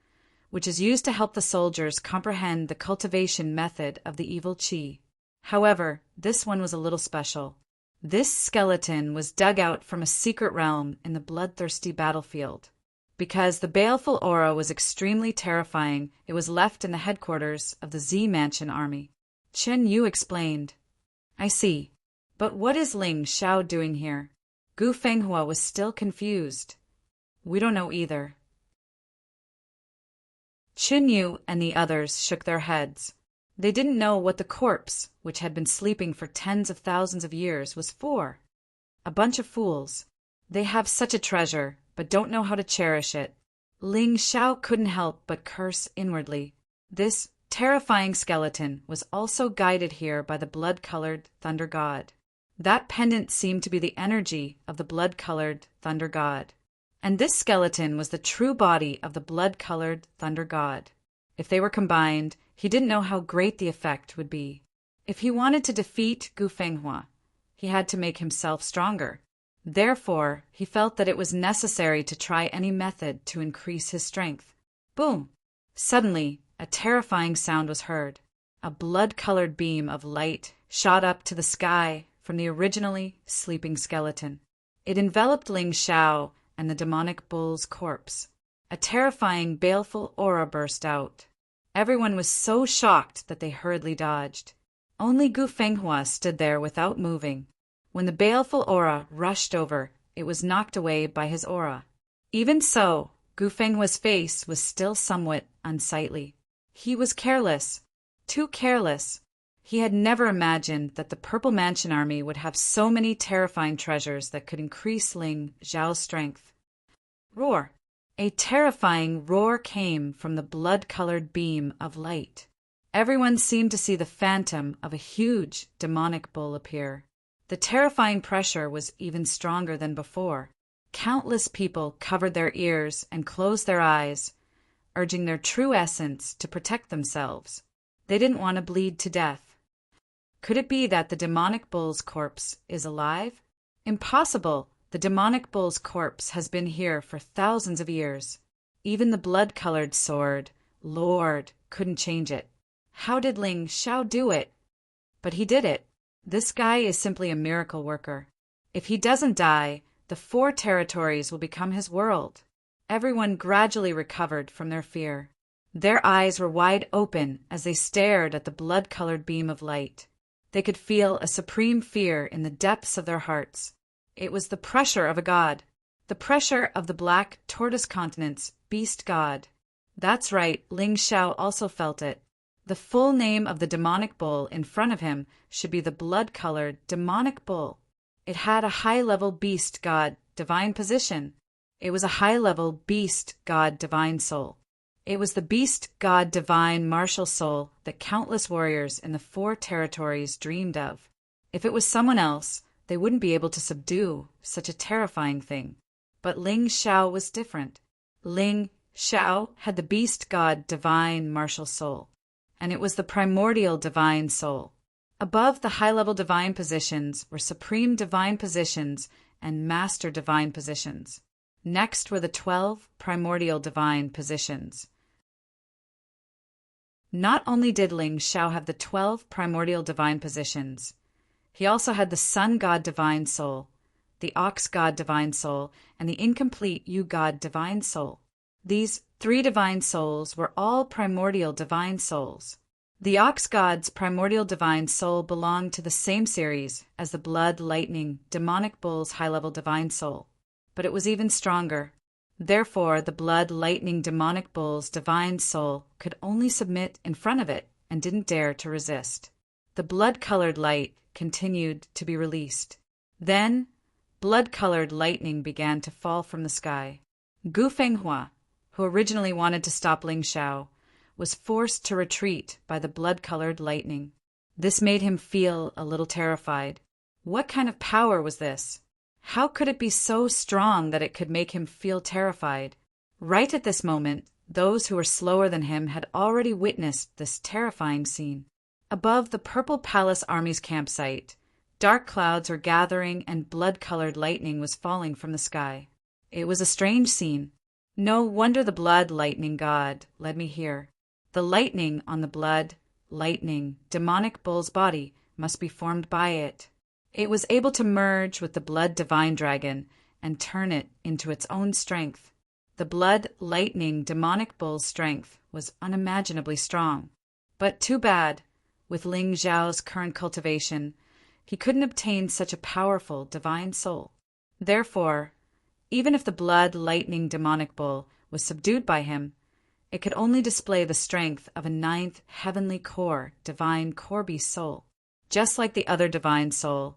A: which is used to help the soldiers comprehend the cultivation method of the evil qi. However, this one was a little special. This skeleton was dug out from a secret realm in the bloodthirsty battlefield. Because the baleful aura was extremely terrifying, it was left in the headquarters of the Z Mansion army." Chen Yu explained. "I see. But what is Ling Xiao doing here?" Gu Fenghua was still confused. "We don't know either." Chen Yu and the others shook their heads. They didn't know what the corpse, which had been sleeping for tens of thousands of years, was for. A bunch of fools. They have such a treasure, but don't know how to cherish it. Ling Xiao couldn't help but curse inwardly. This terrifying skeleton was also guided here by the blood-colored thunder god. That pendant seemed to be the energy of the blood-colored thunder god. And this skeleton was the true body of the blood-colored thunder god. If they were combined, he didn't know how great the effect would be. If he wanted to defeat Gu Fenghua, he had to make himself stronger. Therefore, he felt that it was necessary to try any method to increase his strength. Boom! Suddenly, a terrifying sound was heard. A blood-colored beam of light shot up to the sky from the originally sleeping skeleton. It enveloped Ling Xiao and the demonic bull's corpse. A terrifying, baleful aura burst out. Everyone was so shocked that they hurriedly dodged. Only Gu Fenghua stood there without moving. When the baleful aura rushed over, it was knocked away by his aura. Even so, Gu Fenghua's face was still somewhat unsightly. He was careless, too careless. He had never imagined that the Purple Mansion army would have so many terrifying treasures that could increase Ling Xiao's strength. Roar! A terrifying roar came from the blood-colored beam of light. Everyone seemed to see the phantom of a huge demonic bull appear. The terrifying pressure was even stronger than before. Countless people covered their ears and closed their eyes, urging their true essence to protect themselves. They didn't want to bleed to death. Could it be that the demonic bull's corpse is alive? Impossible! The demonic bull's corpse has been here for thousands of years. Even the blood-colored sword, Lord, couldn't change it. How did Ling Xiao do it? But he did it. This guy is simply a miracle worker. If he doesn't die, the 4 territories will become his world. Everyone gradually recovered from their fear. Their eyes were wide open as they stared at the blood-colored beam of light. They could feel a supreme fear in the depths of their hearts. It was the pressure of a god. The pressure of the black tortoise continent's beast god. That's right, Ling Xiao also felt it. The full name of the demonic bull in front of him should be the blood-colored demonic bull. It had a high-level beast god divine position. It was a high-level beast god divine soul. It was the beast god divine martial soul that countless warriors in the 4 territories dreamed of. If it was someone else, they wouldn't be able to subdue such a terrifying thing. But Ling Xiao was different. Ling Xiao had the beast god divine martial soul, and it was the primordial divine soul. Above the high-level divine positions were supreme divine positions and master divine positions. Next were the 12 primordial divine positions. Not only did Ling Xiao have the 12 primordial divine positions, he also had the Sun God Divine Soul, the Ox God Divine Soul, and the incomplete Yu God Divine Soul. These 3 divine souls were all primordial divine souls. The Ox God's primordial divine soul belonged to the same series as the Blood Lightning Demonic Bull's high-level divine soul, but it was even stronger. Therefore, the Blood Lightning Demonic Bull's divine soul could only submit in front of it and didn't dare to resist. The blood-colored light continued to be released. Then, blood-colored lightning began to fall from the sky. Gu Fenghua, who originally wanted to stop Ling Xiao, was forced to retreat by the blood-colored lightning. This made him feel a little terrified. What kind of power was this? How could it be so strong that it could make him feel terrified? Right at this moment, those who were slower than him had already witnessed this terrifying scene. Above the Purple Palace Army's campsite, dark clouds were gathering and blood-colored lightning was falling from the sky. It was a strange scene. No wonder the blood lightning god led me here. The lightning on the blood lightning demonic bull's body must be formed by it. It was able to merge with the blood divine dragon and turn it into its own strength. The blood lightning demonic bull's strength was unimaginably strong. But too bad, with Ling Zhao's current cultivation, he couldn't obtain such a powerful divine soul. Therefore, even if the blood lightning demonic bull was subdued by him, it could only display the strength of a ninth heavenly core divine core beast soul. Just like the other divine soul,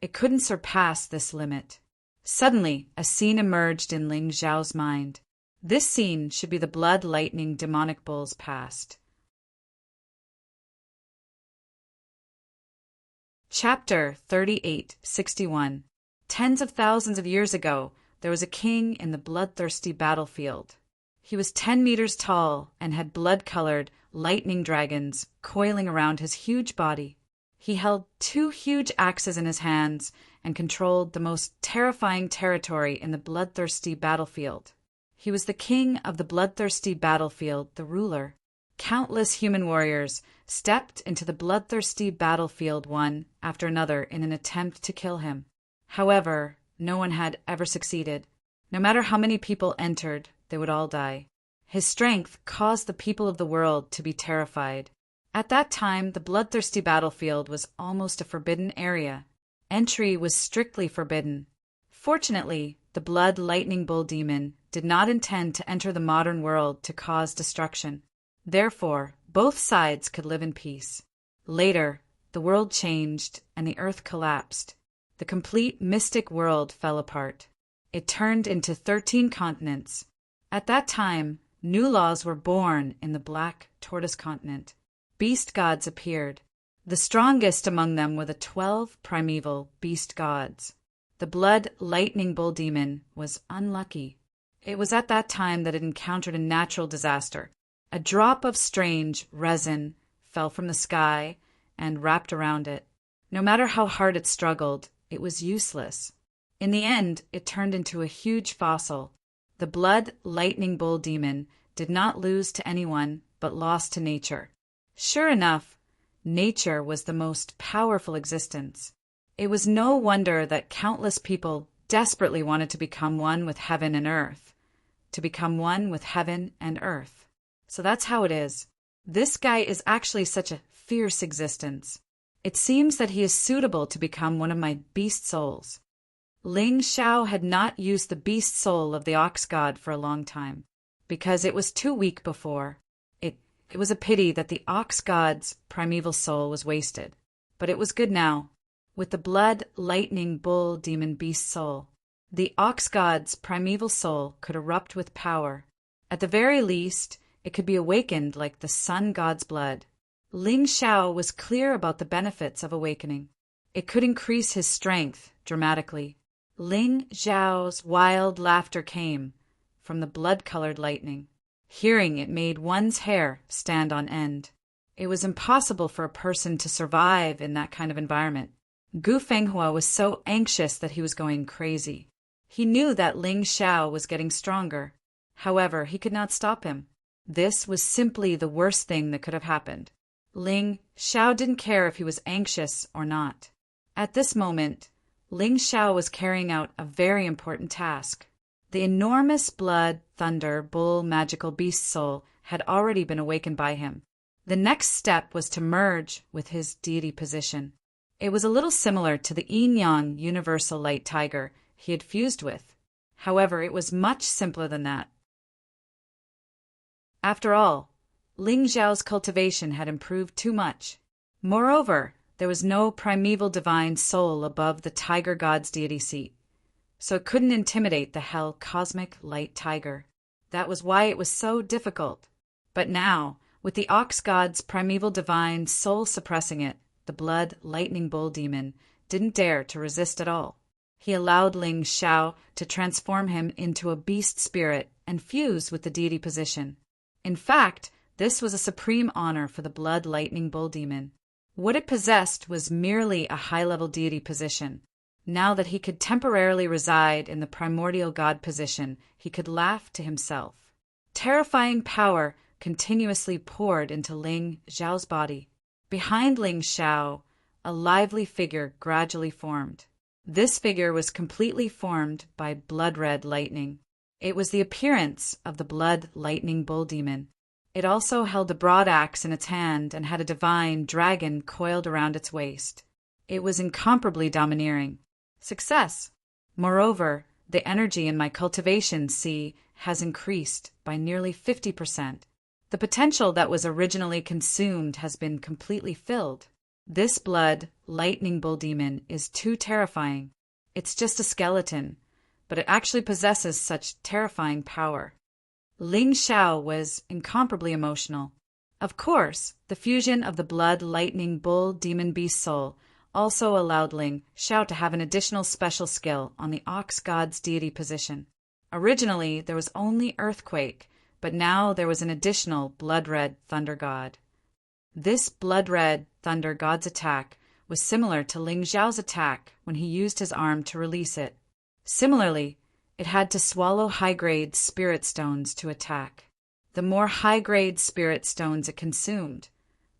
A: it couldn't surpass this limit. Suddenly, a scene emerged in Ling Zhao's mind. This scene should be the blood lightning demonic bull's past. Chapter 3861. Tens of thousands of years ago, there was a king in the bloodthirsty battlefield. He was 10 meters tall and had blood-colored lightning dragons coiling around his huge body. He held 2 huge axes in his hands and controlled the most terrifying territory in the bloodthirsty battlefield. He was the king of the bloodthirsty battlefield, the ruler. Countless human warriors stepped into the bloodthirsty battlefield one after another in an attempt to kill him. However, no one had ever succeeded. No matter how many people entered, they would all die. His strength caused the people of the world to be terrified. At that time, the bloodthirsty battlefield was almost a forbidden area. Entry was strictly forbidden. Fortunately, the blood lightning bull demon did not intend to enter the modern world to cause destruction. Therefore, both sides could live in peace. Later, the world changed and the earth collapsed. The complete mystic world fell apart. It turned into 13 continents. At that time, new laws were born in the Black Tortoise continent. Beast gods appeared. The strongest among them were the 12 primeval beast gods. The blood lightning bull demon was unlucky. It was at that time that it encountered a natural disaster. A drop of strange resin fell from the sky and wrapped around it. No matter how hard it struggled, it was useless. In the end, it turned into a huge fossil. The blood lightning bull demon did not lose to anyone, but lost to nature. Sure enough, nature was the most powerful existence. It was no wonder that countless people desperately wanted to become one with heaven and earth. To become one with heaven and earth. So that's how it is. This guy is actually such a fierce existence. It seems that he is suitable to become one of my beast souls. Ling Xiao had not used the beast soul of the ox god for a long time, because it was too weak before. It was a pity that the ox god's primeval soul was wasted, but it was good now. With the blood lightning bull demon beast soul, the ox god's primeval soul could erupt with power. At the very least, it could be awakened like the sun god's blood. Ling Xiao was clear about the benefits of awakening. It could increase his strength dramatically. Ling Xiao's wild laughter came from the blood-colored lightning. Hearing it made one's hair stand on end. It was impossible for a person to survive in that kind of environment. Gu Fenghua was so anxious that he was going crazy. He knew that Ling Xiao was getting stronger. However, he could not stop him. This was simply the worst thing that could have happened. Ling Xiao didn't care if he was anxious or not. At this moment, Ling Xiao was carrying out a very important task. The enormous blood, thunder, bull, magical beast soul had already been awakened by him. The next step was to merge with his deity position. It was a little similar to the yin-yang universal light tiger he had fused with. However, it was much simpler than that. After all, Ling Xiao's cultivation had improved too much. Moreover, there was no primeval divine soul above the tiger god's deity seat, so it couldn't intimidate the hell cosmic light tiger. That was why it was so difficult. But now, with the ox god's primeval divine soul suppressing it, the blood lightning bull demon didn't dare to resist at all. He allowed Ling Xiao to transform him into a beast spirit and fuse with the deity position. In fact, this was a supreme honor for the Blood Lightning Bull Demon. What it possessed was merely a high-level deity position. Now that he could temporarily reside in the primordial god position, he could laugh to himself. Terrifying power continuously poured into Ling Xiao's body. Behind Ling Xiao, a lively figure gradually formed. This figure was completely formed by blood-red lightning. It was the appearance of the Blood Lightning Bull Demon. It also held a broad axe in its hand and had a divine dragon coiled around its waist. It was incomparably domineering. Success! Moreover, the energy in my cultivation has increased by nearly 50%. The potential that was originally consumed has been completely filled. This Blood Lightning Bull Demon is too terrifying. It's just a skeleton, but it actually possesses such terrifying power. Ling Xiao was incomparably emotional. Of course, the fusion of the Blood Lightning Bull Demon Beast soul also allowed Ling Xiao to have an additional special skill on the Ox God's deity position. Originally, there was only Earthquake, but now there was an additional Blood-Red Thunder God. This Blood-Red Thunder God's attack was similar to Ling Xiao's attack when he used his arm to release it. Similarly, it had to swallow high-grade spirit stones to attack. The more high-grade spirit stones it consumed,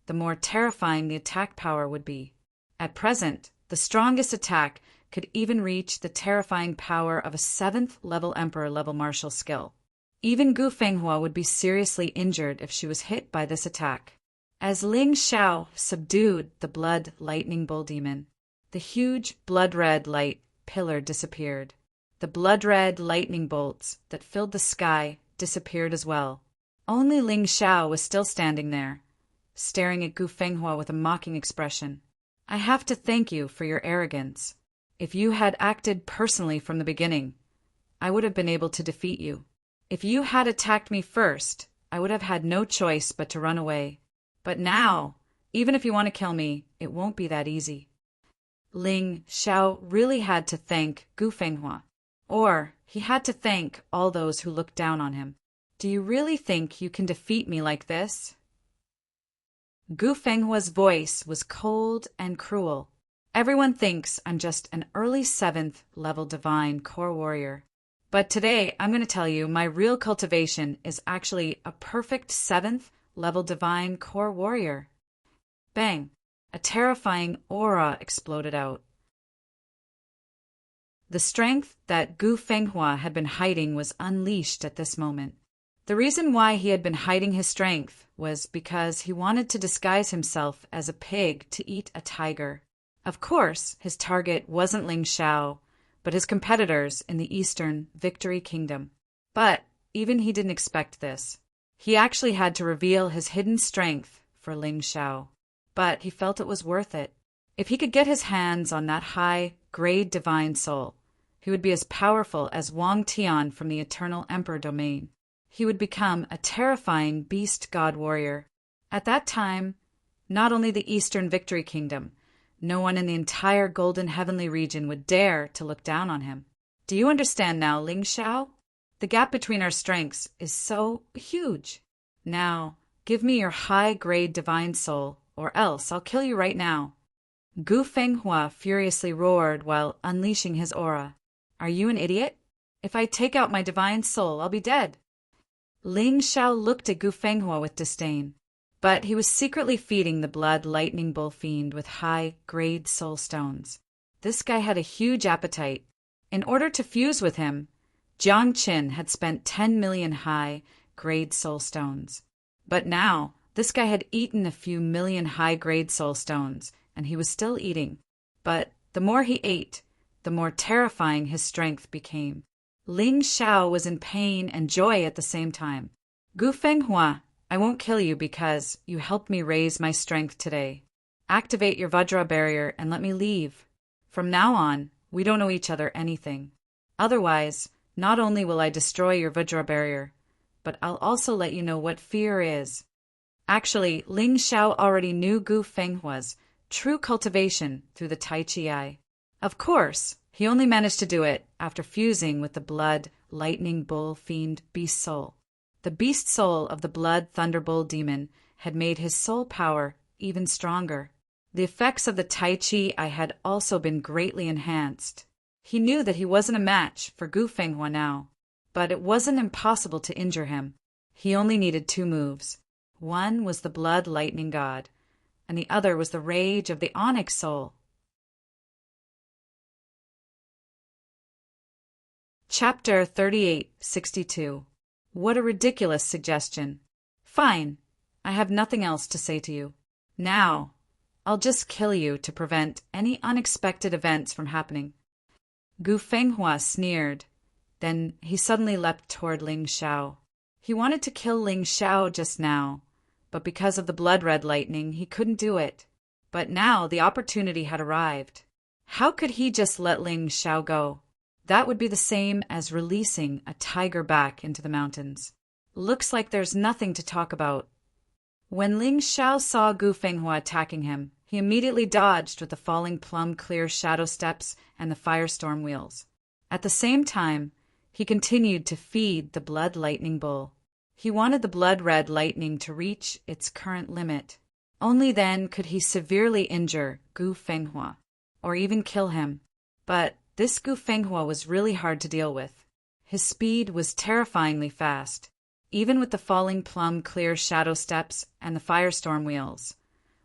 A: the more terrifying the attack power would be. At present, the strongest attack could even reach the terrifying power of a 7th-level Emperor-level martial skill. Even Gu Fenghua would be seriously injured if she was hit by this attack. As Ling Xiao subdued the Blood Lightning Bull Demon, the huge blood-red light pillar disappeared. The blood-red lightning bolts that filled the sky disappeared as well. Only Ling Xiao was still standing there, staring at Gu Fenghua with a mocking expression. I have to thank you for your arrogance. If you had acted personally from the beginning, I would have been able to defeat you. If you had attacked me first, I would have had no choice but to run away. But now, even if you want to kill me, it won't be that easy. Ling Xiao really had to thank Gu Fenghua. Or he had to thank all those who looked down on him. Do you really think you can defeat me like this? Gu Fenghua's voice was cold and cruel. Everyone thinks I'm just an early 7th-level divine core warrior. But today I'm going to tell you my real cultivation is actually a perfect 7th-level divine core warrior. Bang! A terrifying aura exploded out. The strength that Gu Fenghua had been hiding was unleashed at this moment. The reason why he had been hiding his strength was because he wanted to disguise himself as a pig to eat a tiger. Of course, his target wasn't Ling Xiao, but his competitors in the Eastern Victory Kingdom. But even he didn't expect this. He actually had to reveal his hidden strength for Ling Xiao. But he felt it was worth it. If he could get his hands on that high-grade divine soul, he would be as powerful as Wang Tian from the Eternal Emperor domain. He would become a terrifying beast god warrior. At that time, not only the Eastern Victory Kingdom, no one in the entire Golden Heavenly region would dare to look down on him. Do you understand now, Ling Xiao? The gap between our strengths is so huge. Now, give me your high-grade divine soul, or else I'll kill you right now. Gu Fenghua furiously roared while unleashing his aura. Are you an idiot? If I take out my divine soul, I'll be dead. Ling Xiao looked at Gu Fenghua with disdain, but he was secretly feeding the Blood Lightning Bull Fiend with high-grade soul stones. This guy had a huge appetite. In order to fuse with him, Jiang Qin had spent 10 million high-grade soul stones. But now, this guy had eaten a few million high-grade soul stones, and he was still eating. But the more he ate, the more terrifying his strength became. Ling Xiao was in pain and joy at the same time. Gu Fenghua, I won't kill you because you helped me raise my strength today. Activate your Vajra barrier and let me leave. From now on, we don't owe each other anything. Otherwise, not only will I destroy your Vajra barrier, but I'll also let you know what fear is. Actually, Ling Xiao already knew Gu Fenghua's true cultivation through the Tai Chi Eye. Of course, he only managed to do it after fusing with the blood, lightning bull fiend beast soul. The beast soul of the blood thunderbull demon had made his soul power even stronger. The effects of the Tai Chi I had also been greatly enhanced. He knew that he wasn't a match for Gu Fenghua now, but it wasn't impossible to injure him. He only needed 2 moves. One was the blood lightning god, and the other was the rage of the onyx soul. Chapter 3862. What a ridiculous suggestion. Fine, I have nothing else to say to you. Now, I'll just kill you to prevent any unexpected events from happening. Gu Fenghua sneered. Then he suddenly leapt toward Ling Xiao. He wanted to kill Ling Xiao just now, but because of the blood-red lightning, he couldn't do it. But now the opportunity had arrived. How could he just let Ling Xiao go? That would be the same as releasing a tiger back into the mountains. Looks like there's nothing to talk about. When Ling Xiao saw Gu Fenghua attacking him, he immediately dodged with the falling plum clear shadow steps and the firestorm wheels. At the same time, he continued to feed the blood lightning bull. He wanted the blood-red lightning to reach its current limit. Only then could he severely injure Gu Fenghua, or even kill him. But this Gu Fenghua was really hard to deal with. His speed was terrifyingly fast, even with the falling plum clear shadow steps and the firestorm wheels.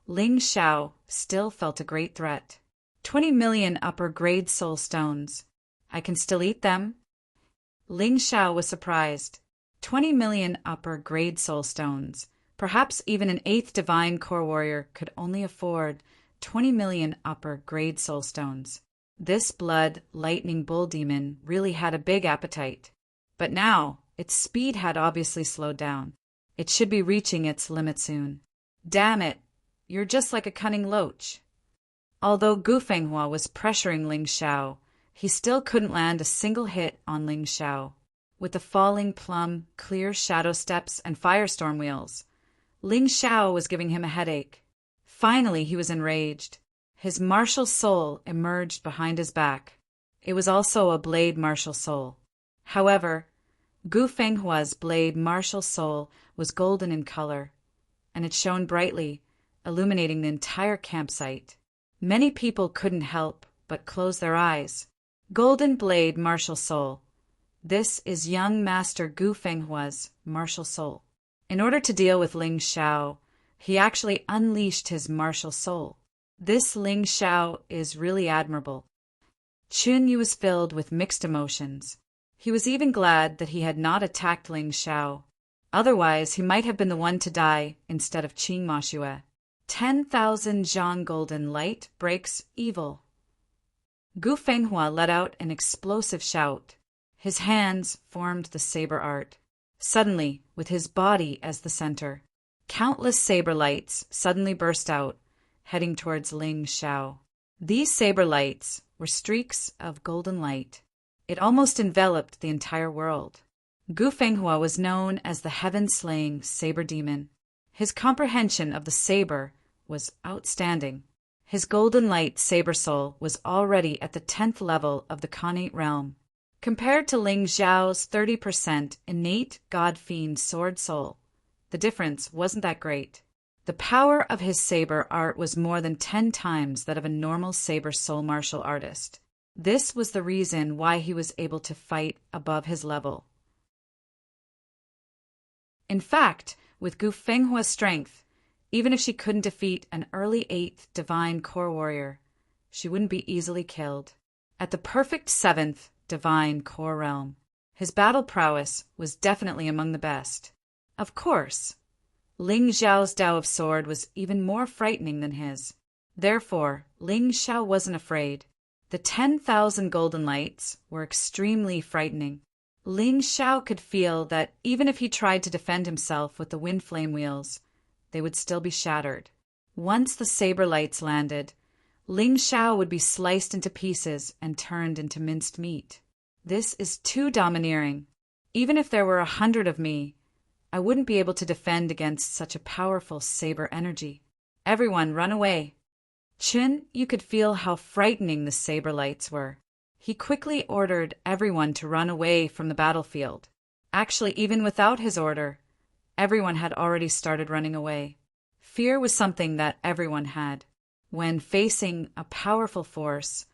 A: Ling Xiao still felt a great threat. 20 million upper-grade soul stones. I can still eat them? Ling Xiao was surprised. 20 million upper-grade soul stones. Perhaps even an 8th divine core warrior could only afford 20 million upper-grade soul stones. This blood lightning bull demon really had a big appetite. But now, its speed had obviously slowed down. It should be reaching its limit soon. Damn it, you're just like a cunning loach. Although Gu Fenghua was pressuring Ling Xiao, he still couldn't land a single hit on Ling Xiao. With the falling plum, clear shadow steps and firestorm wheels, Ling Xiao was giving him a headache. Finally, he was enraged. His martial soul emerged behind his back. It was also a blade martial soul. However, Gu Fenghua's blade martial soul was golden in color, and it shone brightly, illuminating the entire campsite. Many people couldn't help but close their eyes. Golden blade martial soul. This is young Master Gu Fenghua's martial soul. In order to deal with Ling Xiao, he actually unleashed his martial soul. This Ling Xiao is really admirable. Chun Yu was filled with mixed emotions. He was even glad that he had not attacked Ling Xiao. Otherwise, he might have been the one to die instead of Qing Ma Xue. 10,000 Zhang golden light breaks evil. Gu Fenghua let out an explosive shout. His hands formed the saber art. Suddenly, with his body as the center, countless saber lights suddenly burst out, heading towards Ling Xiao. These saber lights were streaks of golden light. It almost enveloped the entire world. Gu Fenghua was known as the heaven-slaying saber demon. His comprehension of the saber was outstanding. His golden light saber soul was already at the 10th level of the Khanate realm. Compared to Ling Xiao's 30% innate god-fiend sword soul, the difference wasn't that great. The power of his saber art was more than 10 times that of a normal saber soul martial artist. This was the reason why he was able to fight above his level. In fact, with Gu Fenghua's strength, even if she couldn't defeat an early 8th divine core warrior, she wouldn't be easily killed. At the perfect 7th divine core realm, his battle prowess was definitely among the best. Of course, Ling Xiao's Tao of Sword was even more frightening than his. Therefore, Ling Xiao wasn't afraid. The 10,000 golden lights were extremely frightening. Ling Xiao could feel that even if he tried to defend himself with the wind flame wheels, they would still be shattered. Once the saber lights landed, Ling Xiao would be sliced into pieces and turned into minced meat. This is too domineering. Even if there were 100 of me, I wouldn't be able to defend against such a powerful saber energy. Everyone run away. Qin, you could feel how frightening the saber lights were. He quickly ordered everyone to run away from the battlefield. Actually, even without his order, everyone had already started running away. Fear was something that everyone had. When facing a powerful force,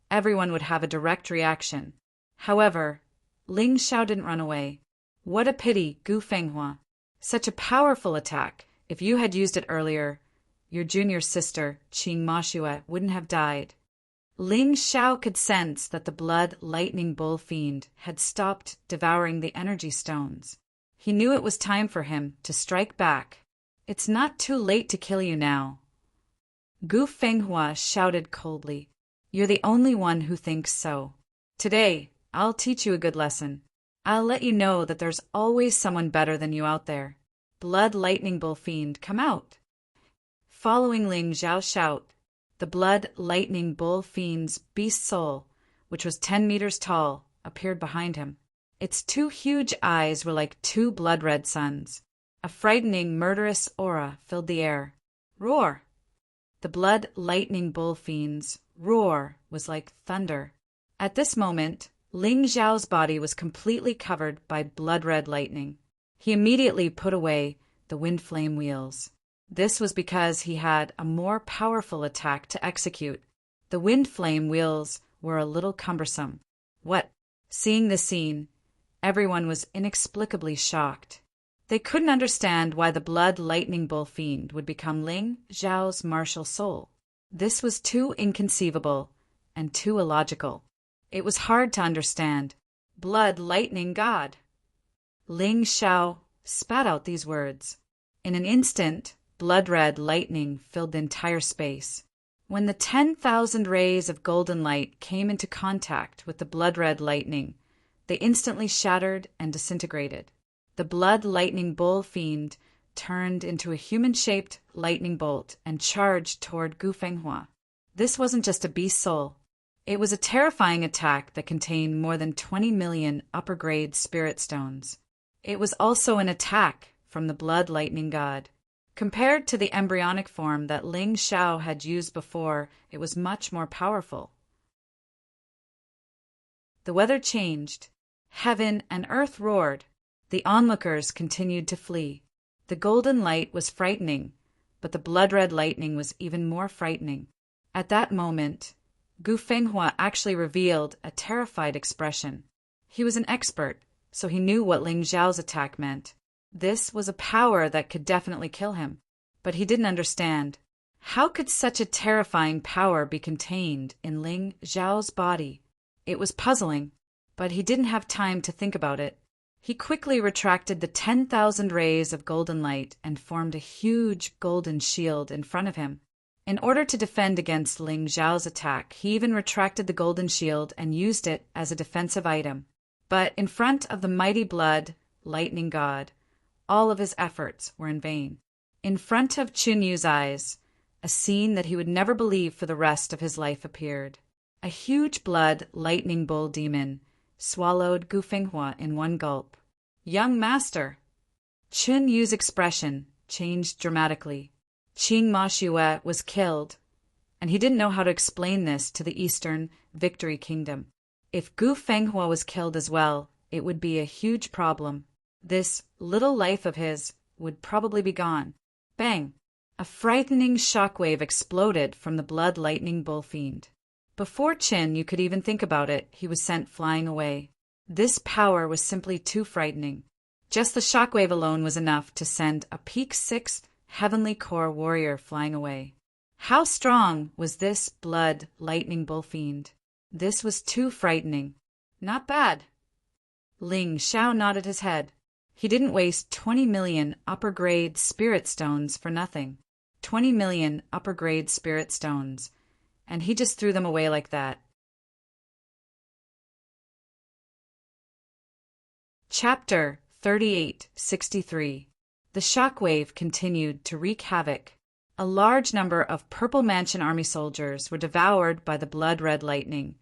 A: everyone would have a direct reaction. However, Ling Xiao didn't run away. What a pity, Gu Fenghua. Such a powerful attack. If you had used it earlier, your junior sister, Qing Mashue, wouldn't have died. Ling Xiao could sense that the blood lightning bull fiend had stopped devouring the energy stones. He knew it was time for him to strike back. It's not too late to kill you now. Gu Fenghua shouted coldly. You're the only one who thinks so. Today, I'll teach you a good lesson. I'll let you know that there's always someone better than you out there. Blood lightning bull fiend, come out. Following Ling Xiao's shout, the blood lightning bull fiend's beast soul, which was 10 meters tall, appeared behind him. Its two huge eyes were like two blood-red suns. A frightening, murderous aura filled the air. Roar! The blood lightning bull fiend's roar was like thunder. At this moment, Ling Xiao's body was completely covered by blood-red lightning. He immediately put away the wind flame wheels. This was because he had a more powerful attack to execute. The wind flame wheels were a little cumbersome. What? Seeing this scene, everyone was inexplicably shocked. They couldn't understand why the blood lightning bull fiend would become Ling Xiao's martial soul. This was too inconceivable and too illogical. It was hard to understand. Blood lightning god. Ling Xiao spat out these words. In an instant, blood-red lightning filled the entire space. When the 10,000 rays of golden light came into contact with the blood-red lightning, they instantly shattered and disintegrated. The blood lightning bull fiend turned into a human-shaped lightning bolt and charged toward Gu Fenghua. This wasn't just a beast soul. It was a terrifying attack that contained more than 20 million upper-grade spirit stones. It was also an attack from the blood lightning god. Compared to the embryonic form that Ling Xiao had used before, it was much more powerful. The weather changed. Heaven and earth roared. The onlookers continued to flee. The golden light was frightening, but the blood-red lightning was even more frightening. At that moment, Gu Fenghua actually revealed a terrified expression. He was an expert, so he knew what Ling Xiao's attack meant. This was a power that could definitely kill him, but he didn't understand. How could such a terrifying power be contained in Ling Xiao's body? It was puzzling, but he didn't have time to think about it. He quickly retracted the 10,000 rays of golden light and formed a huge golden shield in front of him. In order to defend against Ling Xiao's attack, he even retracted the golden shield and used it as a defensive item. But in front of the mighty blood lightning god, all of his efforts were in vain. In front of Qin Yu's eyes, a scene that he would never believe for the rest of his life appeared. A huge blood lightning bull demon swallowed Gu Fenghua in one gulp. Young master! Qin Yu's expression changed dramatically. Qing Mashue was killed, and he didn't know how to explain this to the Eastern Victory Kingdom. If Gu Fenghua was killed as well, it would be a huge problem. This little life of his would probably be gone. Bang! A frightening shockwave exploded from the blood lightning bull fiend. Before Qin you could even think about it, he was sent flying away. This power was simply too frightening. Just the shockwave alone was enough to send a peak 6th heavenly core warrior flying away. How strong was this blood lightning bull fiend? This was too frightening. Not bad. Ling Xiao nodded his head. He didn't waste 20 million upper-grade spirit stones for nothing. 20 million upper-grade spirit stones. And he just threw them away like that. Chapter 3863. The shockwave continued to wreak havoc. A large number of Purple Mansion Army soldiers were devoured by the blood-red lightning,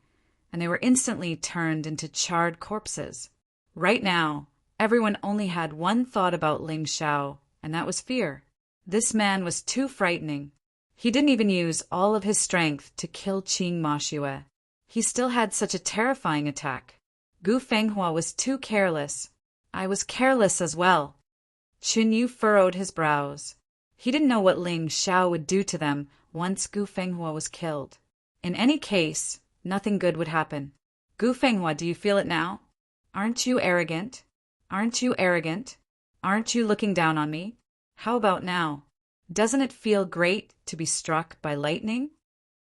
A: and they were instantly turned into charred corpses. Right now, everyone only had one thought about Ling Xiao, and that was fear. This man was too frightening. He didn't even use all of his strength to kill Qing Ma Xue. He still had such a terrifying attack. Gu Fenghua was too careless. I was careless as well. Chun Yu furrowed his brows. He didn't know what Ling Xiao would do to them once Gu Fenghua was killed. In any case, nothing good would happen. Gu Fenghua, do you feel it now? Aren't you arrogant? Aren't you arrogant? Aren't you looking down on me? How about now? Doesn't it feel great to be struck by lightning?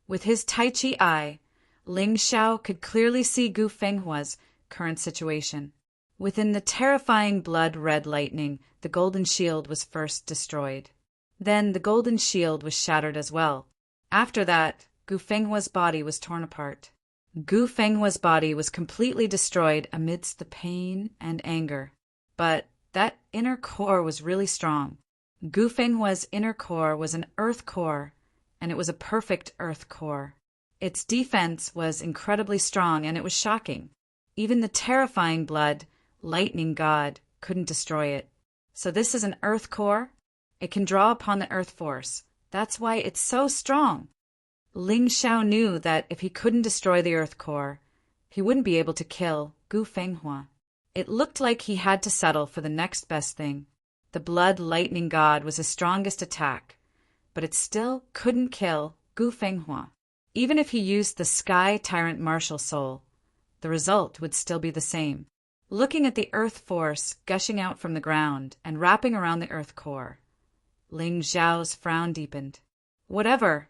A: With his Tai Chi eye, Ling Xiao could clearly see Gu Fenghua's current situation. Within the terrifying blood-red lightning, the golden shield was first destroyed. Then the golden shield was shattered as well. After that, Gu Fenghua's body was torn apart. Gu Fenghua's body was completely destroyed amidst the pain and anger. But that inner core was really strong. Gu Fenghua's inner core was an earth core, and it was a perfect earth core. Its defense was incredibly strong, and it was shocking. Even the terrifying lightning god couldn't destroy it. So this is an earth core? It can draw upon the earth force. That's why it's so strong. Ling Xiao knew that if he couldn't destroy the earth core, he wouldn't be able to kill Gu Fenghua. It looked like he had to settle for the next best thing. The blood lightning god was his strongest attack, but it still couldn't kill Gu Fenghua. Even if he used the Sky Tyrant martial soul, the result would still be the same. Looking at the earth force gushing out from the ground and wrapping around the earth core, Ling Xiao's frown deepened. Whatever.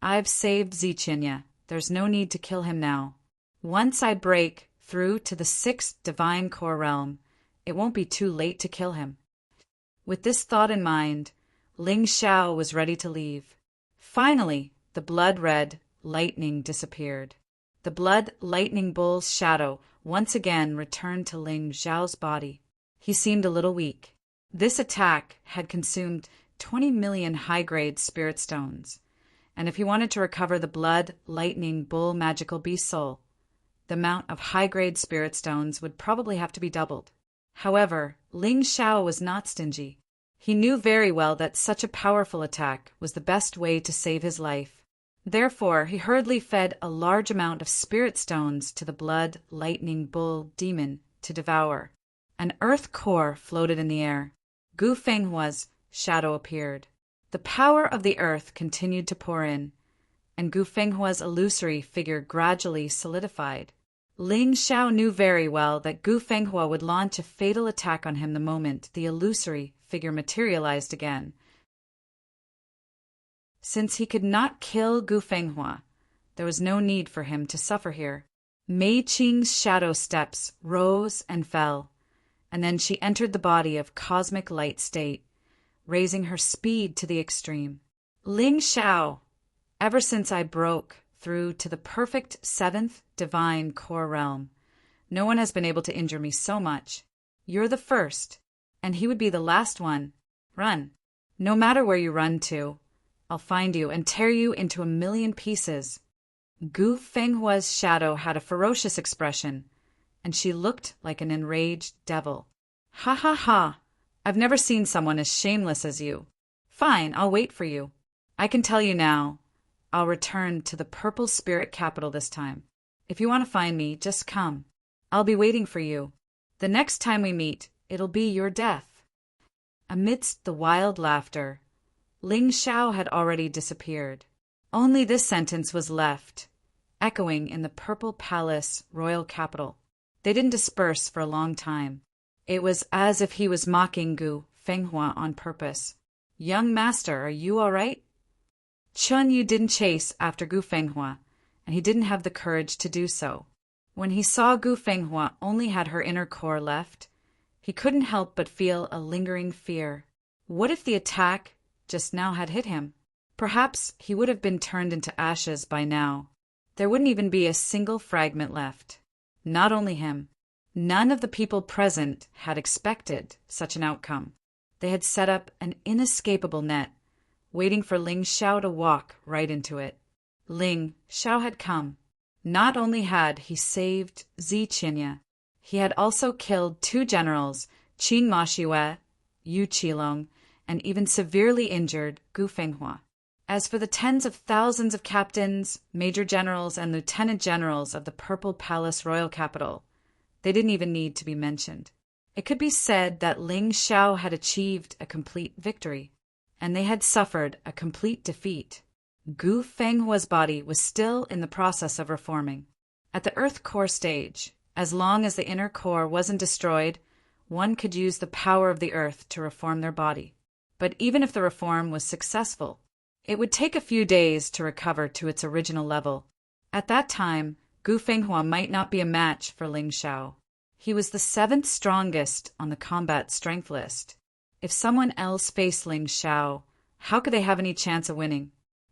A: I've saved Ziqinya. There's no need to kill him now. Once I break through to the 6th divine core realm, it won't be too late to kill him. With this thought in mind, Ling Xiao was ready to leave. Finally, the blood-red lightning disappeared. The blood lightning bull's shadow once again returned to Ling Xiao's body. He seemed a little weak. This attack had consumed 20 million high-grade spirit stones, and if he wanted to recover the blood lightning bull magical beast soul, the amount of high-grade spirit stones would probably have to be doubled. However, Ling Xiao was not stingy. He knew very well that such a powerful attack was the best way to save his life. Therefore, he hurriedly fed a large amount of spirit stones to the blood lightning bull demon to devour. An earth core floated in the air. Gu Fenghua's shadow appeared. The power of the earth continued to pour in, and Gu Fenghua's illusory figure gradually solidified. Ling Xiao knew very well that Gu Fenghua would launch a fatal attack on him the moment the illusory figure materialized again. Since he could not kill Gu Fenghua, there was no need for him to suffer here. Mei Qing's shadow steps rose and fell, and then she entered the body of cosmic light state, raising her speed to the extreme. Ling Xiao, ever since I broke through to the perfect 7th divine core realm, no one has been able to injure me so much. You're the first, and he would be the last one. Run. No matter where you run to, I'll find you and tear you into a million pieces. Gu Fenghua's shadow had a ferocious expression, and she looked like an enraged devil. Ha ha ha! I've never seen someone as shameless as you. Fine, I'll wait for you. I can tell you now, I'll return to the Purple Spirit Capital this time. If you want to find me, just come. I'll be waiting for you. The next time we meet, it'll be your death. Amidst the wild laughter, Ling Xiao had already disappeared. Only this sentence was left, echoing in the Purple Palace royal capital. They didn't disperse for a long time. It was as if he was mocking Gu Fenghua on purpose. Young master, are you all right? Chun Yu didn't chase after Gu Fenghua, and he didn't have the courage to do so. When he saw Gu Fenghua only had her inner core left, he couldn't help but feel a lingering fear. What if the attack just now had hit him? Perhaps he would have been turned into ashes by now. There wouldn't even be a single fragment left. Not only him. None of the people present had expected such an outcome. They had set up an inescapable net, waiting for Ling Xiao to walk right into it. Ling Xiao had come. Not only had he saved Ziqinya, he had also killed 2 generals, Qin Ma Xue, Yu Qilong, and even severely injured Gu Fenghua. As for the tens of thousands of captains, major generals, and lieutenant generals of the Purple Palace royal capital, they didn't even need to be mentioned. It could be said that Ling Xiao had achieved a complete victory, and they had suffered a complete defeat. Gu Fenghua's body was still in the process of reforming. At the Earth core stage, as long as the inner core wasn't destroyed, one could use the power of the Earth to reform their body. But even if the reform was successful, it would take a few days to recover to its original level. At that time, Gu Fenghua might not be a match for Ling Xiao. He was the 7th strongest on the combat strength list. If someone else faced Ling Xiao, how could they have any chance of winning?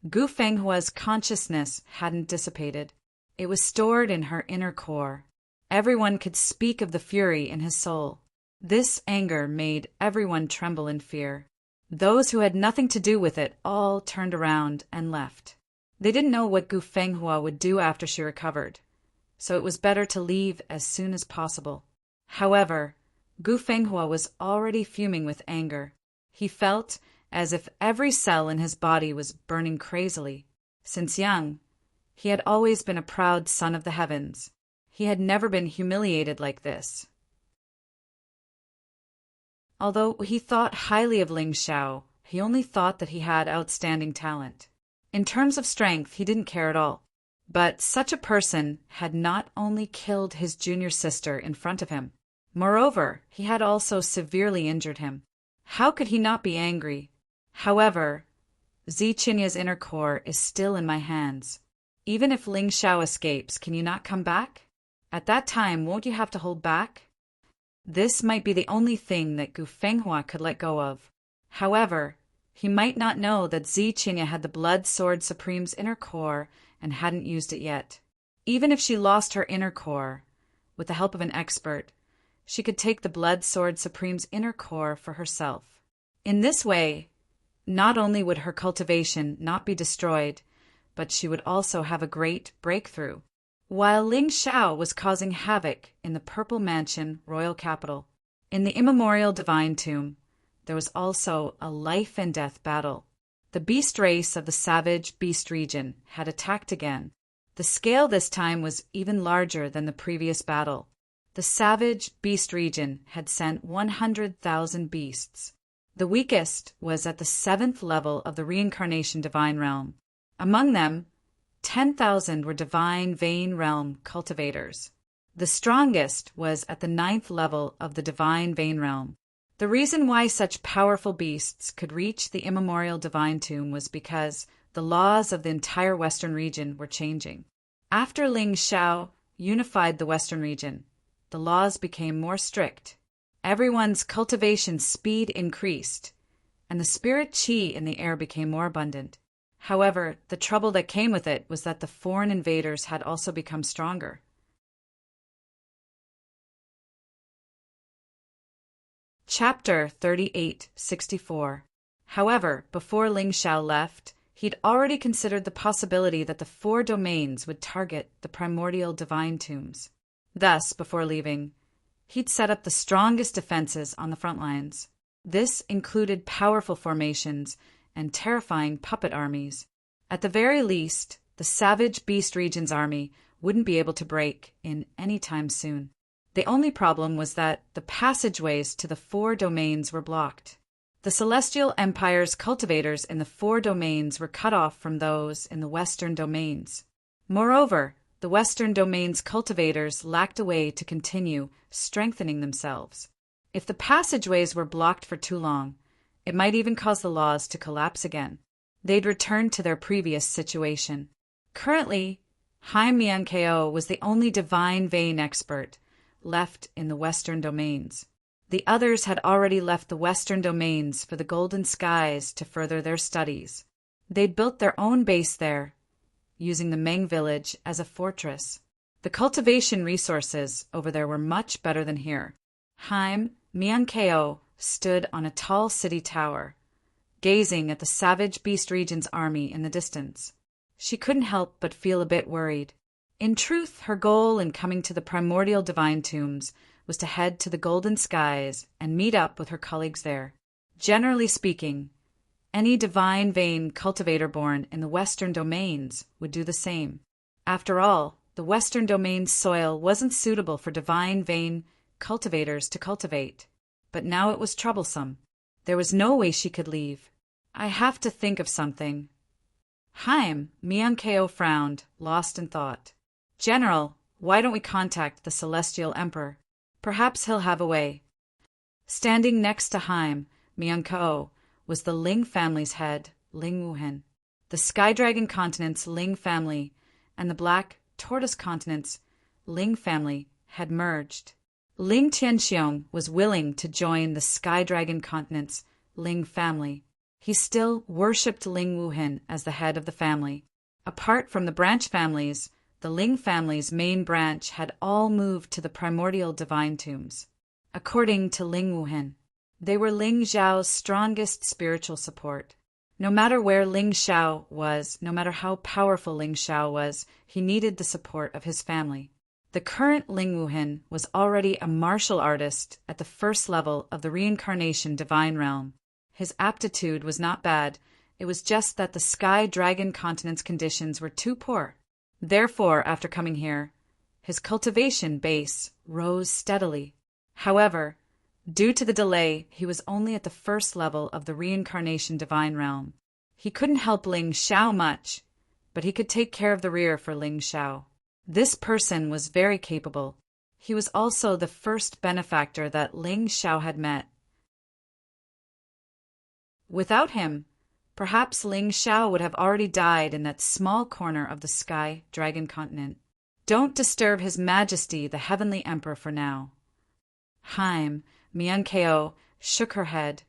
A: Gu Fenghua's consciousness hadn't dissipated. It was stored in her inner core. Everyone could speak of the fury in his soul. This anger made everyone tremble in fear. Those who had nothing to do with it all turned around and left. They didn't know what Gu Fenghua would do after she recovered, so it was better to leave as soon as possible. However, Gu Fenghua was already fuming with anger. He felt as if every cell in his body was burning crazily. Since young, he had always been a proud son of the heavens. He had never been humiliated like this. Although he thought highly of Ling Xiao, he only thought that he had outstanding talent. In terms of strength, he didn't care at all. But such a person had not only killed his junior sister in front of him. Moreover, he had also severely injured him. How could he not be angry? However, Ziqinya's inner core is still in my hands. Even if Ling Xiao escapes, can you not come back? At that time, won't you have to hold back? This might be the only thing that Gu Fenghua could let go of. However, he might not know that Ziqinya had the Blood Sword Supreme's inner core and hadn't used it yet. Even if she lost her inner core, with the help of an expert, she could take the Blood Sword Supreme's inner core for herself. In this way, not only would her cultivation not be destroyed, but she would also have a great breakthrough. While Ling Xiao was causing havoc in the Purple Mansion royal capital, in the immemorial divine tomb, there was also a life-and-death battle. The beast race of the savage beast region had attacked again. The scale this time was even larger than the previous battle. The savage beast region had sent 100,000 beasts. The weakest was at the 7th level of the reincarnation divine realm. Among them, 10,000 were divine vein realm cultivators. The strongest was at the 9th level of the divine vein realm. The reason why such powerful beasts could reach the immemorial divine tomb was because the laws of the entire western region were changing. After Ling Xiao unified the western region, the laws became more strict. Everyone's cultivation speed increased, and the spirit qi in the air became more abundant. However, the trouble that came with it was that the foreign invaders had also become stronger. Chapter 3864. However, before Ling Xiao left, he'd already considered the possibility that the 4 domains would target the primordial divine tombs. Thus, before leaving, he'd set up the strongest defenses on the front lines. This included powerful formations and terrifying puppet armies. At the very least, the savage beast region's army wouldn't be able to break in any time soon. The only problem was that the passageways to the 4 domains were blocked. The Celestial Empire's cultivators in the 4 domains were cut off from those in the Western domains. Moreover, the Western domain's cultivators lacked a way to continue strengthening themselves. If the passageways were blocked for too long, it might even cause the laws to collapse again. They'd return to their previous situation. Currently, Hai Miankeo was the only divine vein expert left in the Western domains. The others had already left the Western domains for the Golden Skies to further their studies. They'd built their own base there, using the Meng village as a fortress. The cultivation resources over there were much better than here. Haim Miankeo stood on a tall city tower, gazing at the savage beast region's army in the distance. She couldn't help but feel a bit worried. In truth, her goal in coming to the primordial divine tombs was to head to the Golden Skies and meet up with her colleagues there. Generally speaking, Any divine vein cultivator born in the Western domains would do the same. After all, the Western domains soil wasn't suitable for divine vein cultivators to cultivate. But now it was troublesome. There was no way she could leave. I have to think of something. Miankeo frowned, lost in thought. General, why don't we contact the Celestial Emperor? Perhaps he'll have a way. Standing next to Miankeo, was the Ling family's head, Ling Wuhen. The Sky Dragon continent's Ling family and the Black Tortoise continent's Ling family had merged. Ling Tianxiong was willing to join the Sky Dragon continent's Ling family. He still worshipped Ling Wuhen as the head of the family. Apart from the branch families, the Ling family's main branch had all moved to the primordial divine tombs. According to Ling Wuhen, they were Ling Zhao's strongest spiritual support. No matter where Ling Xiao was, no matter how powerful Ling Xiao was, he needed the support of his family. The current Ling Wuhen was already a martial artist at the first level of the reincarnation divine realm. His aptitude was not bad, it was just that the Sky Dragon continent's conditions were too poor. Therefore, after coming here, his cultivation base rose steadily. However, due to the delay, he was only at the first level of the reincarnation divine realm. He couldn't help Ling Xiao much, but he could take care of the rear for Ling Xiao. This person was very capable. He was also the first benefactor that Ling Xiao had met. Without him, perhaps Ling Xiao would have already died in that small corner of the Sky Dragon continent. Don't disturb His Majesty the Heavenly Emperor for now. Miankeo shook her head.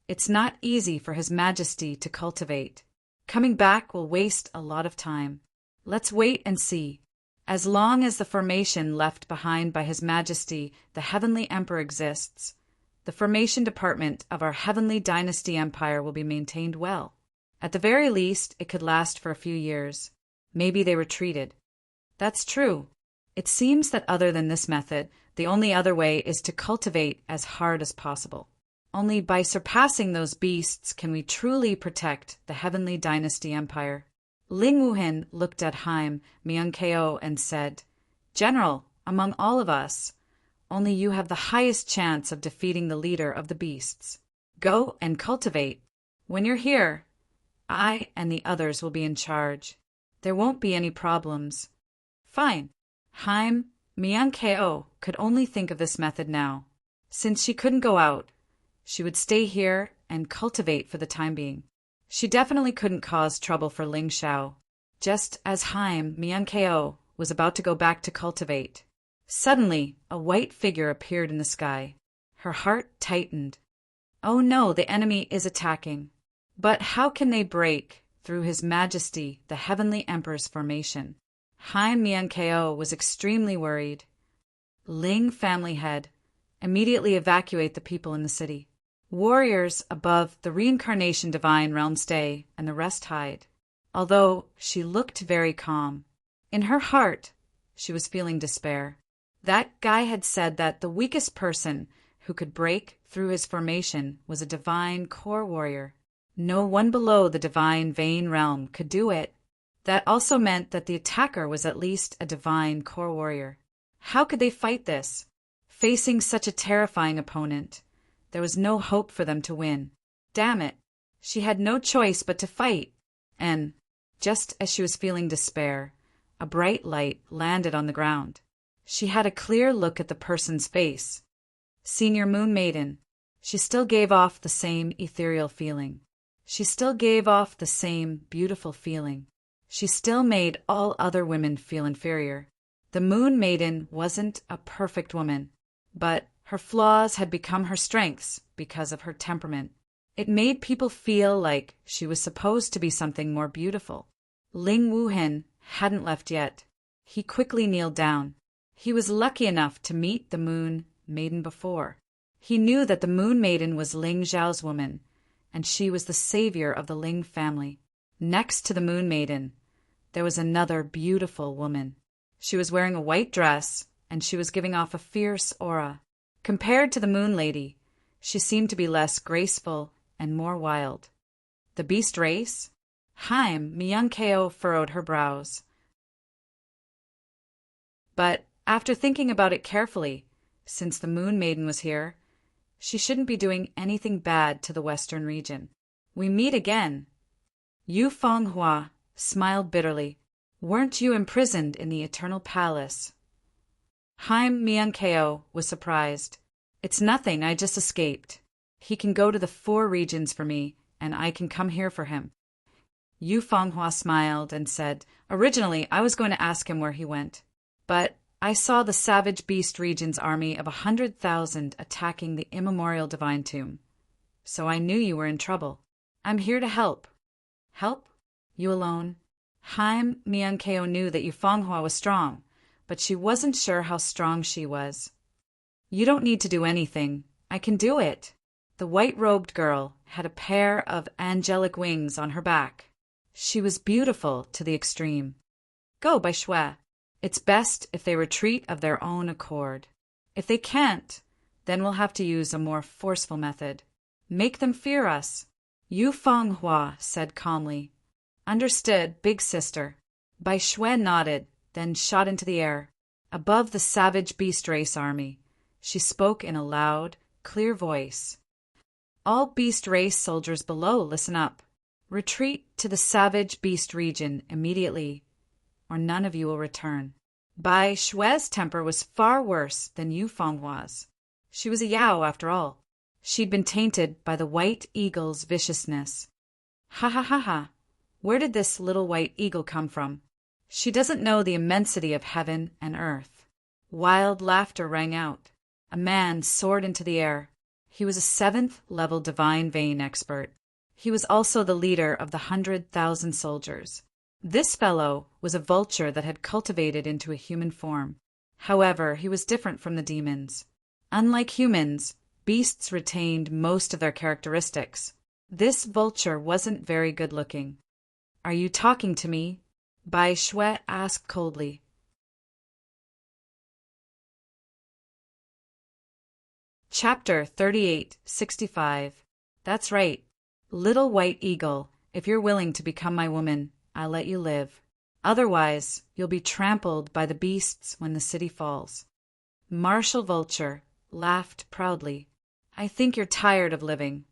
A: It's not easy for His Majesty to cultivate. Coming back will waste a lot of time. Let's wait and see. As long as the formation left behind by His Majesty the Heavenly Emperor exists, the formation department of our Heavenly Dynasty Empire will be maintained well. At the very least, it could last for a few years. Maybe they retreated. That's true. It seems that other than this method, the only other way is to cultivate as hard as possible. Only by surpassing those beasts can we truly protect the Heavenly Dynasty Empire. Ling Wuhen looked at Miankeo and said, General, among all of us, only you have the highest chance of defeating the leader of the beasts. Go and cultivate. When you're here, I and the others will be in charge. There won't be any problems. Fine. Miankeo could only think of this method now. Since she couldn't go out, she would stay here and cultivate for the time being. She definitely couldn't cause trouble for Ling Xiao. Just as Miankeo was about to go back to cultivate, suddenly a white figure appeared in the sky. Her heart tightened. Oh no, the enemy is attacking. But how can they break through His Majesty the Heavenly Emperor's formation? Miankeo was extremely worried. Ling family head, immediately evacuate the people in the city. Warriors above the reincarnation divine realm stay, and the rest hide. Although she looked very calm, in her heart she was feeling despair. That guy had said that the weakest person who could break through his formation was a divine core warrior. No one below the divine vein realm could do it. That also meant that the attacker was at least a divine core warrior. How could they fight this? Facing such a terrifying opponent, there was no hope for them to win. Damn it. She had no choice but to fight. And, just as she was feeling despair, a bright light landed on the ground. She had a clear look at the person's face. Senior Moon Maiden. She still gave off the same ethereal feeling. She still gave off the same beautiful feeling. She still made all other women feel inferior. The Moon Maiden wasn't a perfect woman, but her flaws had become her strengths because of her temperament. It made people feel like she was supposed to be something more beautiful. Ling Wuhen hadn't left yet. He quickly kneeled down. He was lucky enough to meet the Moon Maiden before. He knew that the Moon Maiden was Ling Zhao's woman, and she was the savior of the Ling family. Next to the Moon Maiden, there was another beautiful woman. She was wearing a white dress, and she was giving off a fierce aura. Compared to the Moon Lady, she seemed to be less graceful and more wild. The beast race? Haim Miyankeo furrowed her brows. But after thinking about it carefully, since the Moon Maiden was here, she shouldn't be doing anything bad to the western region. We meet again. Yu Fenghua smiled bitterly. Weren't you imprisoned in the Eternal Palace? Haim Miyankeo was surprised. It's nothing, I just escaped. He can go to the 4 regions for me, and I can come here for him. Yu Fenghua smiled and said, originally I was going to ask him where he went, but I saw the Savage Beast Region's army of 100,000 attacking the immemorial Divine Tomb. So I knew you were in trouble. I'm here to help. Help? You alone? Haim Miyankeo knew that Yu Fenghua was strong, but she wasn't sure how strong she was. You don't need to do anything. I can do it. The white-robed girl had a pair of angelic wings on her back. She was beautiful to the extreme. Go, Bai Shui. It's best if they retreat of their own accord. If they can't, then we'll have to use a more forceful method. Make them fear us. Yu Fenghua said calmly. Understood, big sister. Bai Shui nodded, then shot into the air. Above the savage beast race army, she spoke in a loud, clear voice. All beast race soldiers below, listen up. Retreat to the savage beast region immediately, or none of you will return. Bai Shui's temper was far worse than Yu Fenghua's. She was a Yao after all. She'd been tainted by the white eagle's viciousness. Ha ha ha ha. Where did this little white eagle come from? She doesn't know the immensity of heaven and earth. Wild laughter rang out. A man soared into the air. He was a 7th-level divine vein expert. He was also the leader of the 100,000 soldiers. This fellow was a vulture that had cultivated into a human form. However, he was different from the demons. Unlike humans, beasts retained most of their characteristics. This vulture wasn't very good-looking. Are you talking to me? Bai Shui asked coldly. Chapter 38:65. That's right. Little white eagle, if you're willing to become my woman, I'll let you live. Otherwise, you'll be trampled by the beasts when the city falls. Martial Vulture laughed proudly. I think you're tired of living.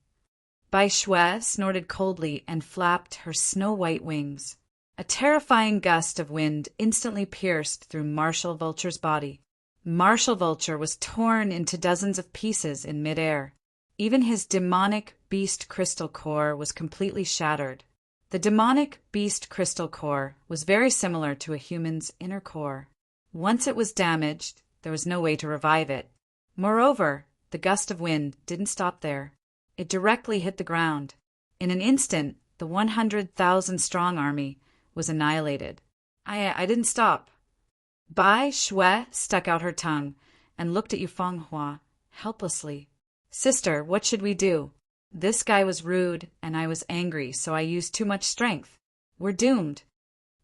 A: Bai Shui snorted coldly and flapped her snow-white wings. A terrifying gust of wind instantly pierced through Martial Vulture's body. Martial Vulture was torn into dozens of pieces in midair. Even his demonic beast crystal core was completely shattered. The demonic beast crystal core was very similar to a human's inner core. Once it was damaged, there was no way to revive it. Moreover, the gust of wind didn't stop there. It directly hit the ground. In an instant, the 100,000-strong army was annihilated. I didn't stop. Bai Shui stuck out her tongue and looked at Yu Fenghua helplessly. Sister, what should we do? This guy was rude and I was angry, so I used too much strength. We're doomed.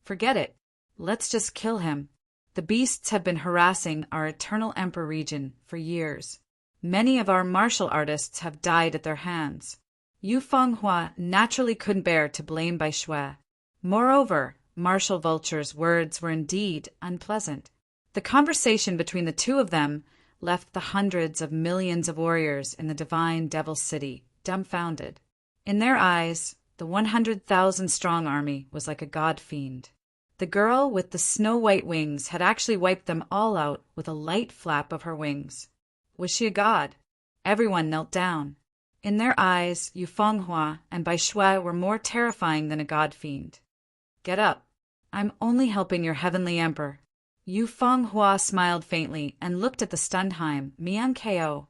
A: Forget it. Let's just kill him. The beasts have been harassing our Eternal Emperor region for years. Many of our martial artists have died at their hands. Yu Fenghua naturally couldn't bear to blame Bai Shui. Moreover, Martial Vulture's words were indeed unpleasant. The conversation between the two of them left the hundreds of millions of warriors in the divine Devil City dumbfounded. In their eyes, the 100,000-strong army was like a god fiend. The girl with the snow-white wings had actually wiped them all out with a light flap of her wings. Was she a god? Everyone knelt down. In their eyes, Yu Fenghua and Bai Shui were more terrifying than a god fiend. Get up. I'm only helping your heavenly emperor. Yu Fenghua smiled faintly and looked at the stunned Haim Miyankeo.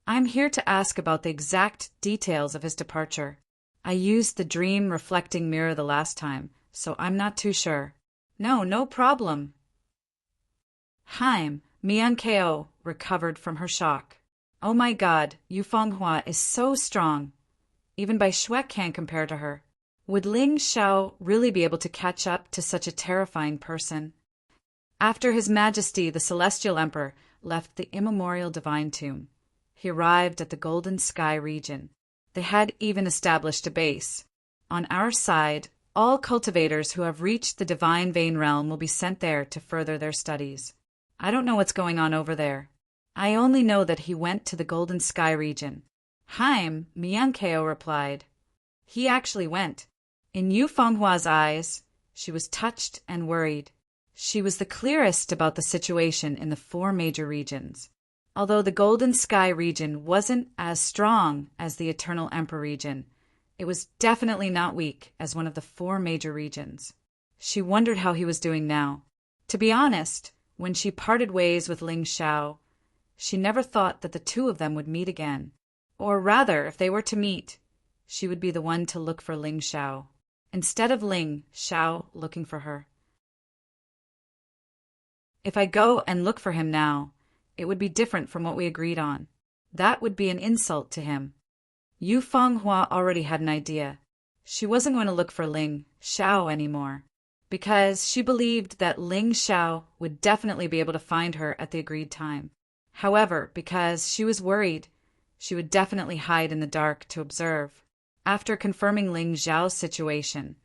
A: I'm here to ask about the exact details of his departure. I used the dream reflecting mirror the last time, so I'm not too sure. No problem. Haim Miyankeo recovered from her shock. Oh my god, Yu Fenghua is so strong. Even Bai Shui can't compare to her. Would Ling Xiao really be able to catch up to such a terrifying person? After His Majesty the Celestial Emperor left the immemorial Divine Tomb, he arrived at the Golden Sky region. They had even established a base. On our side, all cultivators who have reached the divine vein realm will be sent there to further their studies. I don't know what's going on over there. I only know that he went to the Golden Sky region. Haim, Miankeo replied. He actually went. In Yu Fenghua's eyes, she was touched and worried. She was the clearest about the situation in the 4 major regions. Although the Golden Sky region wasn't as strong as the Eternal Emperor region, it was definitely not weak as one of the 4 major regions. She wondered how he was doing now. To be honest, when she parted ways with Ling Xiao, she never thought that the 2 of them would meet again. Or rather, if they were to meet, she would be the one to look for Ling Xiao, instead of Ling Xiao looking for her. If I go and look for him now, it would be different from what we agreed on. That would be an insult to him. Yu Fenghua already had an idea. She wasn't going to look for Ling Xiao anymore, because she believed that Ling Xiao would definitely be able to find her at the agreed time. However, because she was worried, she would definitely hide in the dark to observe. After confirming Ling Xiao's situation,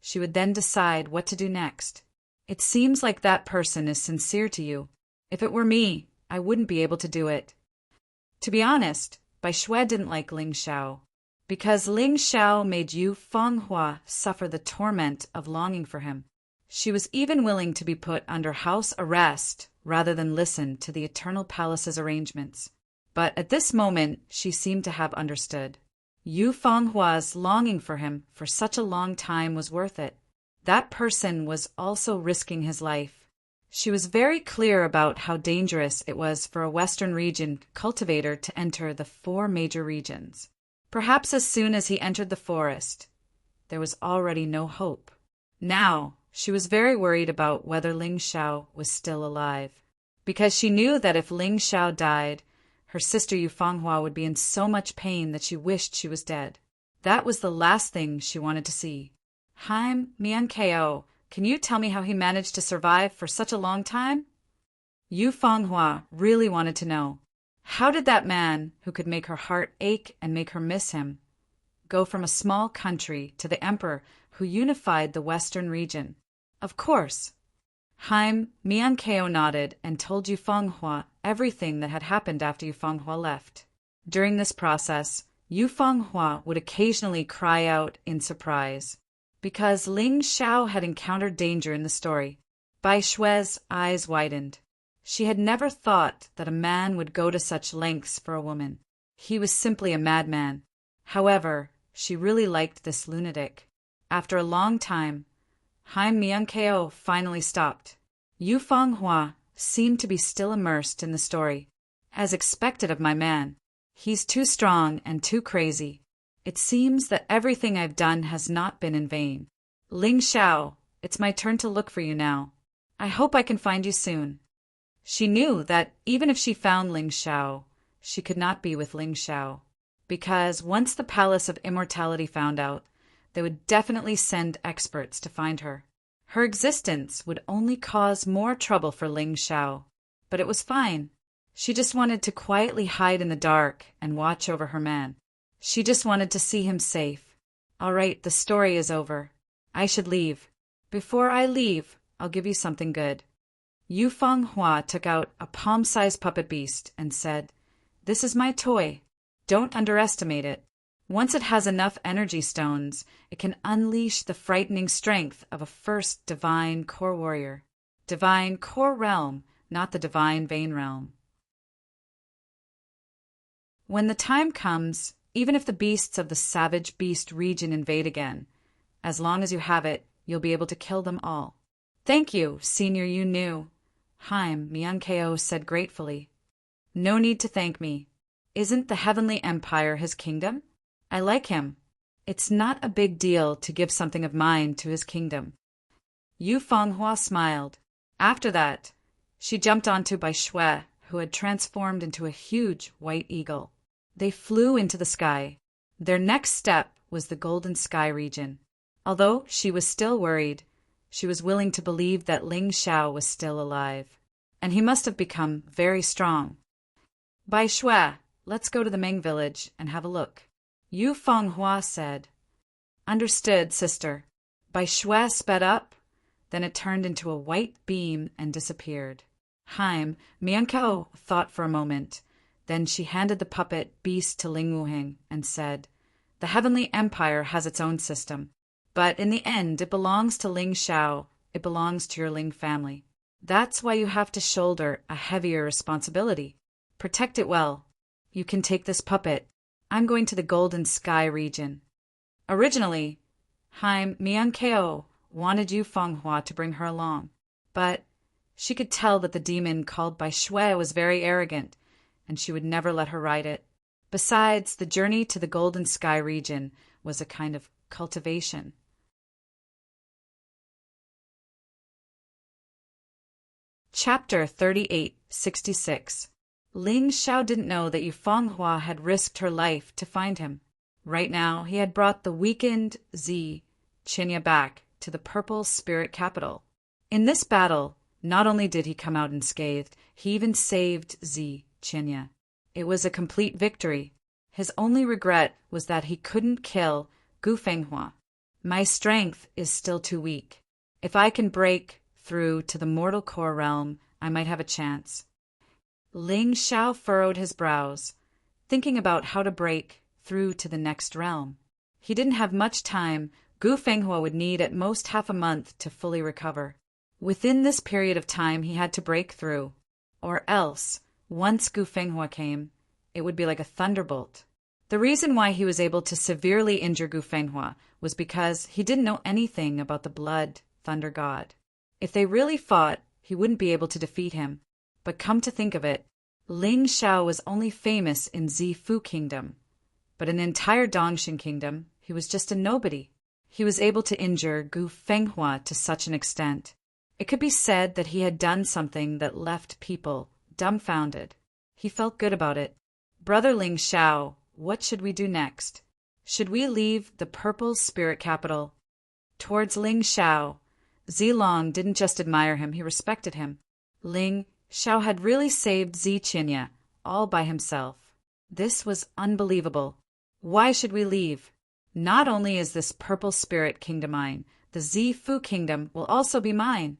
A: she would then decide what to do next. It seems like that person is sincere to you. If it were me, I wouldn't be able to do it. To be honest, Bai Shui didn't like Ling Xiao, because Ling Xiao made Yu Fenghua suffer the torment of longing for him. She was even willing to be put under house arrest rather than listen to the Eternal Palace's arrangements. But at this moment, she seemed to have understood. Yu Fenghua's longing for him for such a long time was worth it. That person was also risking his life. She was very clear about how dangerous it was for a Western region cultivator to enter the 4 major regions. Perhaps as soon as he entered the forest, there was already no hope. Now, she was very worried about whether Ling Xiao was still alive, because she knew that if Ling Xiao died, her sister Yu Fenghua would be in so much pain that she wished she was dead. That was the last thing she wanted to see. Haim Miankeo, can you tell me how he managed to survive for such a long time? Yu Fenghua really wanted to know. How did that man, who could make her heart ache and make her miss him, go from a small country to the emperor who unified the Western region? Of course. Haim Miankeo nodded and told Yu Fenghua everything that had happened after Yu Fenghua left. During this process, Yu Fenghua would occasionally cry out in surprise, because Ling Xiao had encountered danger in the story. Bai Shui's eyes widened. She had never thought that a man would go to such lengths for a woman. He was simply a madman. However, she really liked this lunatic. After a long time, Haim Miankeo finally stopped. Yu Fenghua seemed to be still immersed in the story. As expected of my man, he's too strong and too crazy. It seems that everything I've done has not been in vain. Ling Xiao, it's my turn to look for you now. I hope I can find you soon. She knew that even if she found Ling Xiao, she could not be with Ling Xiao, because once the Palace of Immortality found out, they would definitely send experts to find her. Her existence would only cause more trouble for Ling Xiao, but it was fine. She just wanted to quietly hide in the dark and watch over her man. She just wanted to see him safe. All right, the story is over. I should leave. Before I leave, I'll give you something good. Yu Fenghua took out a palm-sized puppet beast and said, "This is my toy. Don't underestimate it. Once it has enough energy stones, it can unleash the frightening strength of a first divine core warrior. Divine core realm, not the divine vein realm. When the time comes, even if the beasts of the savage beast region invade again, as long as you have it, you'll be able to kill them all." "Thank you, Senior Yu Nu," Haim Miankeo said gratefully. "No need to thank me. Isn't the Heavenly Empire his kingdom? I like him. It's not a big deal to give something of mine to his kingdom." Yu Fenghua smiled. After that, she jumped onto Bai Shui, who had transformed into a huge white eagle. They flew into the sky. Their next step was the Golden Sky region. Although she was still worried, she was willing to believe that Ling Xiao was still alive, and he must have become very strong. "Bai Shui, let's go to the Meng village and have a look," Yu Fenghua said. Understood, sister. Bai Shui sped up, then it turned into a white beam and disappeared. Miankao thought for a moment. Then she handed the puppet beast to Ling Wuheng and said, "The Heavenly Empire has its own system, but in the end it belongs to Ling Shao. It belongs to your Ling family. That's why you have to shoulder a heavier responsibility. Protect it well. You can take this puppet. I'm going to the Golden Sky region." Originally, Miankao wanted Yu Fenghua to bring her along, but she could tell that the demon called Bai Shui was very arrogant, and she would never let her ride it. Besides, the journey to the Golden Sky region was a kind of cultivation. Chapter 3866. Ling Shao didn't know that Yu Fenghua had risked her life to find him. Right now, he had brought the weakened Zi Qinya back to the Purple Spirit Capital. In this battle, not only did he come out unscathed, he even saved Zi Qinya. It was a complete victory. His only regret was that he couldn't kill Gu Fenghua. My strength is still too weak. If I can break through to the mortal core realm, I might have a chance. Ling Shao furrowed his brows, thinking about how to break through to the next realm. He didn't have much time. Gu Fenghua would need at most half a month to fully recover. Within this period of time, he had to break through. Or else, once Gu Fenghua came, it would be like a thunderbolt. The reason why he was able to severely injure Gu Fenghua was because he didn't know anything about the blood thunder god. If they really fought, he wouldn't be able to defeat him. But come to think of it, Ling Shao was only famous in Zifu Kingdom. But in the entire Dongxing Kingdom, he was just a nobody. He was able to injure Gu Fenghua to such an extent. It could be said that he had done something that left people dumbfounded. He felt good about it. Brother Ling Shao, what should we do next? Should we leave the Purple Spirit Capital? Towards Ling Shao, Zilong didn't just admire him, he respected him. Ling Shao had really saved Zi Qinya all by himself. This was unbelievable. Why should we leave? Not only is this Purple Spirit Kingdom mine, the Zifu Kingdom will also be mine.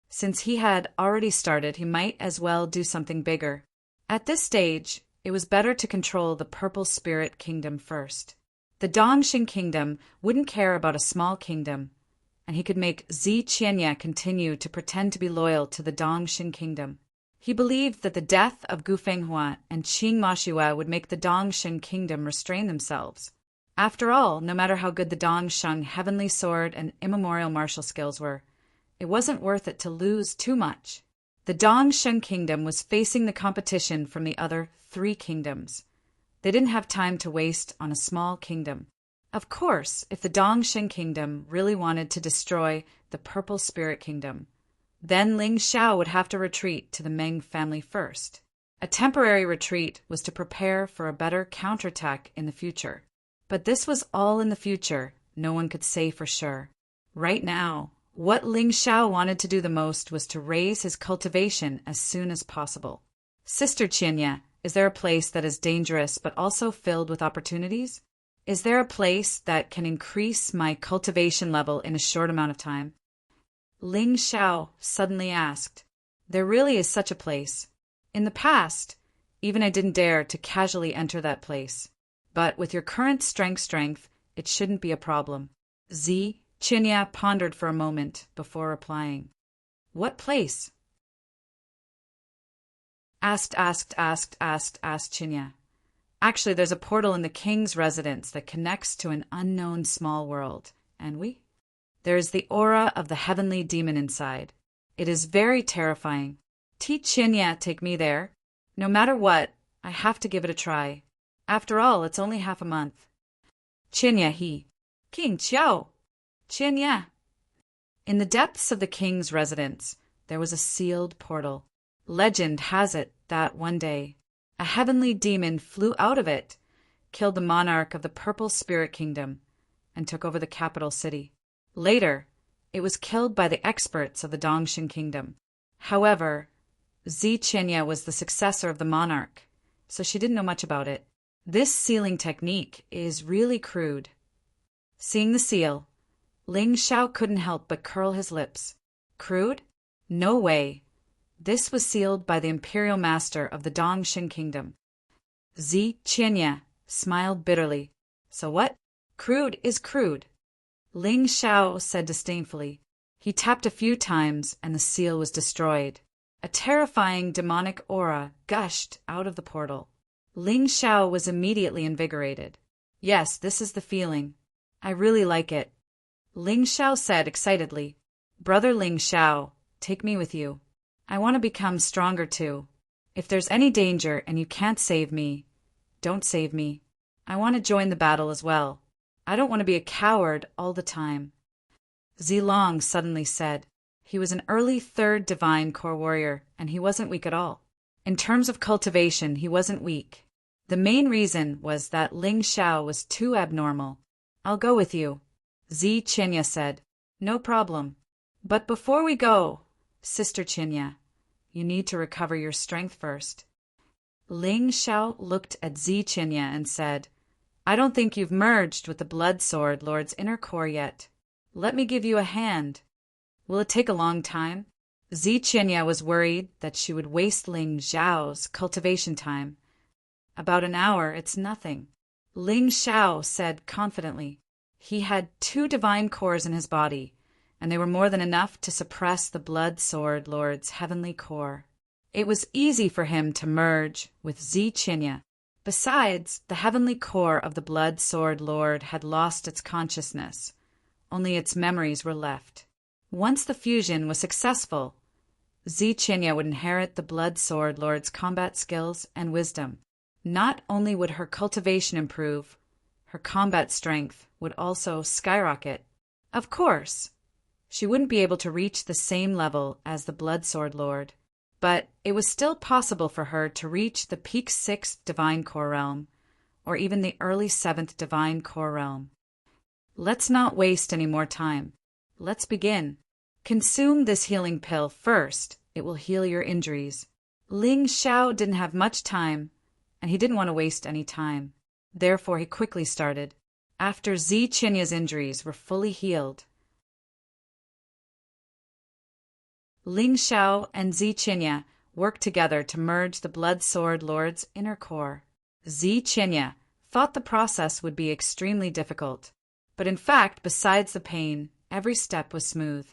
A: Since he had already started, he might as well do something bigger. At this stage, it was better to control the Purple Spirit Kingdom first. The Dongxing Kingdom wouldn't care about a small kingdom, and he could make Zi Qinya continue to pretend to be loyal to the Dongxing Kingdom. He believed that the death of Gu Fenghua and Qing Mashiwa would make the Dongxing Kingdom restrain themselves. After all, no matter how good the Dongsheng heavenly sword and immemorial martial skills were, it wasn't worth it to lose too much. The Dongsheng Kingdom was facing the competition from the other 3 kingdoms. They didn't have time to waste on a small kingdom. Of course, if the Dongxing Kingdom really wanted to destroy the Purple Spirit Kingdom, then Ling Shao would have to retreat to the Meng family first. A temporary retreat was to prepare for a better counterattack in the future. But this was all in the future. No one could say for sure. Right now, what Ling Shao wanted to do the most was to raise his cultivation as soon as possible. Sister Qinya, is there a place that is dangerous but also filled with opportunities? Is there a place that can increase my cultivation level in a short amount of time? Ling Shao suddenly asked. There really is such a place. In the past, even I didn't dare to casually enter that place. But with your current strength, it shouldn't be a problem. Zi Qinya pondered for a moment before replying. What place? Asked Qinya. Actually, there's a portal in the king's residence that connects to an unknown small world. And there is the aura of the heavenly demon inside. It is very terrifying. Qinya, take me there. No matter what, I have to give it a try. After all, it's only half a month. Qinya King Qiao. Qinya. In the depths of the king's residence, there was a sealed portal. Legend has it that one day, a heavenly demon flew out of it, killed the monarch of the Purple Spirit Kingdom, and took over the capital city. Later, it was killed by the experts of the Dongxing Kingdom. However, Zi Qinya was the successor of the monarch, so she didn't know much about it. This sealing technique is really crude. Seeing the seal, Ling Xiao couldn't help but curl his lips. Crude? No way. This was sealed by the imperial master of the Dongxing kingdom. Zi Qianye smiled bitterly. So what? Crude is crude. Ling Xiao said disdainfully. He tapped a few times and the seal was destroyed. A terrifying demonic aura gushed out of the portal. Ling Xiao was immediately invigorated. Yes, this is the feeling. I really like it. Ling Xiao said excitedly. Brother Ling Xiao, take me with you. I want to become stronger too. If there's any danger and you can't save me, don't save me. I want to join the battle as well. I don't want to be a coward all the time. Zilong suddenly said. He was an early third divine core warrior, and he wasn't weak at all. In terms of cultivation, he wasn't weak. The main reason was that Ling Xiao was too abnormal. I'll go with you, Zi Qianye said. No problem. But before we go, Sister Qianye, you need to recover your strength first. Ling Xiao looked at Zi Qianye and said, I don't think you've merged with the Blood Sword Lord's inner core yet. Let me give you a hand. Will it take a long time? Zi Qianye was worried that she would waste Ling Xiao's cultivation time. About an hour, it's nothing. Ling Xiao said confidently. He had 2 divine cores in his body, and they were more than enough to suppress the Blood Sword Lord's heavenly core. It was easy for him to merge with Zi Qianye. Besides, the heavenly core of the Blood Sword Lord had lost its consciousness. Only its memories were left. Once the fusion was successful, Zi Qianye would inherit the Blood Sword Lord's combat skills and wisdom. Not only would her cultivation improve, her combat strength would also skyrocket. Of course, she wouldn't be able to reach the same level as the Blood Sword Lord, but it was still possible for her to reach the peak 6th Divine Core Realm, or even the early 7th Divine Core Realm. Let's not waste any more time. Let's begin. Consume this healing pill first. It will heal your injuries. Ling Xiao didn't have much time, and he didn't want to waste any time. Therefore, he quickly started. After Zi Qianye's injuries were fully healed, Ling Xiao and Zi Qianye worked together to merge the Blood Sword Lord's inner core. Zi Qianye thought the process would be extremely difficult, but in fact, besides the pain, every step was smooth.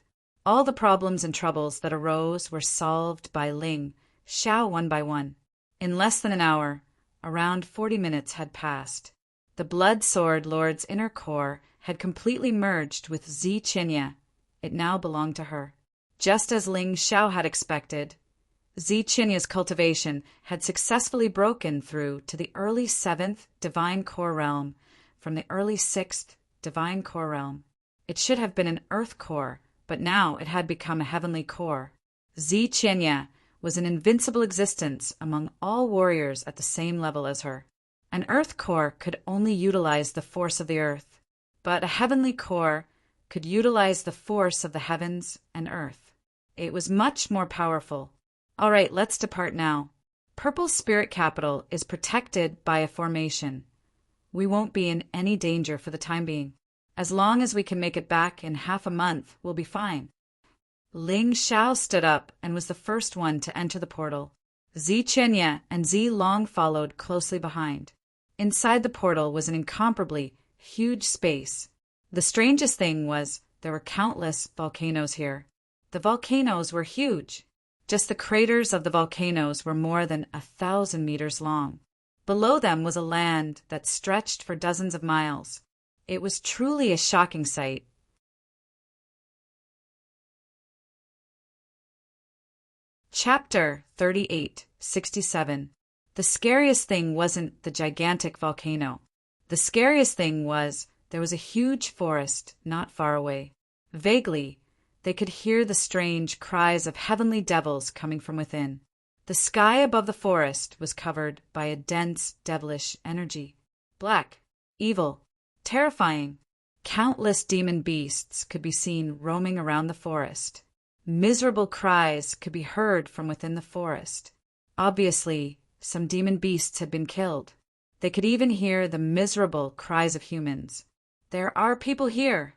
A: All the problems and troubles that arose were solved by Ling Xiao one by one. In less than an hour, around 40 minutes had passed. The Blood Sword Lord's inner core had completely merged with Zi Qianye. It now belonged to her. Just as Ling Xiao had expected, Zi Qianye's cultivation had successfully broken through to the early 7th Divine Core Realm from the early 6th Divine Core Realm. It should have been an Earth Core, but now it had become a heavenly core. Zi Qianye was an invincible existence among all warriors at the same level as her. An Earth Core could only utilize the force of the Earth, but a heavenly core could utilize the force of the heavens and Earth. It was much more powerful. All right, let's depart now. Purple Spirit Capital is protected by a formation. We won't be in any danger for the time being. As long as we can make it back in half a month, we'll be fine. Ling Xiao stood up and was the first one to enter the portal. Zi Qianye and Zi Long followed closely behind. Inside the portal was an incomparably huge space. The strangest thing was there were countless volcanoes here. The volcanoes were huge. Just the craters of the volcanoes were more than 1,000 meters long. Below them was a land that stretched for dozens of miles. It was truly a shocking sight. Chapter 38:67. The scariest thing wasn't the gigantic volcano. The scariest thing was there was a huge forest not far away. Vaguely, they could hear the strange cries of heavenly devils coming from within. The sky above the forest was covered by a dense, devilish energy. Black, evil, terrifying. Countless demon beasts could be seen roaming around the forest. Miserable cries could be heard from within the forest. Obviously, some demon beasts had been killed. They could even hear the miserable cries of humans. There are people here.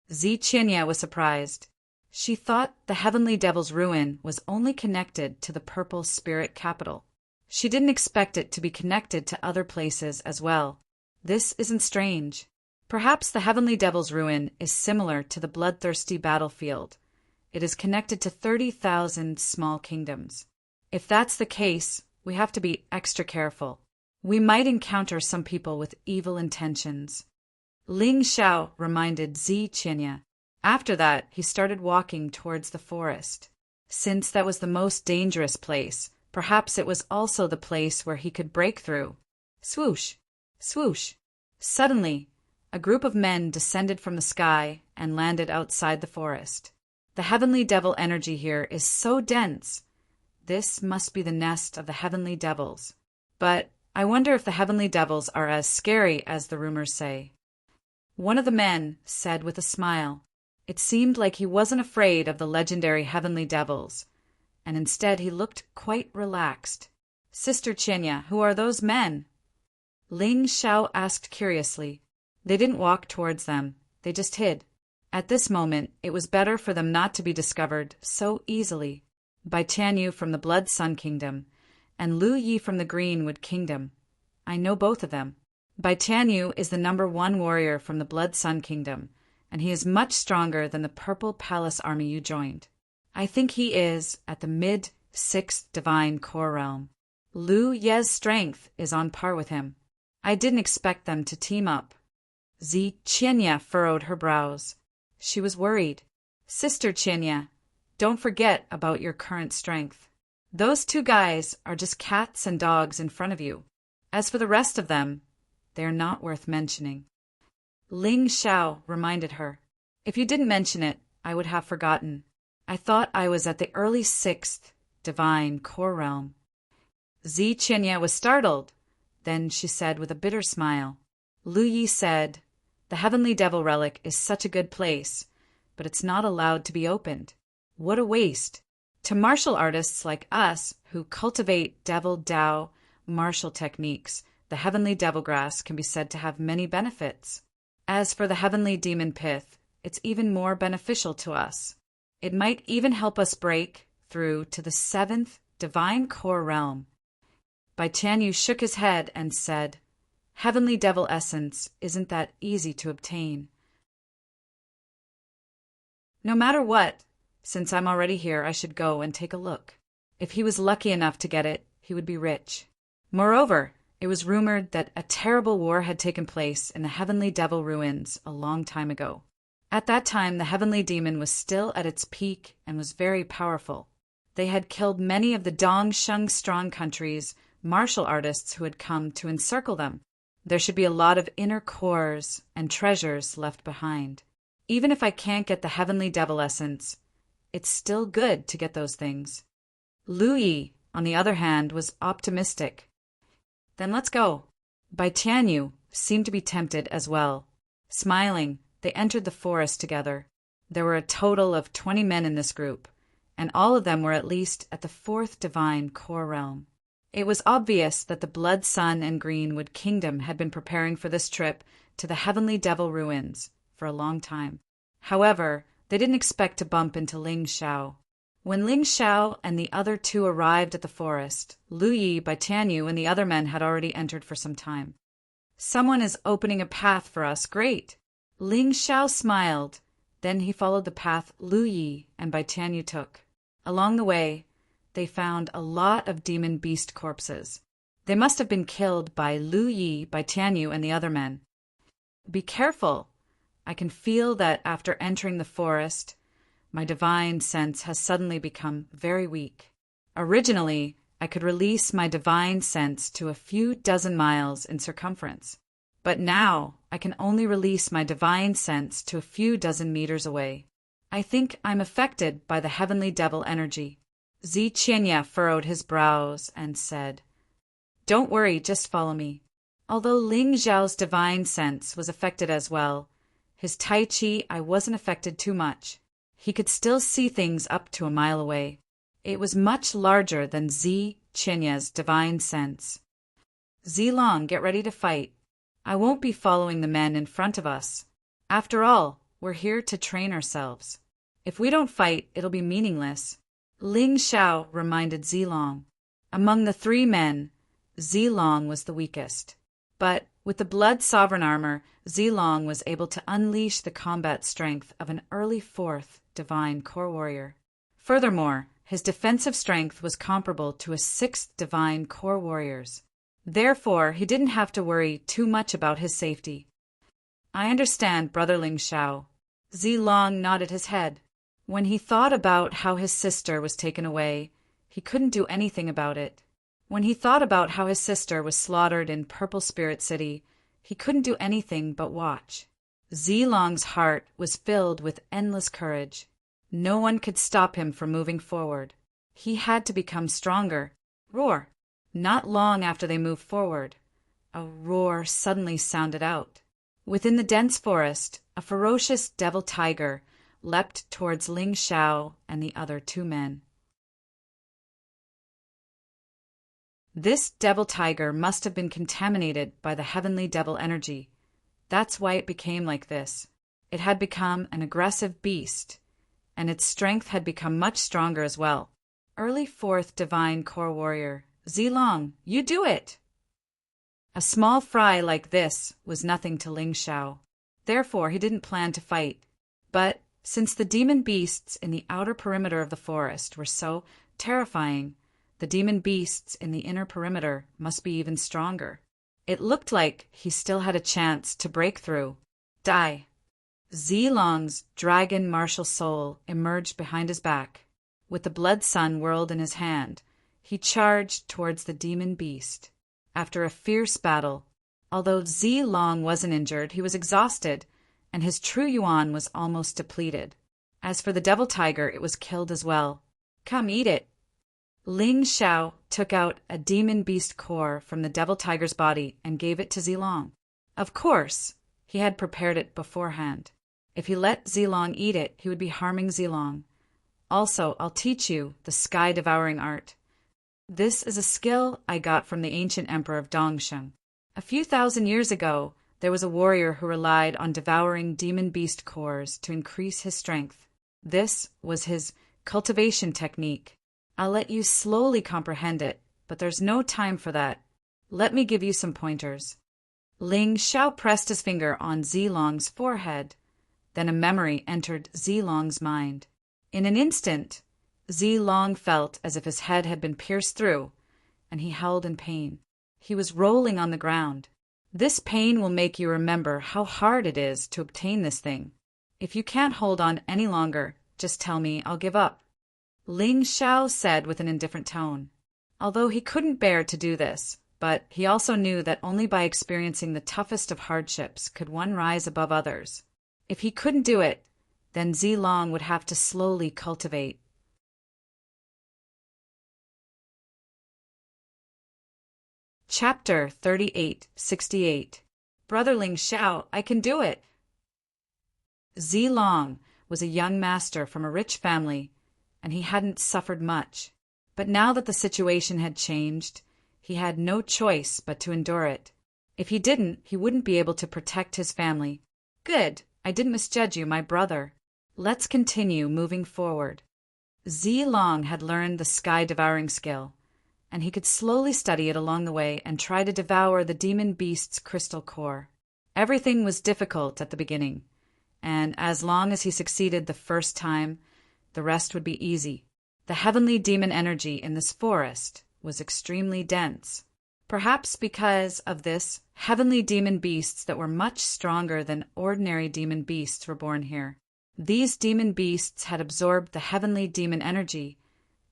A: Xiqinya was surprised. She thought the Heavenly Devil's ruin was only connected to the purple spirit capital. She didn't expect it to be connected to other places as well. This isn't strange. Perhaps the Heavenly Devil's ruin is similar to the bloodthirsty battlefield. It is connected to 30,000 small kingdoms. If that's the case, we have to be extra careful. We might encounter some people with evil intentions. Ling Xiao reminded Xiqinya. After that, he started walking towards the forest. Since that was the most dangerous place, perhaps it was also the place where he could break through. Swoosh! Swoosh! Suddenly, a group of men descended from the sky and landed outside the forest. The Heavenly Devil energy here is so dense. This must be the nest of the Heavenly Devils. But I wonder if the Heavenly Devils are as scary as the rumors say. One of the men said with a smile. It seemed like he wasn't afraid of the legendary Heavenly Devils, and instead he looked quite relaxed. Sister Qinya, who are those men? Ling Xiao asked curiously. They didn't walk towards them. They just hid. At this moment, it was better for them not to be discovered so easily. By Tianyu from the Blood Sun Kingdom, and Lu Yi from the Greenwood Kingdom. I know both of them. Bai Tianyu is the #1 warrior from the Blood Sun Kingdom, and he is much stronger than the Purple Palace army you joined. I think he is at the mid-6th Divine Core Realm. Lu Ye's strength is on par with him. I didn't expect them to team up. Xiqinya furrowed her brows. She was worried. Sister Qinya, don't forget about your current strength. Those two guys are just cats and dogs in front of you. As for the rest of them, they are not worth mentioning. Ling Xiao reminded her. If you didn't mention it, I would have forgotten. I thought I was at the early 6th Divine Core Realm. Xiqinya was startled. Then she said with a bitter smile. Lu Yi said, the Heavenly Devil Relic is such a good place, but it's not allowed to be opened. What a waste. To martial artists like us who cultivate Devil Dao martial techniques, the Heavenly Devil Grass can be said to have many benefits. As for the Heavenly Demon Pith, it's even more beneficial to us. It might even help us break through to the 7th Divine Core Realm. Bai Tianyu shook his head and said, Heavenly Devil Essence isn't that easy to obtain. No matter what, since I'm already here, I should go and take a look. If he was lucky enough to get it, he would be rich. Moreover, it was rumored that a terrible war had taken place in the Heavenly Devil ruins a long time ago. At that time, the Heavenly Demon was still at its peak and was very powerful. They had killed many of the Dongsheng Strong Country's martial artists who had come to encircle them. There should be a lot of inner cores and treasures left behind. Even if I can't get the Heavenly Devil Essence, it's still good to get those things. Lu Yi, on the other hand, was optimistic. Then let's go. Bai Tianyu seemed to be tempted as well. Smiling, they entered the forest together. There were a total of 20 men in this group, and all of them were at least at the 4th Divine Core Realm. It was obvious that the Blood Sun and Greenwood Kingdom had been preparing for this trip to the Heavenly Devil Ruins for a long time. However, they didn't expect to bump into Ling Xiao. When Ling Xiao and the other two arrived at the forest, Lu Yi, Bai Tianyu, and the other men had already entered for some time. Someone is opening a path for us, great. Ling Xiao smiled. Then he followed the path Lu Yi and Bai Tianyu took. Along the way, they found a lot of demon beast corpses. They must have been killed by Lu Yi, Bai Tianyu, and the other men. Be careful. I can feel that after entering the forest, my divine sense has suddenly become very weak. Originally, I could release my divine sense to a few dozen miles in circumference. But now, I can only release my divine sense to a few dozen meters away. I think I'm affected by the Heavenly Devil energy. Xiqinya furrowed his brows and said, Don't worry, just follow me. Although Ling Xiao's divine sense was affected as well, his Tai Chi I wasn't affected too much. He could still see things up to a mile away. It was much larger than Xiqinya's divine sense. Zilong, get ready to fight. I won't be following the men in front of us. After all, we're here to train ourselves. If we don't fight, it'll be meaningless. Ling Xiao reminded Zilong. Among the three men, Zilong was the weakest. But with the blood sovereign armor, Zilong was able to unleash the combat strength of an early 4th divine core warrior. Furthermore, his defensive strength was comparable to a 6th divine core warrior's. Therefore, he didn't have to worry too much about his safety. I understand, Brother Ling Xiao. Zilong nodded his head. When he thought about how his sister was taken away, he couldn't do anything about it. When he thought about how his sister was slaughtered in Purple Spirit City, he couldn't do anything but watch. Zilong's heart was filled with endless courage. No one could stop him from moving forward. He had to become stronger. Roar! Not long after they moved forward, a roar suddenly sounded out. Within the dense forest, a ferocious devil tiger leapt towards Ling Xiao and the other two men. This devil tiger must have been contaminated by the heavenly devil energy. That's why it became like this. It had become an aggressive beast, and its strength had become much stronger as well. Early 4th divine core warrior, Zilong, you do it! A small fry like this was nothing to Ling Xiao. Therefore, he didn't plan to fight. But since the demon beasts in the outer perimeter of the forest were so terrifying, the demon beasts in the inner perimeter must be even stronger. It looked like he still had a chance to break through. Die! Zilong's dragon martial soul emerged behind his back. With the blood sun whirled in his hand, he charged towards the demon beast. After a fierce battle, although Zilong wasn't injured, he was exhausted, and his true yuan was almost depleted. As for the devil tiger, it was killed as well. Come eat it! Ling Xiao took out a demon beast core from the devil tiger's body and gave it to Zilong. Of course, he had prepared it beforehand. If he let Zilong eat it, he would be harming Zilong. Also, I'll teach you the sky-devouring art. This is a skill I got from the ancient emperor of Dongsheng. A few thousand years ago, there was a warrior who relied on devouring demon beast cores to increase his strength. This was his cultivation technique. I'll let you slowly comprehend it, but there's no time for that. Let me give you some pointers. Ling Xiao pressed his finger on Zilong's forehead. Then a memory entered Zilong's mind. In an instant, Zilong felt as if his head had been pierced through, and he howled in pain. He was rolling on the ground. This pain will make you remember how hard it is to obtain this thing. If you can't hold on any longer, just tell me, I'll give up. Ling Xiao said with an indifferent tone. Although he couldn't bear to do this, but he also knew that only by experiencing the toughest of hardships could one rise above others. If he couldn't do it, then Zilong would have to slowly cultivate. Chapter 3868. Brother Ling Xiao, I can do it! Zilong was a young master from a rich family, and he hadn't suffered much. But now that the situation had changed, he had no choice but to endure it. If he didn't, he wouldn't be able to protect his family. Good, I didn't misjudge you, my brother. Let's continue moving forward. Zilong had learned the sky-devouring skill, and he could slowly study it along the way and try to devour the demon beast's crystal core. Everything was difficult at the beginning, and as long as he succeeded the first time, the rest would be easy. The heavenly demon energy in this forest was extremely dense. Perhaps because of this, heavenly demon beasts that were much stronger than ordinary demon beasts were born here. These demon beasts had absorbed the heavenly demon energy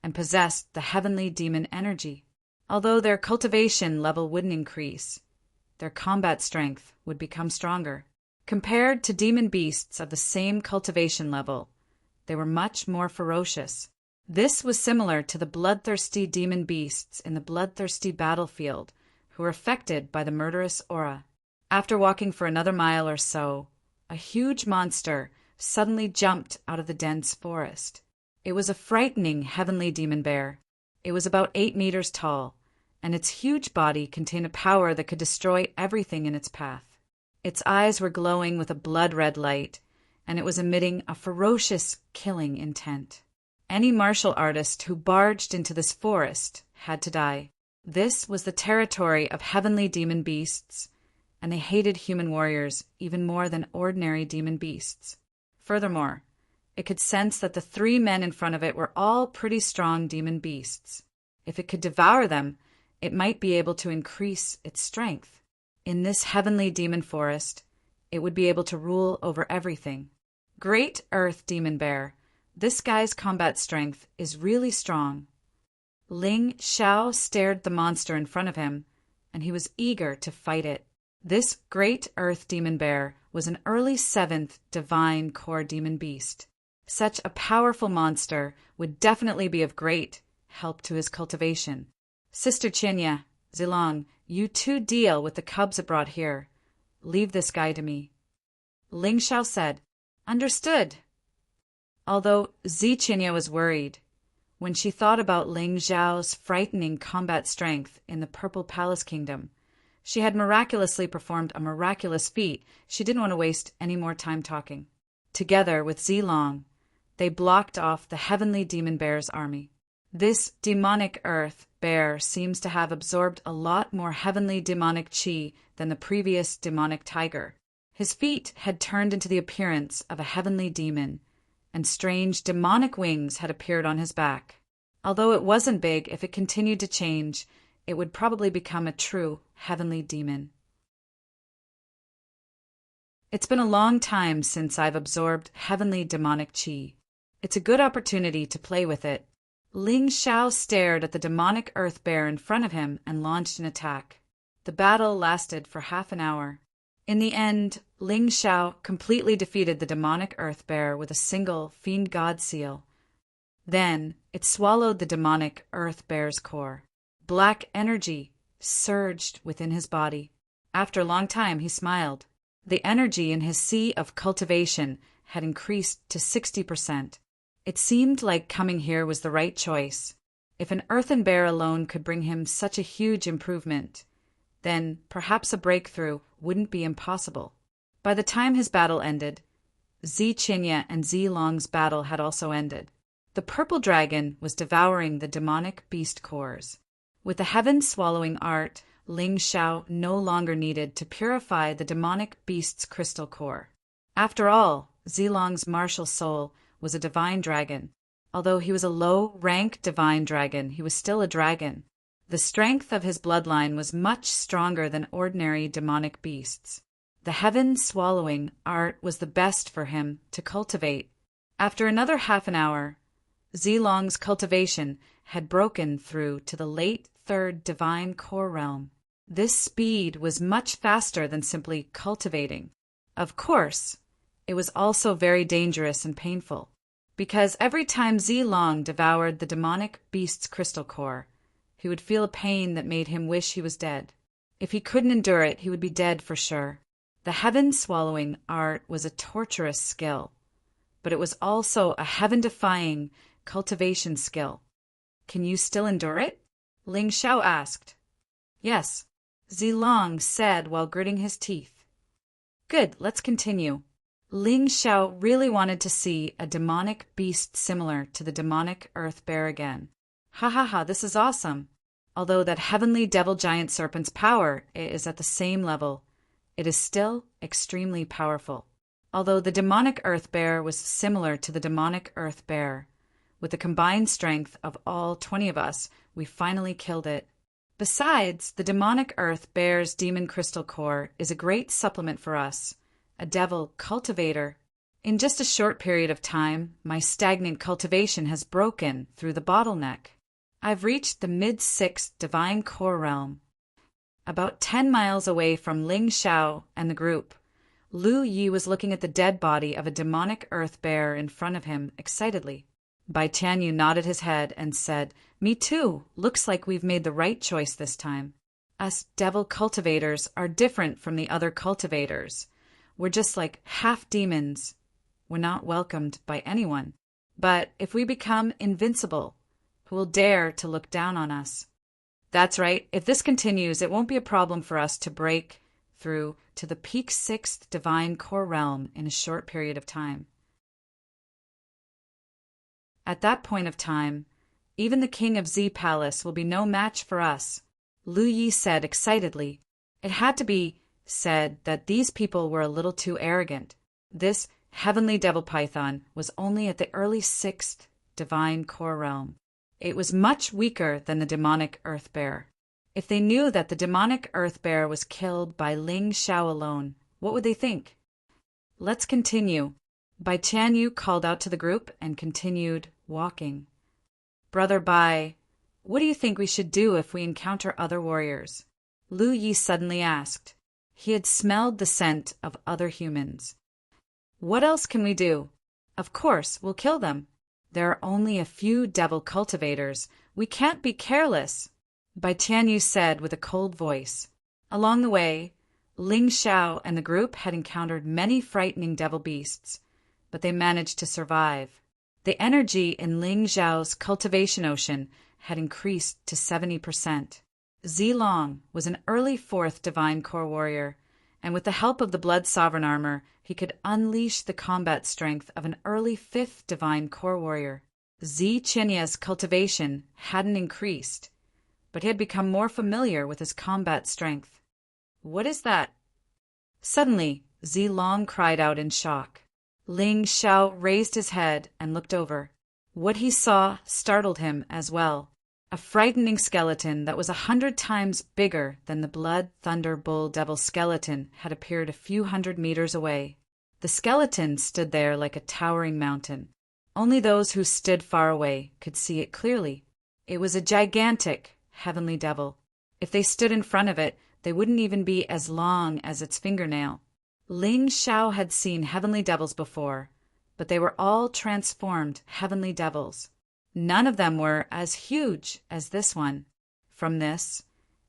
A: and possessed the heavenly demon energy. Although their cultivation level wouldn't increase, their combat strength would become stronger. Compared to demon beasts of the same cultivation level, they were much more ferocious. This was similar to the bloodthirsty demon beasts in the bloodthirsty battlefield who were affected by the murderous aura. After walking for another mile or so, a huge monster suddenly jumped out of the dense forest. It was a frightening heavenly demon bear. It was about 8 meters tall, and its huge body contained a power that could destroy everything in its path. Its eyes were glowing with a blood-red light, and it was emitting a ferocious, killing intent. Any martial artist who barged into this forest had to die. This was the territory of heavenly demon beasts, and they hated human warriors even more than ordinary demon beasts. Furthermore, it could sense that the 3 men in front of it were all pretty strong demon beasts. If it could devour them, it might be able to increase its strength. In this heavenly demon forest, it would be able to rule over everything. Great Earth Demon Bear, this guy's combat strength is really strong. Ling Xiao stared the monster in front of him, and he was eager to fight it. This Great Earth Demon Bear was an early 7th Divine Core Demon Beast. Such a powerful monster would definitely be of great help to his cultivation. Sister Qinya, Zilong, you two deal with the cubs it brought here. Leave this guy to me. Ling Xiao said, Understood. Although Qinya was worried, when she thought about Ling Xiao's frightening combat strength in the Purple Palace Kingdom, she had miraculously performed a miraculous feat. She didn't want to waste any more time talking. Together with Zilong, they blocked off the heavenly demon bear's army. This demonic earth bear seems to have absorbed a lot more heavenly demonic chi than the previous demonic tiger. His feet had turned into the appearance of a heavenly demon, and strange demonic wings had appeared on his back. Although it wasn't big, if it continued to change, it would probably become a true heavenly demon. It's been a long time since I've absorbed heavenly demonic chi. It's a good opportunity to play with it. Ling Xiao stared at the demonic earth bear in front of him and launched an attack. The battle lasted for half an hour. In the end, Ling Xiao completely defeated the demonic earth bear with a single fiend god seal. Then it swallowed the demonic earth bear's core. Black energy surged within his body. After a long time, he smiled. The energy in his sea of cultivation had increased to 60%. It seemed like coming here was the right choice. If an earthen bear alone could bring him such a huge improvement, then perhaps a breakthrough wouldn't be impossible. By the time his battle ended, Qinya and Zilong's battle had also ended. The purple dragon was devouring the demonic beast cores. With the heaven-swallowing art, Ling Xiao no longer needed to purify the demonic beast's crystal core. After all, Zilong's martial soul was a divine dragon. Although he was a low-rank divine dragon, he was still a dragon. The strength of his bloodline was much stronger than ordinary demonic beasts. The heaven-swallowing art was the best for him to cultivate. After another half an hour, Zilong's cultivation had broken through to the late 3rd divine core realm. This speed was much faster than simply cultivating. Of course, it was also very dangerous and painful, because every time Zilong devoured the demonic beast's crystal core, he would feel a pain that made him wish he was dead. If he couldn't endure it, he would be dead for sure. The heaven-swallowing art was a torturous skill, but it was also a heaven-defying cultivation skill. Can you still endure it? Ling Xiao asked. Yes, Zilong said while gritting his teeth. Good, let's continue. Ling Xiao really wanted to see a demonic beast similar to the demonic earth bear again. Ha ha ha, this is awesome. Although that heavenly devil giant serpent's power is at the same level, it is still extremely powerful. Although the demonic earth bear was similar to the demonic earth bear, with the combined strength of all 20 of us, we finally killed it. Besides, the demonic earth bear's demon crystal core is a great supplement for us, a devil cultivator. In just a short period of time, my stagnant cultivation has broken through the bottleneck. I've reached the mid-6th divine core realm. About 10 miles away from Ling Xiao and the group, Lu Yi was looking at the dead body of a demonic earth bear in front of him excitedly. Bai Tianyu nodded his head and said, Me too. Looks like we've made the right choice this time. Us devil cultivators are different from the other cultivators. We're just like half demons. We're not welcomed by anyone. But if we become invincible, who will dare to look down on us? That's right. If this continues, it won't be a problem for us to break through to the peak sixth divine core realm in a short period of time. At that point of time, even the king of Z Palace will be no match for us, Lu Yi said excitedly. It had to be said that these people were a little too arrogant. This heavenly devil python was only at the early sixth divine core realm. It was much weaker than the demonic earth bear. If they knew that the demonic earth bear was killed by Ling Xiao alone, what would they think? Let's continue. Bai Tianyu called out to the group and continued walking. Brother Bai, what do you think we should do if we encounter other warriors? Lu Yi suddenly asked. He had smelled the scent of other humans. What else can we do? Of course, we'll kill them. There are only a few devil cultivators. We can't be careless, Bai Tianyu said with a cold voice. Along the way, Ling Xiao and the group had encountered many frightening devil beasts, but they managed to survive. The energy in Ling Xiao's cultivation ocean had increased to 70%. Zilong was an early fourth divine core warrior, and with the help of the blood sovereign armor, he could unleash the combat strength of an early fifth divine core warrior. Zi Qinya's cultivation hadn't increased, but he had become more familiar with his combat strength. What is that? Suddenly, Zilong cried out in shock. Ling Xiao raised his head and looked over. What he saw startled him as well. A frightening skeleton that was 100 times bigger than the Blood Thunder Bull Devil skeleton had appeared a few hundred meters away. The skeleton stood there like a towering mountain. Only those who stood far away could see it clearly. It was a gigantic heavenly devil. If they stood in front of it, they wouldn't even be as long as its fingernail. Ling Xiao had seen heavenly devils before, but they were all transformed heavenly devils. None of them were as huge as this one. From this,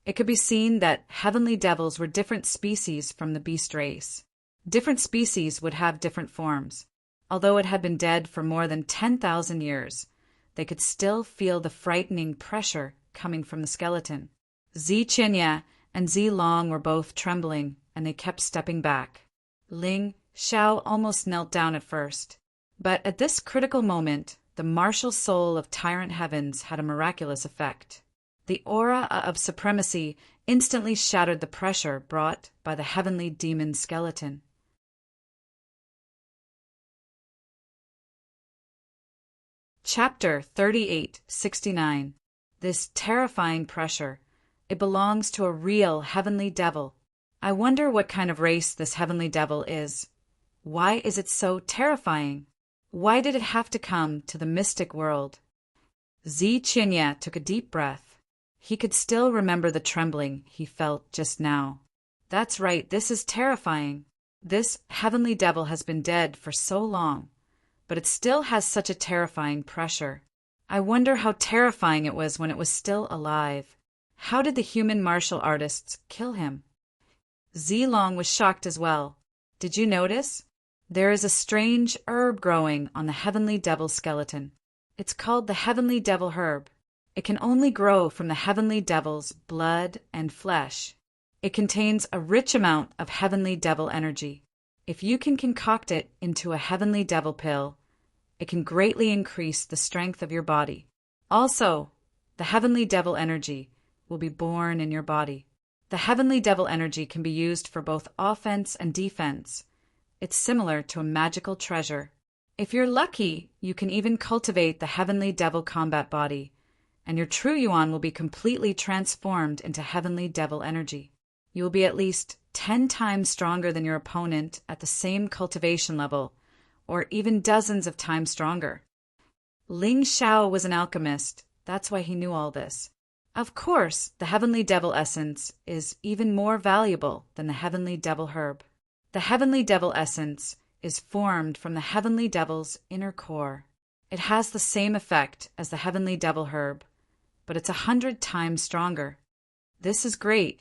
A: it could be seen that heavenly devils were different species from the beast race. Different species would have different forms. Although it had been dead for more than 10,000 years, they could still feel the frightening pressure coming from the skeleton. Zi Qinya and Zilong were both trembling, and they kept stepping back. Ling Xiao almost knelt down at first, but at this critical moment, the martial soul of Tyrant Heavens had a miraculous effect. The aura of supremacy instantly shattered the pressure brought by the heavenly demon skeleton. Chapter 3869. This terrifying pressure. It belongs to a real heavenly devil. I wonder what kind of race this heavenly devil is. Why is it so terrifying? Why did it have to come to the mystic world? Zi Qinya took a deep breath. He could still remember the trembling he felt just now. That's right, this is terrifying. This heavenly devil has been dead for so long, but it still has such a terrifying pressure. I wonder how terrifying it was when it was still alive. How did the human martial artists kill him? Zilong was shocked as well. Did you notice? There is a strange herb growing on the heavenly devil skeleton. It's called the heavenly devil herb. It can only grow from the heavenly devil's blood and flesh. It contains a rich amount of heavenly devil energy. If you can concoct it into a heavenly devil pill, it can greatly increase the strength of your body. Also, the heavenly devil energy will be born in your body. The heavenly devil energy can be used for both offense and defense. It's similar to a magical treasure. If you're lucky, you can even cultivate the heavenly devil combat body, and your true yuan will be completely transformed into heavenly devil energy. You will be at least 10 times stronger than your opponent at the same cultivation level, or even dozens of times stronger. Ling Xiao was an alchemist. That's why he knew all this. Of course, the heavenly devil essence is even more valuable than the heavenly devil herb. The heavenly devil essence is formed from the heavenly devil's inner core. It has the same effect as the heavenly devil herb, but it's 100 times stronger. This is great.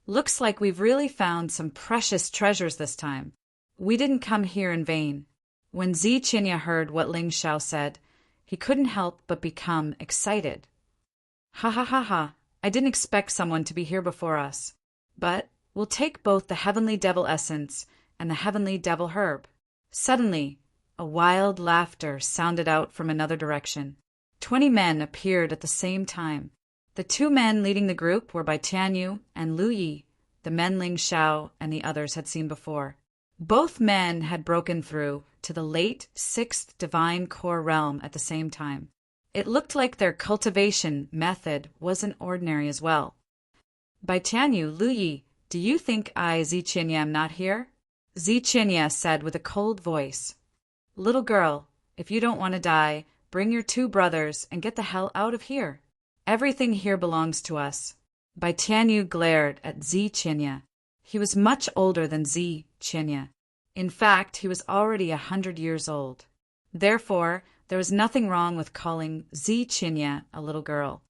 A: Looks like we've really found some precious treasures this time. We didn't come here in vain. When Zi Qinya heard what Ling Xiao said, he couldn't help but become excited. Ha ha ha ha, I didn't expect someone to be here before us. But we'll take both the heavenly devil essence and the heavenly devil herb. Suddenly, a wild laughter sounded out from another direction. 20 men appeared at the same time. The 2 men leading the group were Bai Tianyu and Lu Yi, the men Ling Xiao and the others had seen before. Both men had broken through to the late 6th divine core realm at the same time. It looked like their cultivation method wasn't ordinary as well. Bai Tianyu, Lu Yi, do you think I, Ziqinya, am not here? Ziqinya said with a cold voice. Little girl, if you don't want to die, bring your 2 brothers and get the hell out of here. Everything here belongs to us. Bai Tianyu glared at Ziqinya. He was much older than Ziqinya. In fact, he was already 100 years old. Therefore, there was nothing wrong with calling Ziqinya a little girl.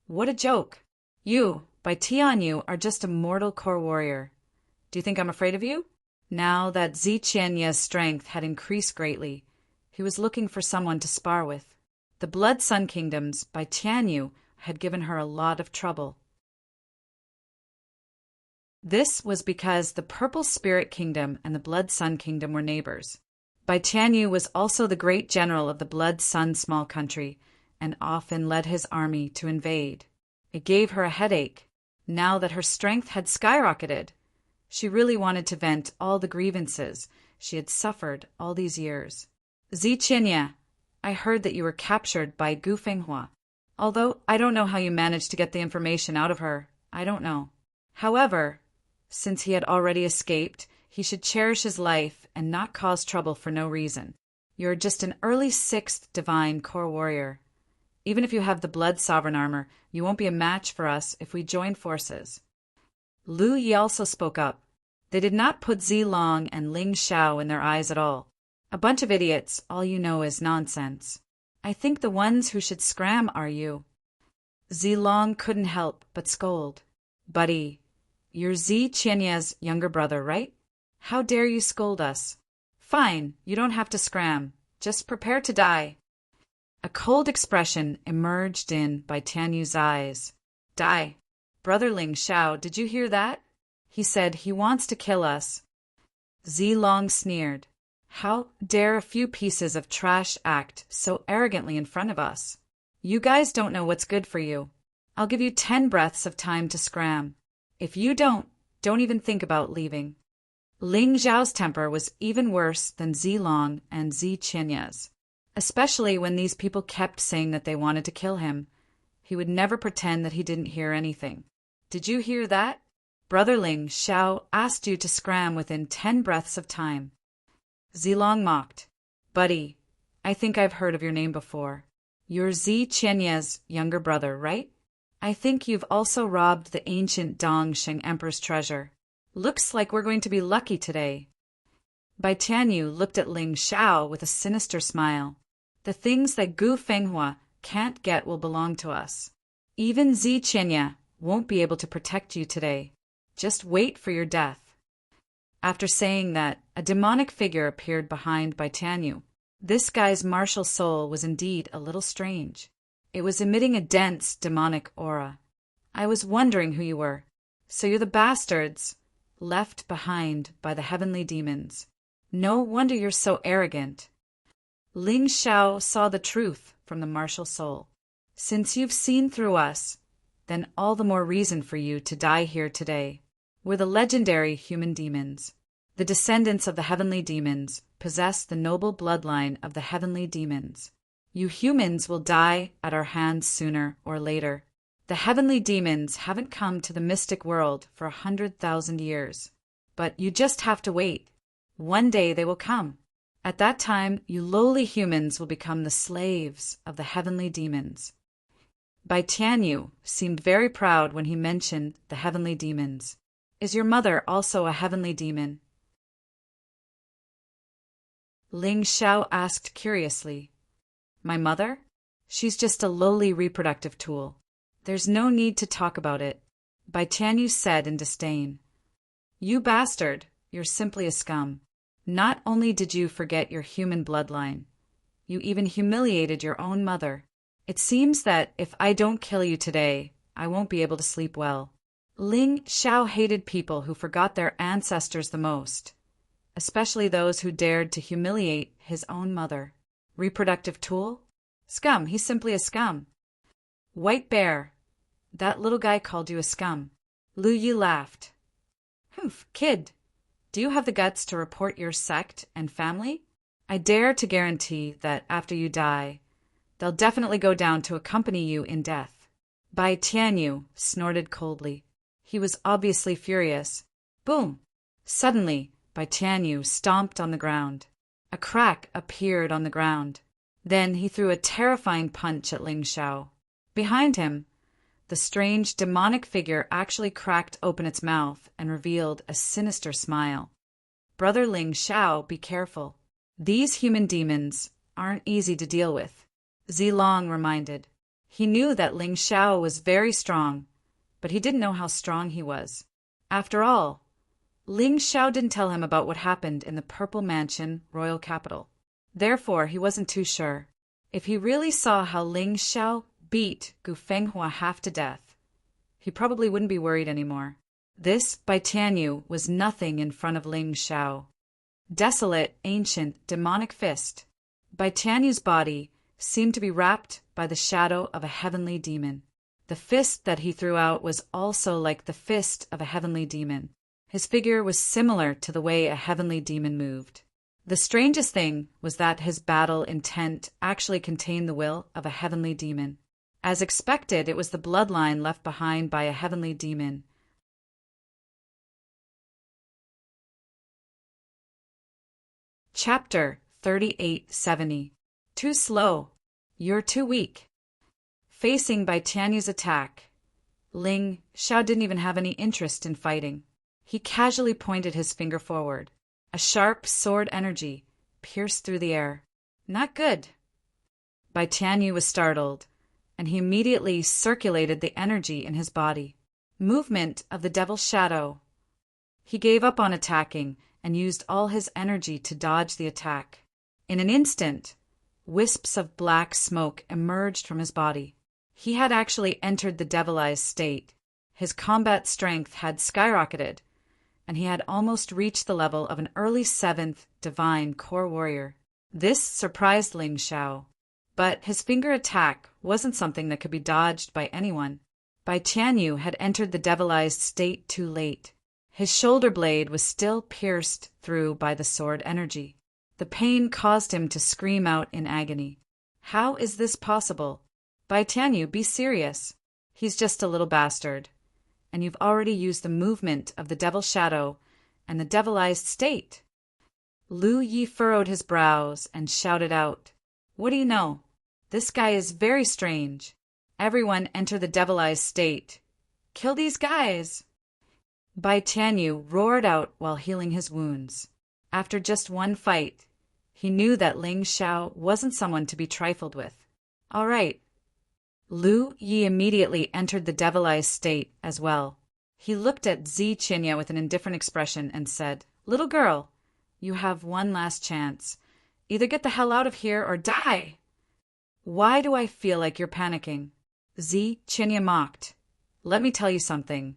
A: What a joke! You, Bai Tianyu, are just a mortal core warrior. Do you think I'm afraid of you? Now that Ziqinya's strength had increased greatly, he was looking for someone to spar with. The Blood Sun Kingdoms, Bai Tianyu, had given her a lot of trouble. This was because the Purple Spirit Kingdom and the Blood Sun Kingdom were neighbors. Bai Tianyu was also the great general of the Blood Sun small country and often led his army to invade. It gave her a headache. Now that her strength had skyrocketed, she really wanted to vent all the grievances she had suffered all these years. Ziqinya, I heard that you were captured by Gu Fenghua. Although I don't know how you managed to get the information out of her, I don't know. However, since he had already escaped, he should cherish his life and not cause trouble for no reason. You're just an early 6th divine core warrior. Even if you have the blood sovereign armor, you won't be a match for us if we join forces. Lu Yi also spoke up. They did not put Zilong and Ling Xiao in their eyes at all. A bunch of idiots, all you know is nonsense. I think the ones who should scram are you. Zilong couldn't help but scold. Buddy, you're Ziqinya's younger brother, right? How dare you scold us? Fine, you don't have to scram. Just prepare to die. A cold expression emerged in Bai Tianyu's eyes. Die. Brother Ling Xiao, did you hear that? He said he wants to kill us. Zilong sneered. How dare a few pieces of trash act so arrogantly in front of us? You guys don't know what's good for you. I'll give you 10 breaths of time to scram. If you don't even think about leaving. Ling Xiao's temper was even worse than Zilong and Ziqinya's, especially when these people kept saying that they wanted to kill him. He would never pretend that he didn't hear anything. Did you hear that? Brother Ling Xiao asked you to scram within 10 breaths of time. Zilong mocked. Buddy, I think I've heard of your name before. You're Ziqinya's younger brother, right? I think you've also robbed the ancient Dongsheng Emperor's treasure. Looks like we're going to be lucky today. Bai Tianyu looked at Ling Xiao with a sinister smile. The things that Gu Fenghua can't get will belong to us. Even Ziqinya won't be able to protect you today. Just wait for your death. After saying that, a demonic figure appeared behind Bai Tianyu. This guy's martial soul was indeed a little strange. It was emitting a dense demonic aura. I was wondering who you were. So you're the bastards left behind by the heavenly demons. No wonder you're so arrogant. Ling Xiao saw the truth from the martial soul. Since you've seen through us, then all the more reason for you to die here today. We're the legendary human demons. The descendants of the heavenly demons possess the noble bloodline of the heavenly demons. You humans will die at our hands sooner or later. The heavenly demons haven't come to the mystic world for 100,000 years. But you just have to wait. One day they will come. At that time, you lowly humans will become the slaves of the heavenly demons. Bai Tianyu seemed very proud when he mentioned the heavenly demons. Is your mother also a heavenly demon? Ling Xiao asked curiously. My mother? She's just a lowly reproductive tool. There's no need to talk about it, Bai Tianyu said in disdain. You bastard, you're simply a scum. Not only did you forget your human bloodline, you even humiliated your own mother. It seems that if I don't kill you today, I won't be able to sleep well. Ling Xiao hated people who forgot their ancestors the most, especially those who dared to humiliate his own mother. Reproductive tool? Scum, he's simply a scum. White bear, that little guy called you a scum. Lu Yi laughed. Humph, kid, do you have the guts to report your sect and family? I dare to guarantee that after you die, they'll definitely go down to accompany you in death. Bai Tianyu snorted coldly. He was obviously furious. Boom! Suddenly, Bai Tianyu stomped on the ground. A crack appeared on the ground. Then he threw a terrifying punch at Ling Xiao. Behind him, the strange demonic figure actually cracked open its mouth and revealed a sinister smile. Brother Ling Xiao, be careful. These human demons aren't easy to deal with, Zilong reminded. He knew that Ling Xiao was very strong, but he didn't know how strong he was. After all, Ling Xiao didn't tell him about what happened in the Purple Mansion, royal capital. Therefore, he wasn't too sure. If he really saw how Ling Xiao beat Gu Fenghua half to death, he probably wouldn't be worried anymore. This, Bai Tianyu, was nothing in front of Ling Xiao. Desolate, ancient, demonic fist. Bai Tianyu's body seemed to be wrapped by the shadow of a heavenly demon. The fist that he threw out was also like the fist of a heavenly demon. His figure was similar to the way a heavenly demon moved. The strangest thing was that his battle intent actually contained the will of a heavenly demon. As expected, it was the bloodline left behind by a heavenly demon. Chapter 3870. Too slow. You're too weak. Facing Bai Tianyu's attack, Ling Xiao didn't even have any interest in fighting. He casually pointed his finger forward. A sharp sword energy pierced through the air. Not good. Bai Tianyu was startled, and he immediately circulated the energy in his body. Movement of the devil's shadow. He gave up on attacking and used all his energy to dodge the attack. In an instant, wisps of black smoke emerged from his body. He had actually entered the devilized state. His combat strength had skyrocketed, and he had almost reached the level of an early 7th divine core warrior. This surprised Ling Xiao, but his finger attack wasn't something that could be dodged by anyone. Bai Tianyu had entered the devilized state too late. His shoulder blade was still pierced through by the sword energy. The pain caused him to scream out in agony. How is this possible? Bai Tianyu, be serious. He's just a little bastard. And you've already used the movement of the devil's shadow and the devilized state. Lu Yi furrowed his brows and shouted out, What do you know? This guy is very strange. Everyone enter the devilized state. Kill these guys! Bai Tianyu roared out while healing his wounds. After just one fight, he knew that Ling Xiao wasn't someone to be trifled with. All right. Lu Yi immediately entered the devilized state as well. He looked at Zi Qinya with an indifferent expression and said, Little girl, you have one last chance. Either get the hell out of here or die! Why do I feel like you're panicking? Zi Qinya mocked. Let me tell you something.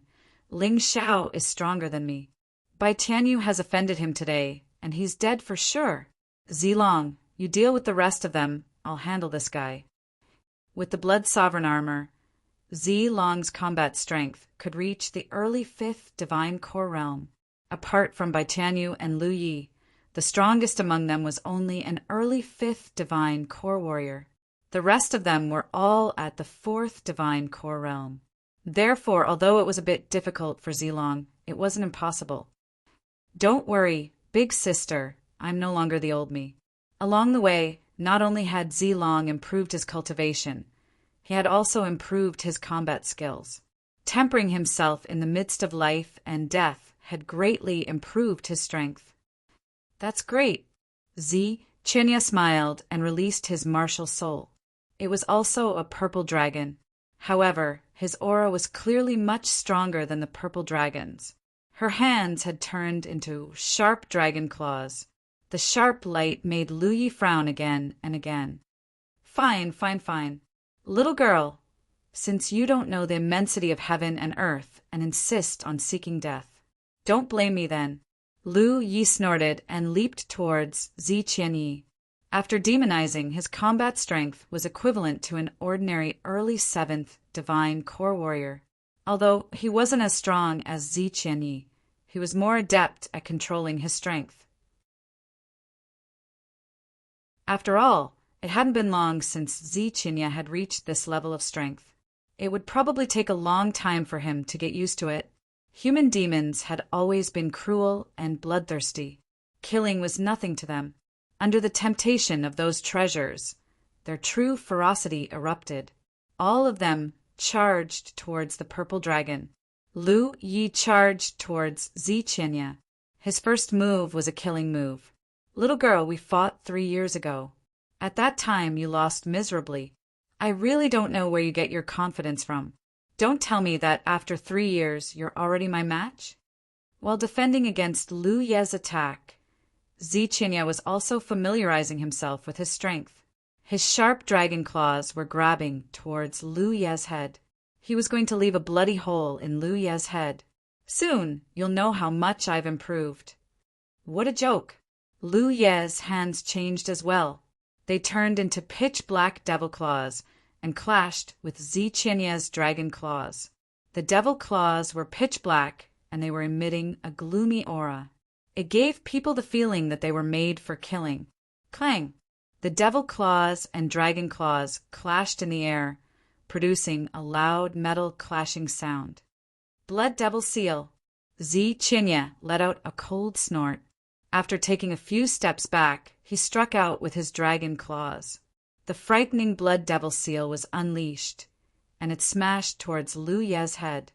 A: Ling Xiao is stronger than me. Bai Tianyu has offended him today, and he's dead for sure. Zilong, you deal with the rest of them. I'll handle this guy. With the Blood Sovereign armor, Zilong's combat strength could reach the early 5th divine core realm. Apart from Bai Tianyu and Lu Yi, the strongest among them was only an early 5th divine core warrior. The rest of them were all at the 4th divine core realm. Therefore, although it was a bit difficult for Zilong, it wasn't impossible. Don't worry, big sister, I'm no longer the old me. Along the way, not only had Zilong improved his cultivation, he had also improved his combat skills. Tempering himself in the midst of life and death had greatly improved his strength. That's great. Zi Qinya smiled and released his martial soul. It was also a purple dragon. However, his aura was clearly much stronger than the purple dragon's. Her hands had turned into sharp dragon claws. The sharp light made Lu Yi frown again and again. Fine. Little girl, since you don't know the immensity of heaven and earth and insist on seeking death. Don't blame me then. Lu Yi snorted and leaped towards Zi Qianyi. After demonizing, his combat strength was equivalent to an ordinary early 7th divine core warrior. Although he wasn't as strong as Zi Qianyi, he was more adept at controlling his strength. After all, it hadn't been long since Zi Qianyi had reached this level of strength. It would probably take a long time for him to get used to it. Human demons had always been cruel and bloodthirsty. Killing was nothing to them. Under the temptation of those treasures, their true ferocity erupted. All of them charged towards the purple dragon. Lu Yi charged towards Zi Qianyi. His first move was a killing move. Little girl, we fought 3 years ago. At that time, you lost miserably. I really don't know where you get your confidence from. Don't tell me that after 3 years, you're already my match? While defending against Lu Ye's attack, Zi Qianyi was also familiarizing himself with his strength. His sharp dragon claws were grabbing towards Lu Ye's head. He was going to leave a bloody hole in Lu Ye's head. Soon, you'll know how much I've improved. What a joke! Lu Ye's hands changed as well. They turned into pitch-black devil claws and clashed with Zi Qianyi's dragon claws. The devil claws were pitch black, and they were emitting a gloomy aura. It gave people the feeling that they were made for killing. Clang! The devil claws and dragon claws clashed in the air, producing a loud metal clashing sound. Blood devil seal! Zi Qianyi let out a cold snort. After taking a few steps back, he struck out with his dragon claws. The frightening blood devil seal was unleashed, and it smashed towards Lu Ye's head.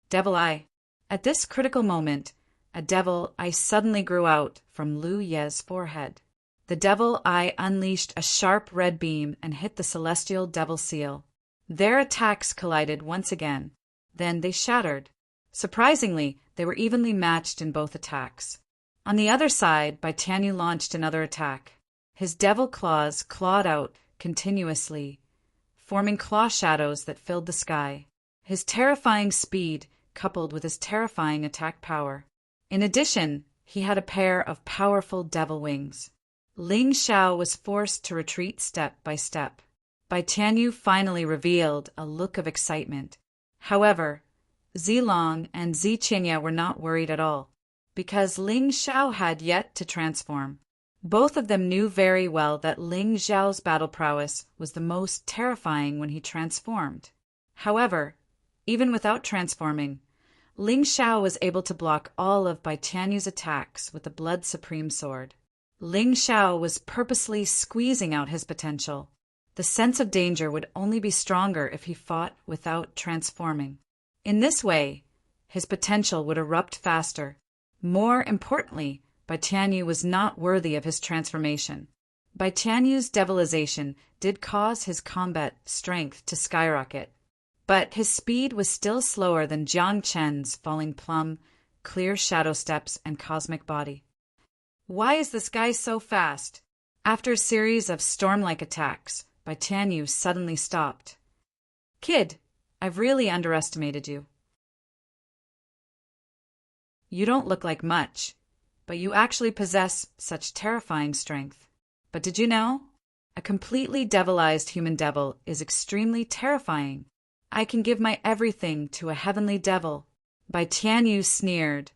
A: Devil eye! At this critical moment, a devil eye suddenly grew out from Lu Ye's forehead. The devil eye unleashed a sharp red beam and hit the celestial devil seal. Their attacks collided once again. Then they shattered. Surprisingly, they were evenly matched in both attacks. On the other side, Bai Tianyu launched another attack. His devil claws clawed out continuously, forming claw shadows that filled the sky. His terrifying speed coupled with his terrifying attack power. In addition, he had a pair of powerful devil wings. Ling Xiao was forced to retreat step by step. Bai Tianyu finally revealed a look of excitement. However, Zilong and Zi Qianyi were not worried at all, because Ling Xiao had yet to transform. Both of them knew very well that Ling Xiao's battle prowess was the most terrifying when he transformed. However, even without transforming, Ling Xiao was able to block all of Bai Tianyu's attacks with the Blood Supreme Sword. Ling Xiao was purposely squeezing out his potential. The sense of danger would only be stronger if he fought without transforming. In this way, his potential would erupt faster. More importantly, Bai Tianyu was not worthy of his transformation. Bai Tianyu's devilization did cause his combat strength to skyrocket, but his speed was still slower than Jiang Chen's falling plum, clear shadow steps, and cosmic body. Why is this guy so fast? After a series of storm-like attacks, Bai Tianyu suddenly stopped. Kid, I've really underestimated you. You don't look like much, but you actually possess such terrifying strength. But did you know? A completely devilized human devil is extremely terrifying. I can give my everything to a heavenly devil. Bai Tianyu sneered.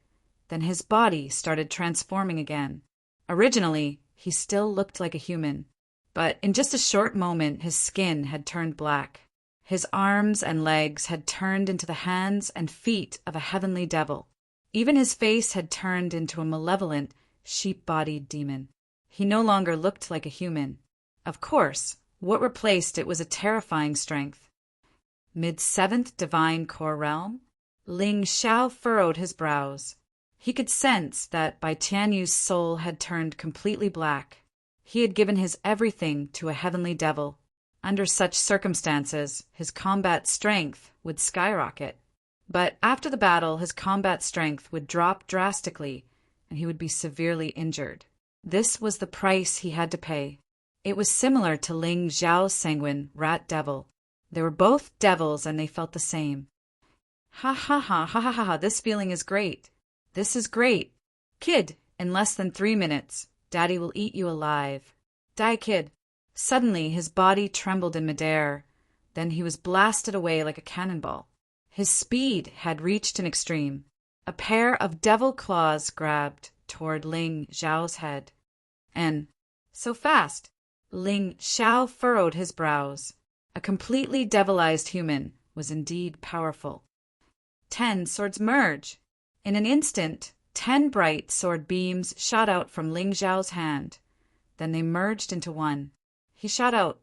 A: Then his body started transforming again. Originally, he still looked like a human, but in just a short moment his skin had turned black. His arms and legs had turned into the hands and feet of a heavenly devil. Even his face had turned into a malevolent, sheep-bodied demon. He no longer looked like a human. Of course, what replaced it was a terrifying strength. Mid-7th divine core realm? Ling Xiao furrowed his brows. He could sense that Bai Tianyu's soul had turned completely black. He had given his everything to a heavenly devil. Under such circumstances, his combat strength would skyrocket. But after the battle, his combat strength would drop drastically, and he would be severely injured. This was the price he had to pay. It was similar to Ling Xiao's sanguine rat devil. They were both devils and they felt the same. Ha ha ha ha ha ha ha, this feeling is great. This is great. Kid, in less than 3 minutes, Daddy will eat you alive. Die, kid. Suddenly, his body trembled in midair. Then he was blasted away like a cannonball. His speed had reached an extreme. A pair of devil claws grabbed toward Ling Xiao's head. And, so fast, Ling Xiao furrowed his brows. A completely devilized human was indeed powerful. 10 swords merge. In an instant, 10 bright sword beams shot out from Ling Xiao's hand. Then they merged into one. He shot out.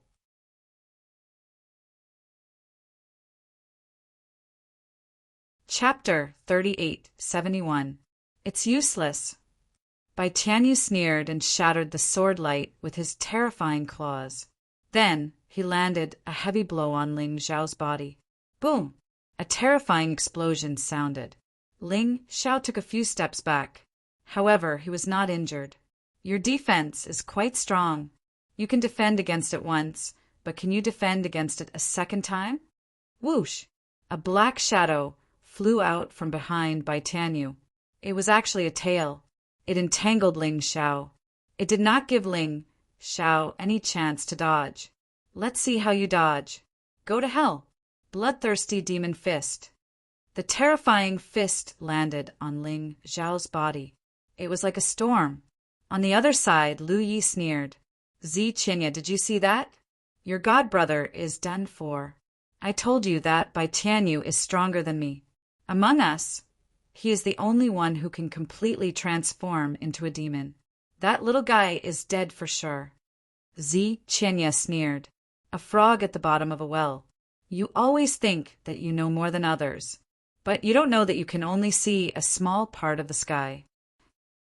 A: Chapter 3871. It's useless. Bai Tianyu sneered and shattered the sword light with his terrifying claws. Then he landed a heavy blow on Ling Xiao's body. Boom! A terrifying explosion sounded. Ling Xiao took a few steps back. However, he was not injured. Your defense is quite strong. You can defend against it once, but can you defend against it a second time? Whoosh! A black shadow flew out from behind Bai Tianyu. It was actually a tail. It entangled Ling Xiao. It did not give Ling Xiao any chance to dodge. Let's see how you dodge. Go to hell. Bloodthirsty demon fist. The terrifying fist landed on Ling Xiao's body. It was like a storm. On the other side, Lu Yi sneered. Zi Qinya, did you see that? Your godbrother is done for. I told you that Bai Tianyu is stronger than me. Among us, he is the only one who can completely transform into a demon. That little guy is dead for sure. Zi Qinya sneered. A frog at the bottom of a well. You always think that you know more than others, but you don't know that you can only see a small part of the sky.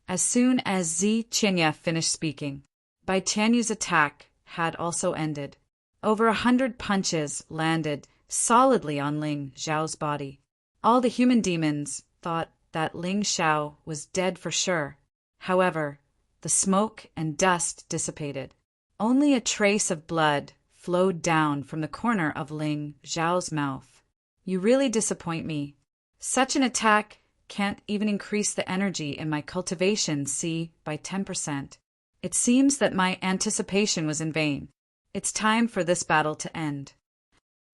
A: As soon as Zi Qinya finished speaking, Bai Tianyu's attack had also ended. Over 100 punches landed solidly on Ling Xiao's body. All the human demons thought that Ling Xiao was dead for sure. However, the smoke and dust dissipated. Only a trace of blood flowed down from the corner of Ling Xiao's mouth. You really disappoint me. Such an attack can't even increase the energy in my cultivation C by 10%. It seems that my anticipation was in vain. It's time for this battle to end.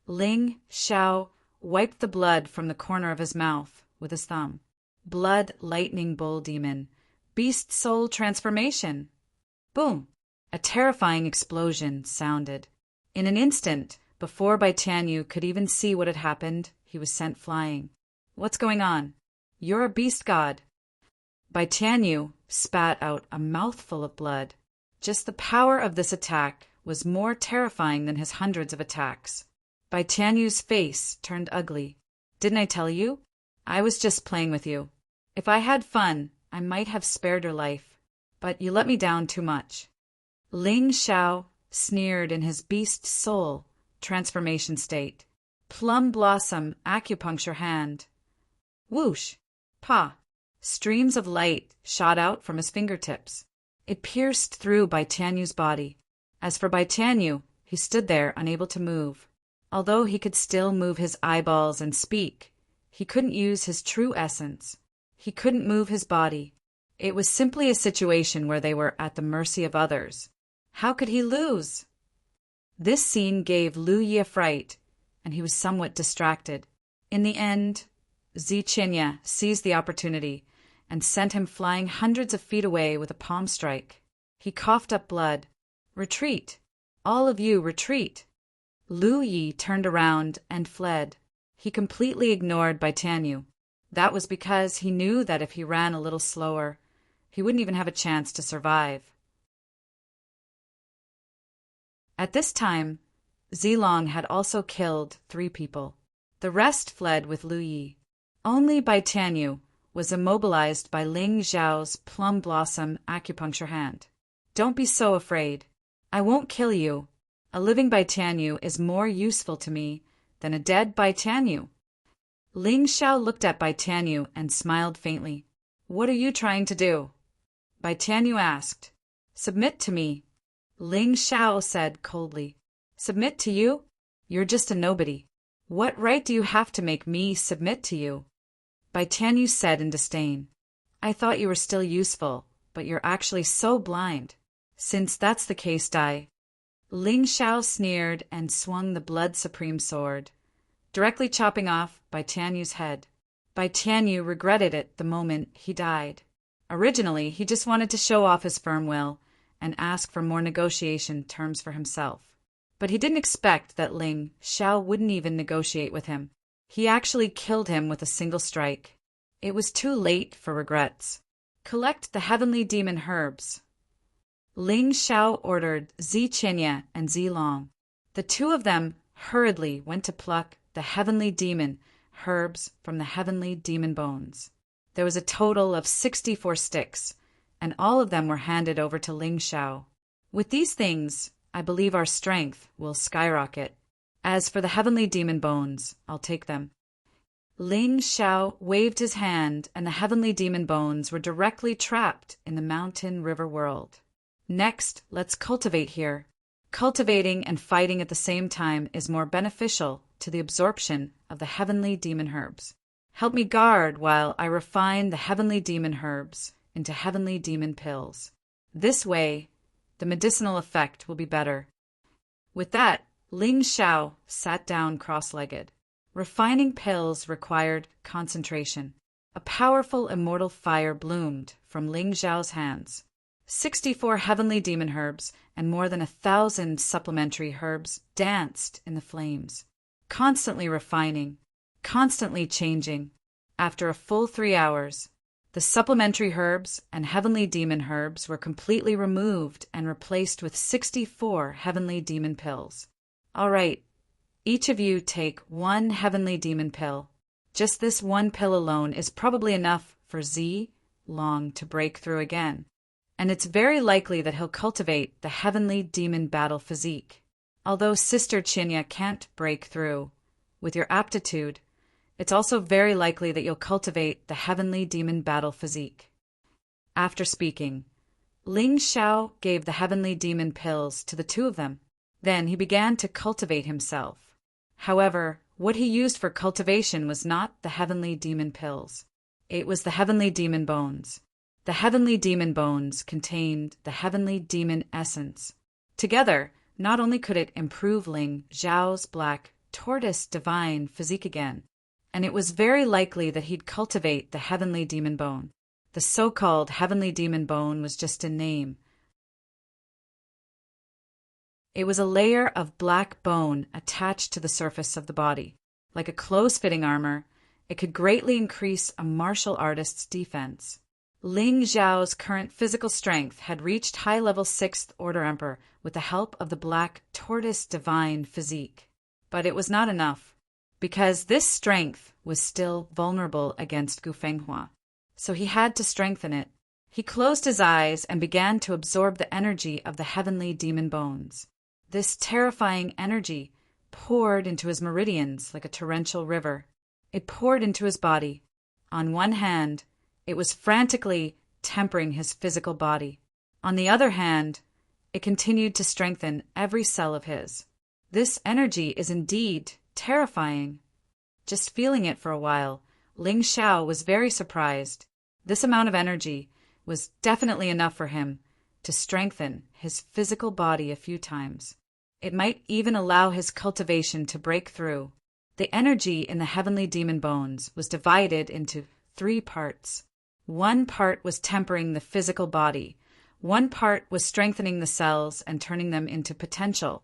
A: Ling Xiao wiped the blood from the corner of his mouth with his thumb. Blood lightning bull demon. Beast soul transformation. Boom! A terrifying explosion sounded. In an instant, before Bai Tianyu could even see what had happened, he was sent flying. What's going on? You're a beast god. Bai Tianyu spat out a mouthful of blood. Just the power of this attack was more terrifying than his hundreds of attacks. Bai Tianyu's face turned ugly. Didn't I tell you? I was just playing with you. If I had fun, I might have spared your life. But you let me down too much. Ling Xiao sneered in his beast soul transformation state. Plum blossom acupuncture hand. Whoosh! Pa! Streams of light shot out from his fingertips. It pierced through Bai Tianyu's body. As for Bai Tianyu, he stood there unable to move. Although he could still move his eyeballs and speak, he couldn't use his true essence. He couldn't move his body. It was simply a situation where they were at the mercy of others. How could he lose? This scene gave Lu Yi a fright, and he was somewhat distracted. In the end, Zi Qinya seized the opportunity and sent him flying hundreds of feet away with a palm strike. He coughed up blood. Retreat! All of you retreat! Lu Yi turned around and fled. He completely ignored Bai Tianyu. That was because he knew that if he ran a little slower, he wouldn't even have a chance to survive. At this time, Zilong had also killed 3 people. The rest fled with Lu Yi. Only Bai Tianyu was immobilized by Ling Xiao's plum blossom acupuncture hand. Don't be so afraid. I won't kill you. A living Bai Tianyu is more useful to me than a dead Bai Tianyu. Ling Xiao looked at Bai Tianyu and smiled faintly. What are you trying to do? Bai Tianyu asked. Submit to me. Ling Xiao said coldly. Submit to you? You're just a nobody. What right do you have to make me submit to you? Bai Tianyu said in disdain. I thought you were still useful, but you're actually so blind. Since that's the case, Dai. Ling Xiao sneered and swung the blood supreme sword, directly chopping off Bai Tianyu's head. Bai Tianyu regretted it the moment he died. Originally, he just wanted to show off his firm will and ask for more negotiation terms for himself. But he didn't expect that Ling Xiao wouldn't even negotiate with him. He actually killed him with a single strike. It was too late for regrets. Collect the heavenly demon herbs. Ling Xiao ordered Zi Qinya and Zi Long. The two of them hurriedly went to pluck the heavenly demon herbs from the heavenly demon bones. There was a total of 64 sticks, and all of them were handed over to Ling Xiao. With these things, I believe our strength will skyrocket. As for the heavenly demon bones, I'll take them. Ling Xiao waved his hand, and the heavenly demon bones were directly trapped in the mountain river world. Next, let's cultivate here. Cultivating and fighting at the same time is more beneficial to the absorption of the heavenly demon herbs. Help me guard while I refine the heavenly demon herbs into heavenly demon pills. This way, the medicinal effect will be better. With that, Ling Xiao sat down cross-legged. Refining pills required concentration. A powerful immortal fire bloomed from Ling Xiao's hands. 64 heavenly demon herbs and more than 1,000 supplementary herbs danced in the flames, constantly refining, constantly changing. After a full 3 hours, the supplementary herbs and heavenly demon herbs were completely removed and replaced with 64 heavenly demon pills. All right, each of you take 1 heavenly demon pill. Just this 1 pill alone is probably enough for Zi Long to break through again. And it's very likely that he'll cultivate the heavenly demon battle physique. Although Sister Qinya can't break through, with your aptitude, it's also very likely that you'll cultivate the heavenly demon battle physique. After speaking, Ling Xiao gave the heavenly demon pills to the two of them. Then he began to cultivate himself. However, what he used for cultivation was not the heavenly demon pills. It was the heavenly demon bones. The heavenly demon bones contained the heavenly demon essence. Together, not only could it improve Ling Xiao's black tortoise divine physique again, and it was very likely that he'd cultivate the heavenly demon bone. The so-called heavenly demon bone was just a name. It was a layer of black bone attached to the surface of the body. Like a close-fitting armor, it could greatly increase a martial artist's defense. Ling Xiao's current physical strength had reached high-level 6th Order Emperor with the help of the black tortoise divine physique. But it was not enough, because this strength was still vulnerable against Gu Fenghua. So he had to strengthen it. He closed his eyes and began to absorb the energy of the heavenly demon bones. This terrifying energy poured into his meridians like a torrential river. It poured into his body. On one hand, it was frantically tempering his physical body. On the other hand, it continued to strengthen every cell of his. This energy is indeed terrifying. Just feeling it for a while, Ling Xiao was very surprised. This amount of energy was definitely enough for him to strengthen his physical body a few times. It might even allow his cultivation to break through. The energy in the heavenly demon bones was divided into 3 parts. 1 part was tempering the physical body. 1 part was strengthening the cells and turning them into potential.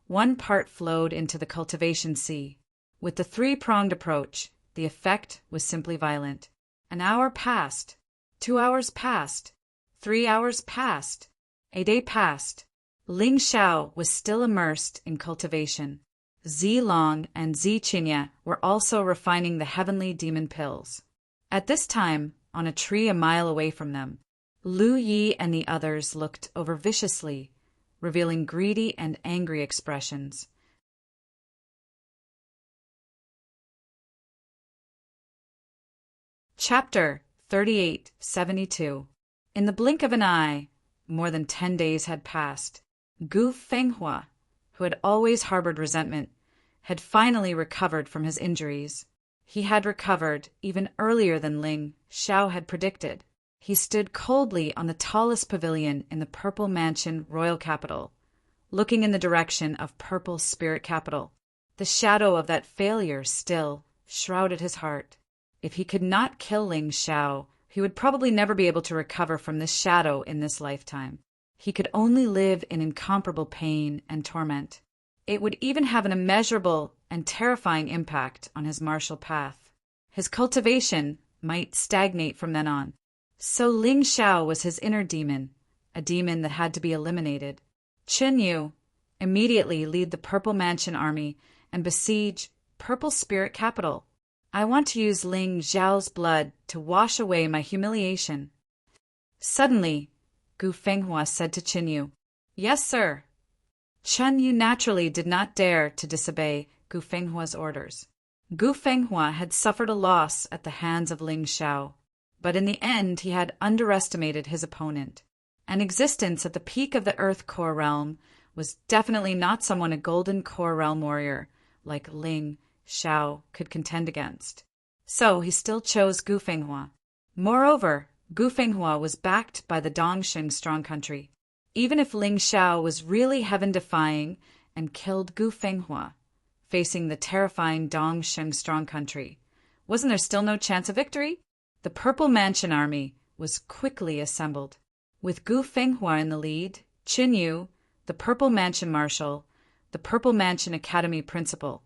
A: 1 part flowed into the cultivation sea. With the 3-pronged approach, the effect was simply violent. An hour passed. 2 hours passed. 3 hours passed. A day passed. Ling Xiao was still immersed in cultivation. Zi Long and Zi Qinya were also refining the heavenly demon pills. At this time, on a tree a mile away from them, Lu Yi and the others looked over viciously, revealing greedy and angry expressions. Chapter 3872. In the blink of an eye, more than 10 days had passed. Gu Fenghua, who had always harbored resentment, had finally recovered from his injuries. He had recovered even earlier than Ling Xiao had predicted. He stood coldly on the tallest pavilion in the Purple Mansion royal capital, looking in the direction of Purple Spirit Capital. The shadow of that failure still shrouded his heart. If he could not kill Ling Xiao, he would probably never be able to recover from this shadow in this lifetime. He could only live in incomparable pain and torment. It would even have an immeasurable and terrifying impact on his martial path. His cultivation might stagnate from then on. So Ling Xiao was his inner demon, a demon that had to be eliminated. Qin Yu immediately lead the Purple Mansion army and besiege Purple Spirit Capital. I want to use Ling Xiao's blood to wash away my humiliation. Suddenly, Gu Fenghua said to Qin Yu, "Yes, sir." Chen Yu naturally did not dare to disobey Gu Fenghua's orders. Gu Fenghua had suffered a loss at the hands of Ling Xiao, but in the end he had underestimated his opponent. An existence at the peak of the Earth Core Realm was definitely not someone a Golden Core Realm warrior like Ling Xiao could contend against. So he still chose Gu Fenghua. Moreover, Gu Fenghua was backed by the Dongsheng Strong Country. Even if Ling Xiao was really heaven-defying and killed Gu Fenghua, facing the terrifying Dongsheng Strong Country, wasn't there still no chance of victory? The Purple Mansion army was quickly assembled. With Gu Fenghua in the lead, Qin Yu, the Purple Mansion Marshal, the Purple Mansion Academy Principal,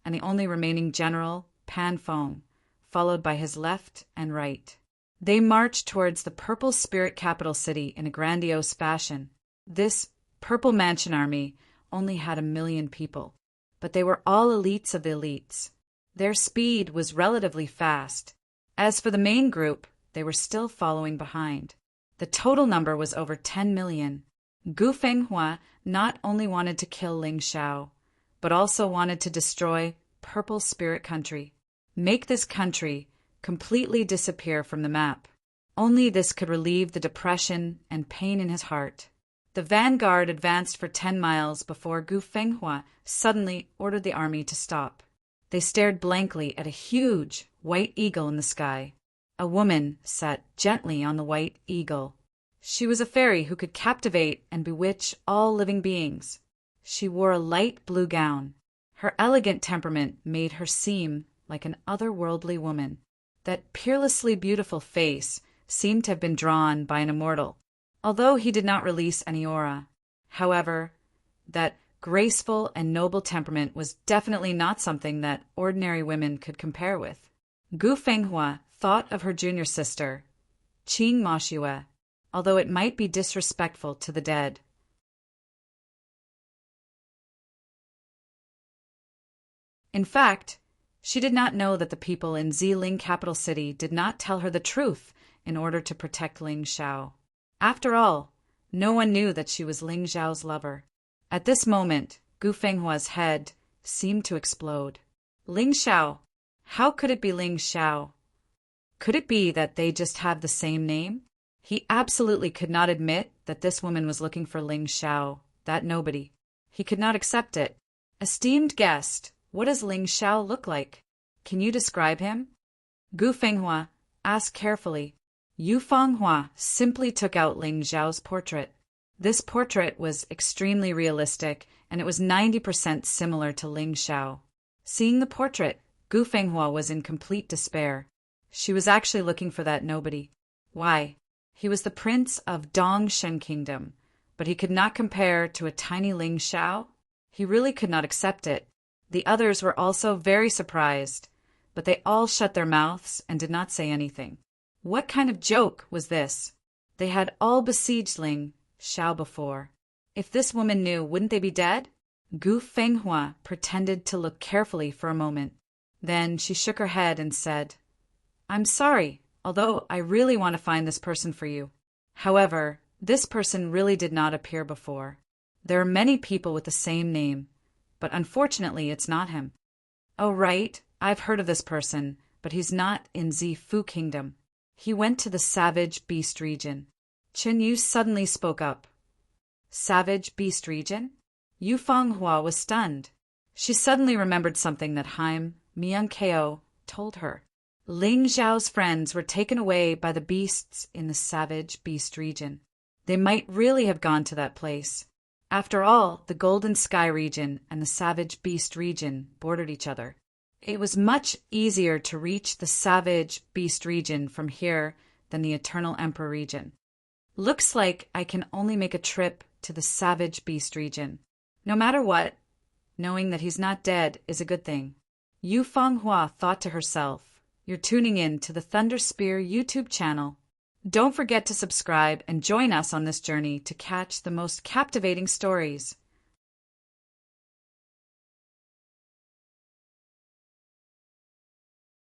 A: and the only remaining general, Pan Feng, followed by his left and right. They marched towards the Purple Spirit Capital City in a grandiose fashion. This Purple Mansion army only had 1 million people, but they were all elites of the elites. Their speed was relatively fast. As for the main group, they were still following behind. The total number was over 10 million. Gu Fenghua not only wanted to kill Ling Xiao, but also wanted to destroy Purple Spirit Country, make this country completely disappear from the map. Only this could relieve the depression and pain in his heart. The vanguard advanced for 10 miles before Gu Fenghua suddenly ordered the army to stop. They stared blankly at a huge white eagle in the sky. A woman sat gently on the white eagle. She was a fairy who could captivate and bewitch all living beings. She wore a light blue gown. Her elegant temperament made her seem like an otherworldly woman. That peerlessly beautiful face seemed to have been drawn by an immortal, although he did not release any aura. However, that graceful and noble temperament was definitely not something that ordinary women could compare with. Gu Fenghua thought of her junior sister, Qing Moshue, although it might be disrespectful to the dead. In fact, she did not know that the people in Ziling capital city did not tell her the truth in order to protect Ling Xiao. After all, no one knew that she was Ling Xiao's lover. At this moment, Gu Fenghua's head seemed to explode. Ling Xiao? How could it be Ling Xiao? Could it be that they just have the same name? He absolutely could not admit that this woman was looking for Ling Xiao, that nobody. He could not accept it. Esteemed guest, what does Ling Xiao look like? Can you describe him? Gu Fenghua asked carefully. Yu Fenghua simply took out Ling Xiao's portrait. This portrait was extremely realistic, and it was 90% similar to Ling Xiao. Seeing the portrait, Gu Fenghua was in complete despair. She was actually looking for that nobody. Why? He was the prince of Dongsheng Kingdom, but he could not compare to a tiny Ling Xiao. He really could not accept it. The others were also very surprised, but they all shut their mouths and did not say anything. What kind of joke was this? They had all besieged Ling Xiao before. If this woman knew, wouldn't they be dead? Gu Fenghua pretended to look carefully for a moment. Then she shook her head and said, I'm sorry, although I really want to find this person for you. However, this person really did not appear before. There are many people with the same name, but unfortunately it's not him. Oh right, I've heard of this person, but he's not in Zifu Kingdom. He went to the Savage Beast region. Qin Yu suddenly spoke up. Savage Beast region? Yu Fenghua was stunned. She suddenly remembered something that Haim, Mian-Keo, told her. Ling Zhao's friends were taken away by the beasts in the savage beast region. They might really have gone to that place. After all, the Golden Sky region and the savage beast region bordered each other. It was much easier to reach the savage beast region from here than the Eternal Emperor region. Looks like I can only make a trip to the savage beast region. No matter what, knowing that he's not dead is a good thing. Yu Fenghua thought to herself. You're tuning in to the Thunder Spear YouTube channel. Don't forget to subscribe and join us on this journey to catch the most captivating stories.